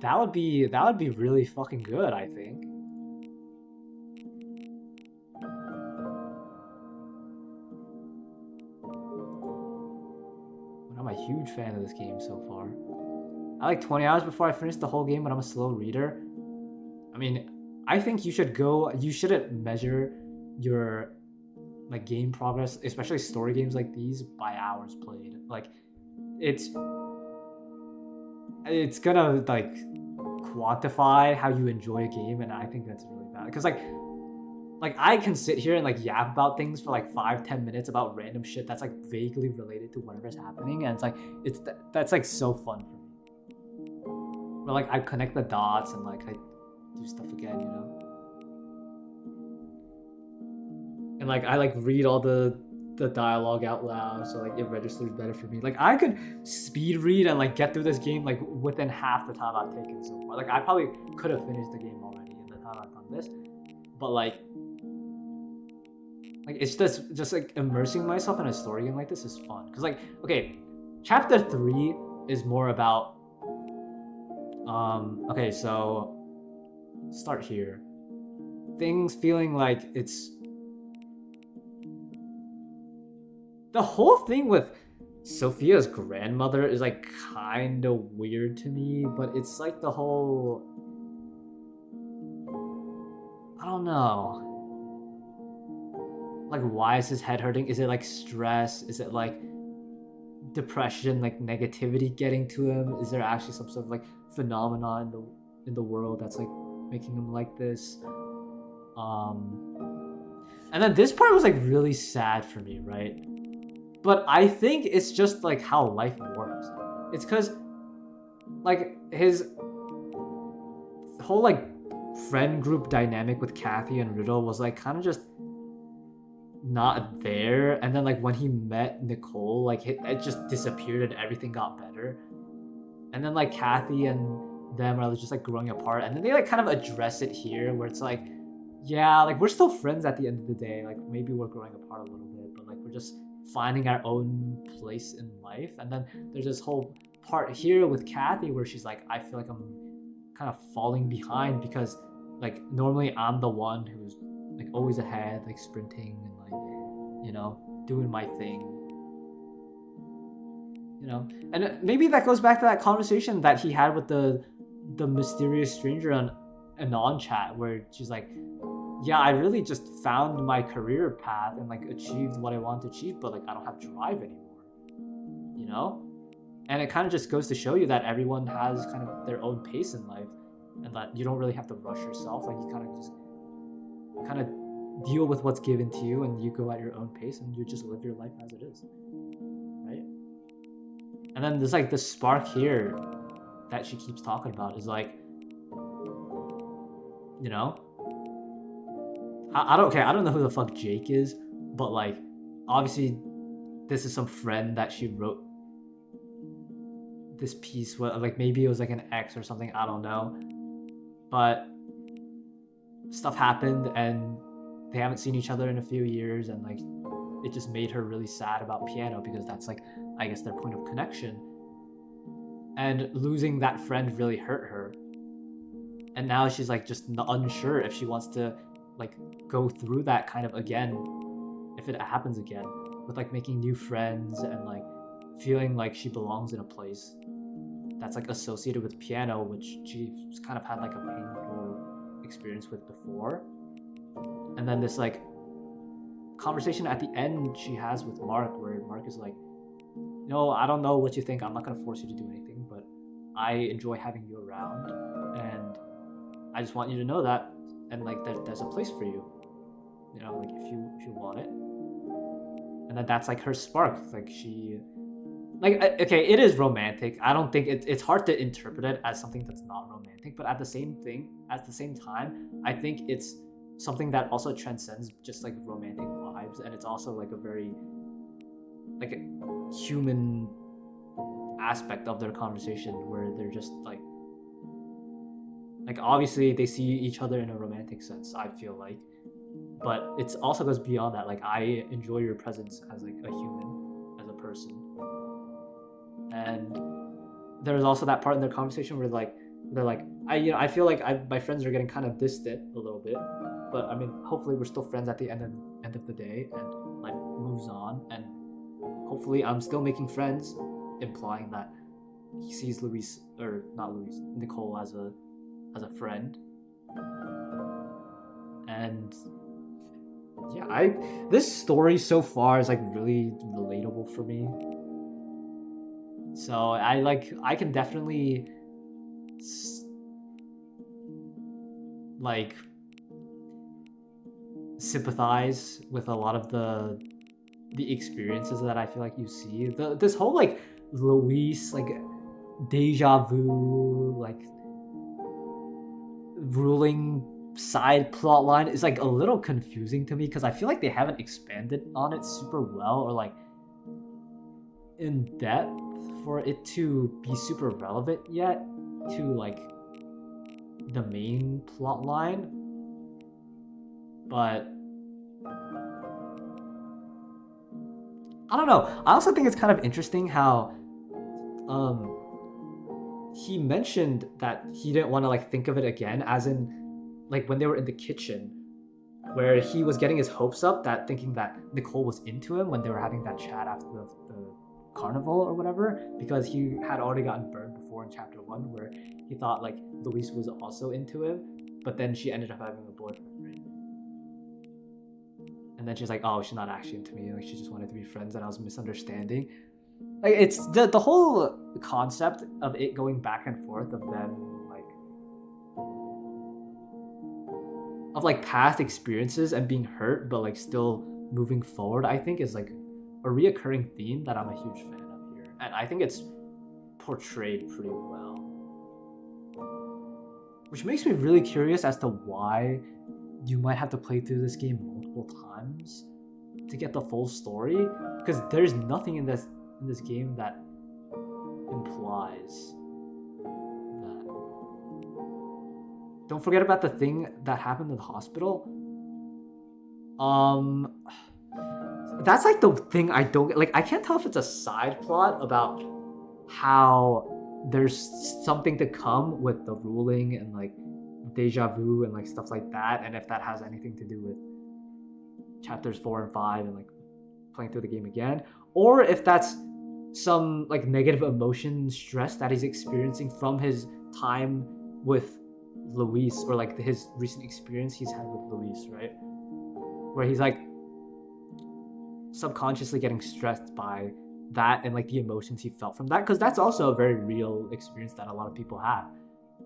that would be really fucking good, I think. I'm a huge fan of this game so far. I like 20 hours before I finish the whole game, but I'm a slow reader. I mean, I think you shouldn't measure your like game progress, especially story games like these, by hours played. Like, it's gonna like quantify how you enjoy a game, and I think that's really bad. Because like I can sit here and like yap about things for like 5-10 minutes about random shit that's like vaguely related to whatever's happening, and it's like that's like so fun for me. But like I connect the dots and like I do stuff again, you know. And like I like read all the dialogue out loud, so like it registers better for me. Like I could speed read and like get through this game like within half the time I've taken so far. Like I probably could have finished the game already in the time I've done this, but like it's just like immersing myself in a story game like this is fun. Cause like okay, chapter 3 is more about okay, so start here. Things feeling like it's the whole thing with Sophia's grandmother is like kind of weird to me, but it's like the whole, I don't know. Like, why is his head hurting? Is it like stress? Is it like depression, like negativity getting to him? Is there actually some sort of like phenomenon in the world that's like making him like this? And then this part was like really sad for me, right? But I think it's just like how life works. It's because like his whole like friend group dynamic with Kathy and Riddle was like kind of just not there, and then like when he met Nicole, like it just disappeared and everything got better. And then like Kathy and them are just like growing apart, and then they like kind of address it here where it's like, yeah, like we're still friends at the end of the day, like maybe we're growing apart a little bit, but like we're just finding our own place in life. And then there's this whole part here with Kathy where she's like, I feel like I'm kind of falling behind because like normally I'm the one who's like always ahead, like sprinting and like, you know, doing my thing, you know. And maybe that goes back to that conversation that he had with the mysterious stranger on Anon chat, where she's like, yeah, I really just found my career path and like achieved what I want to achieve, but like I don't have drive anymore, you know. And it kind of just goes to show you that everyone has kind of their own pace in life, and that you don't really have to rush yourself. Like you kind of deal with what's given to you, and you go at your own pace, and you just live your life as it is, right? And then there's like the spark here that she keeps talking about is like, you know, I don't know who the fuck Jake is, but like obviously this is some friend that she wrote this piece with, like maybe it was like an ex or something, I don't know. But stuff happened and they haven't seen each other in a few years, and like it just made her really sad about piano because that's like, I guess, their point of connection. And losing that friend really hurt her. And now she's like just unsure if she wants to like go through that kind of again, if it happens again, with like making new friends and like feeling like she belongs in a place that's like associated with piano, which she's kind of had like a painful experience with before. And then this like conversation at the end she has with Mark, where Mark is like, no, I don't know what you think, I'm not gonna force you to do anything, but I enjoy having you around, and I just want you to know that, and like there's a place for you, you know, like if you want it. And then that's like her spark, like she, like, okay, it is romantic. I don't think it's hard to interpret it as something that's not romantic, but at the same time, I think it's something that also transcends just like romantic vibes, and it's also like a very like a human aspect of their conversation where they're just like obviously they see each other in a romantic sense, I feel like, but it also goes beyond that. Like, I enjoy your presence as like a human, as a person. And there's also that part in their conversation where like they're like, I feel like my friends are getting kind of distant a little bit, but I mean, hopefully we're still friends at the end of the day, and life moves on, and hopefully I'm still making friends, implying that he sees Nicole as a friend. And yeah, this story so far is like really relatable for me. So I can definitely like sympathize with a lot of the experiences that I feel like you see. This whole like Luis like deja vu like ruling side plot line is like a little confusing to me, because I feel like they haven't expanded on it super well or like in depth for it to be super relevant yet to like the main plot line. But I don't know. I also think it's kind of interesting how he mentioned that he didn't want to like think of it again, as in like when they were in the kitchen, where he was getting his hopes up, that thinking that Nicole was into him when they were having that chat after the carnival or whatever, because he had already gotten burned before in chapter 1, where he thought like Luis was also into him, but then she ended up having a boyfriend, right? And then she's like, oh, she's not actually into me, like she just wanted to be friends, and I was misunderstanding. Like it's the whole concept of it going back and forth of them like past experiences and being hurt but like still moving forward, I think is like a reoccurring theme that I'm a huge fan of here, and I think it's portrayed pretty well, which makes me really curious as to why you might have to play through this game multiple times to get the full story, because there's nothing in this game that implies that. Don't forget about the thing that happened in the hospital. That's like the thing I don't get. Like, I can't tell if it's a side plot about how there's something to come with the ruling and like deja vu and like stuff like that, and if that has anything to do with chapters 4 and 5 and like playing through the game again, or if that's some like negative emotion stress that he's experiencing from his time with Luis, or like his recent experience he's had with Luis, right? Where he's like subconsciously getting stressed by that and like the emotions he felt from that, because that's also a very real experience that a lot of people have.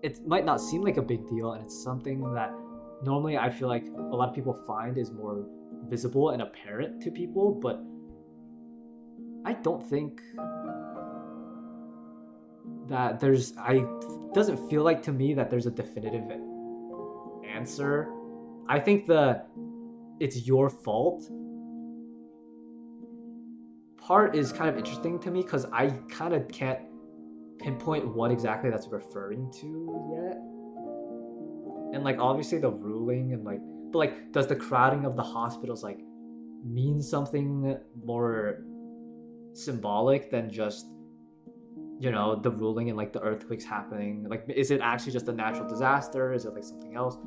It might not seem like a big deal, and it's something that normally I feel like a lot of people find is more visible and apparent to people, but I don't think that doesn't feel like to me that there's a definitive answer. I think it's your fault part is kind of interesting to me, because I kind of can't pinpoint what exactly that's referring to yet. And like obviously the ruling and like, but like does the crowding of the hospitals like mean something more symbolic than just, you know, the ruling and like the earthquakes happening? Like, is it actually just a natural disaster? Is it like something else?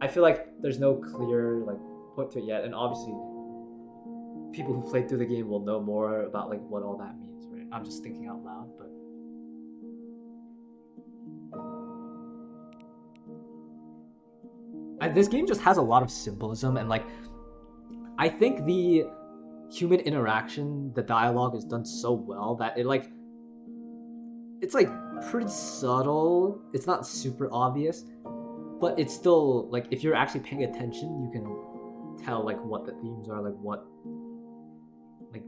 I feel like there's no clear like point to it yet, and obviously people who played through the game will know more about like what all that means, right? I'm just thinking out loud, but this game just has a lot of symbolism, and like I think the human interaction, the dialogue is done so well that it's like pretty subtle. It's not super obvious, but it's still like if you're actually paying attention, you can tell like what the themes are, like what like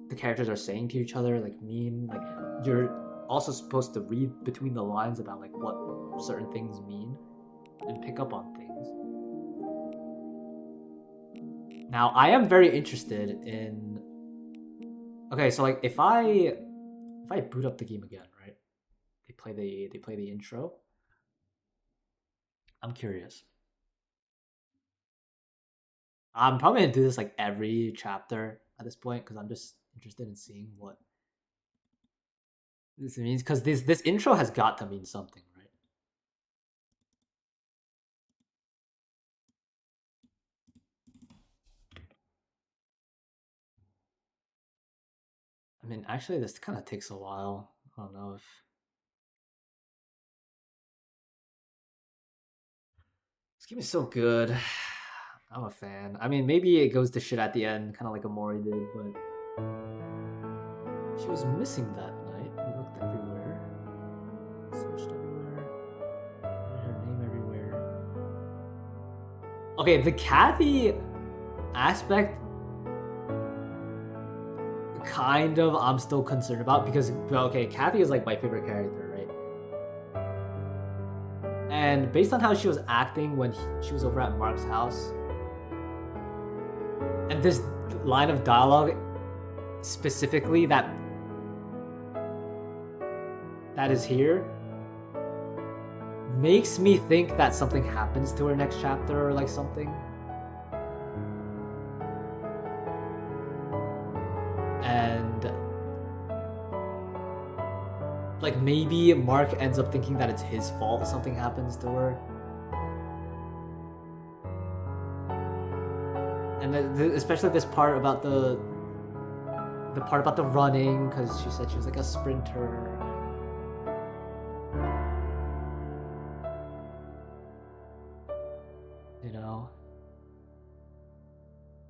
the characters are saying to each other, like mean. Like you're also supposed to read between the lines about like what certain things mean and pick up on things. Now I am very interested in. Okay, so like if I boot up the game again, right? They play the intro. I'm curious. I'm probably gonna do this like every chapter at this point, because I'm just interested in seeing what this means, because this intro has got to mean something, right? I mean, actually, this kind of takes a while. I don't know if this game is so good. I'm a fan. I mean, maybe it goes to shit at the end, kind of like Amori did, but she was missing that night. We looked everywhere, searched everywhere, heard her name everywhere. Okay, the Kathy aspect, kind of, I'm still concerned about, because okay, Kathy is like my favorite character, right? And based on how she was acting when she was over at Mark's house, and this line of dialogue specifically that is here, makes me think that something happens to her next chapter or like something. And like maybe Mark ends up thinking that it's his fault something happens to her. And especially this part about the part about the running, because she said she was like a sprinter. You know?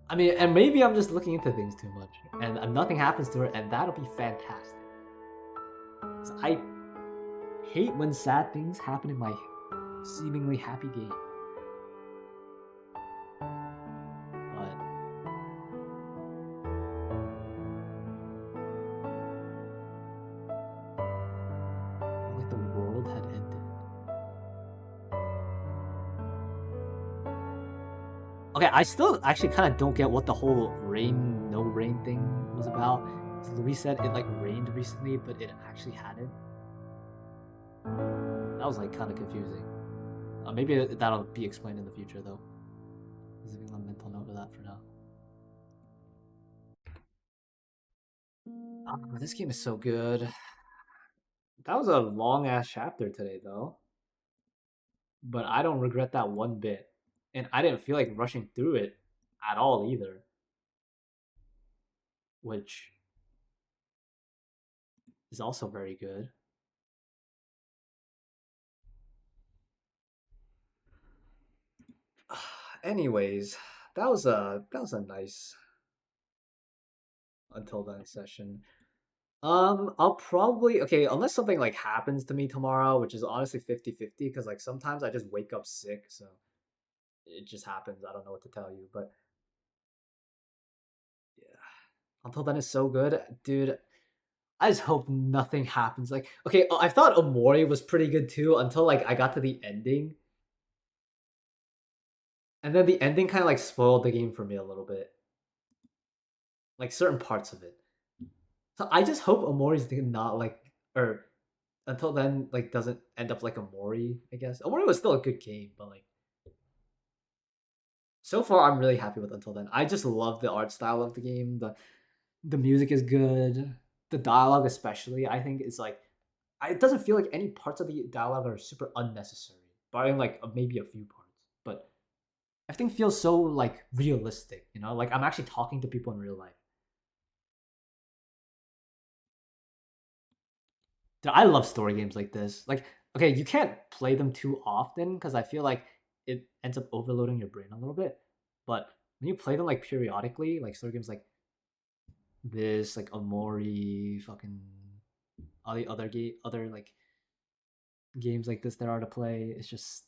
I mean, and maybe I'm just looking into things too much, and nothing happens to her, and that'll be fantastic. I hate when sad things happen in my seemingly happy game. But like the world had ended. Okay, I still actually kind of don't get what the whole rain, no rain thing was about. Louis said it like rained recently, but it actually hadn't. That was like kind of confusing. Maybe that'll be explained in the future though. Just leaving a mental note of that for now. Oh, this game is so good. That was a long ass chapter today though. But I don't regret that one bit. And I didn't feel like rushing through it at all either. Which is also very good. Anyways, that was a nice until then session. I'll probably okay, unless something like happens to me tomorrow, which is honestly 50-50 because like sometimes I just wake up sick, so it just happens. I don't know what to tell you, but yeah. Until then is so good, dude. I just hope nothing happens. Like, okay, I thought Omori was pretty good too until like I got to the ending. And then the ending kind of like spoiled the game for me a little bit. Like certain parts of it. So I just hope Omori's not like or until then like doesn't end up like Omori, I guess. Omori was still a good game, but like so far I'm really happy with Until Then. I just love the art style of the game. The music is good. The dialogue especially, I think is like it doesn't feel like any parts of the dialogue are super unnecessary, barring like maybe a few parts. But everything feels so like realistic, you know? Like I'm actually talking to people in real life. Dude, I love story games like this. Like, okay, you can't play them too often because I feel like it ends up overloading your brain a little bit. But when you play them like periodically, like story games like this, like Amori, fucking all the other like games like this there are to play, it's just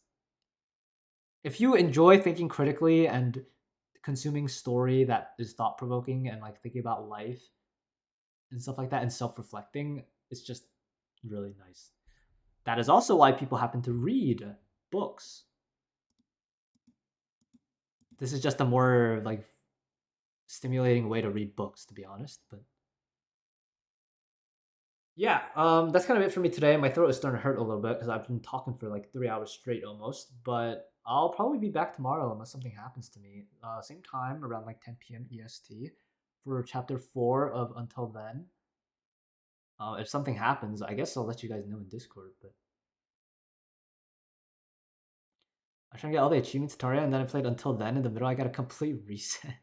if you enjoy thinking critically and consuming story that is thought provoking and like thinking about life and stuff like that and self reflecting, it's just really nice. That is also why people happen to read books. This is just a more like stimulating way to read books, to be honest. But yeah, that's kind of it for me today. My throat is starting to hurt a little bit because I've been talking for like 3 hours straight almost. But I'll probably be back tomorrow unless something happens to me. Same time around like 10 p.m. EST for chapter 4 of Until Then. If something happens, I guess I'll let you guys know in Discord. But I was trying to get all the achievements to Taria, and then I played Until Then. In the middle, I got a complete reset.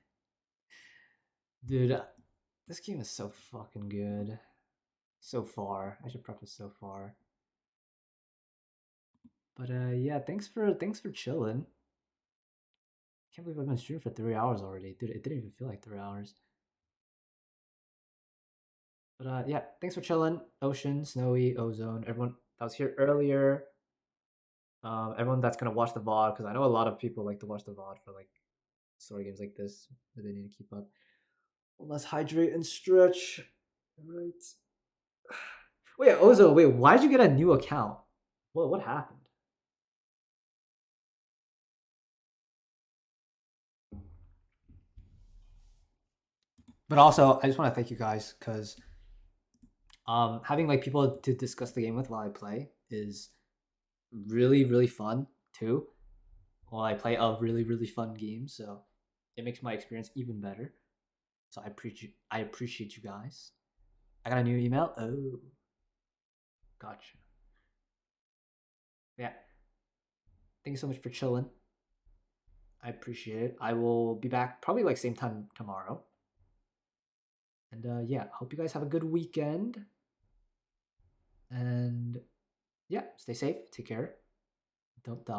Dude, this game is so fucking good. So far, I should preface so far. But yeah, thanks for chilling. Can't believe I've been streaming for 3 hours already, dude. It didn't even feel like 3 hours. But yeah, thanks for chilling. Ocean, Snowy, Ozone, everyone that was here earlier. Everyone that's gonna watch the VOD because I know a lot of people like to watch the VOD for like story games like this, but they need to keep up. Well, let's hydrate and stretch. Right. Wait, Ozo, wait, why did you get a new account? What happened? But also, I just want to thank you guys because having like people to discuss the game with while I play is really fun too. While I play a really fun game, so it makes my experience even better. So I appreciate you guys. I got a new email. Oh, gotcha. Yeah. Thank you so much for chilling. I appreciate it. I will be back probably like same time tomorrow. And yeah, hope you guys have a good weekend. And yeah, stay safe, take care, don't die.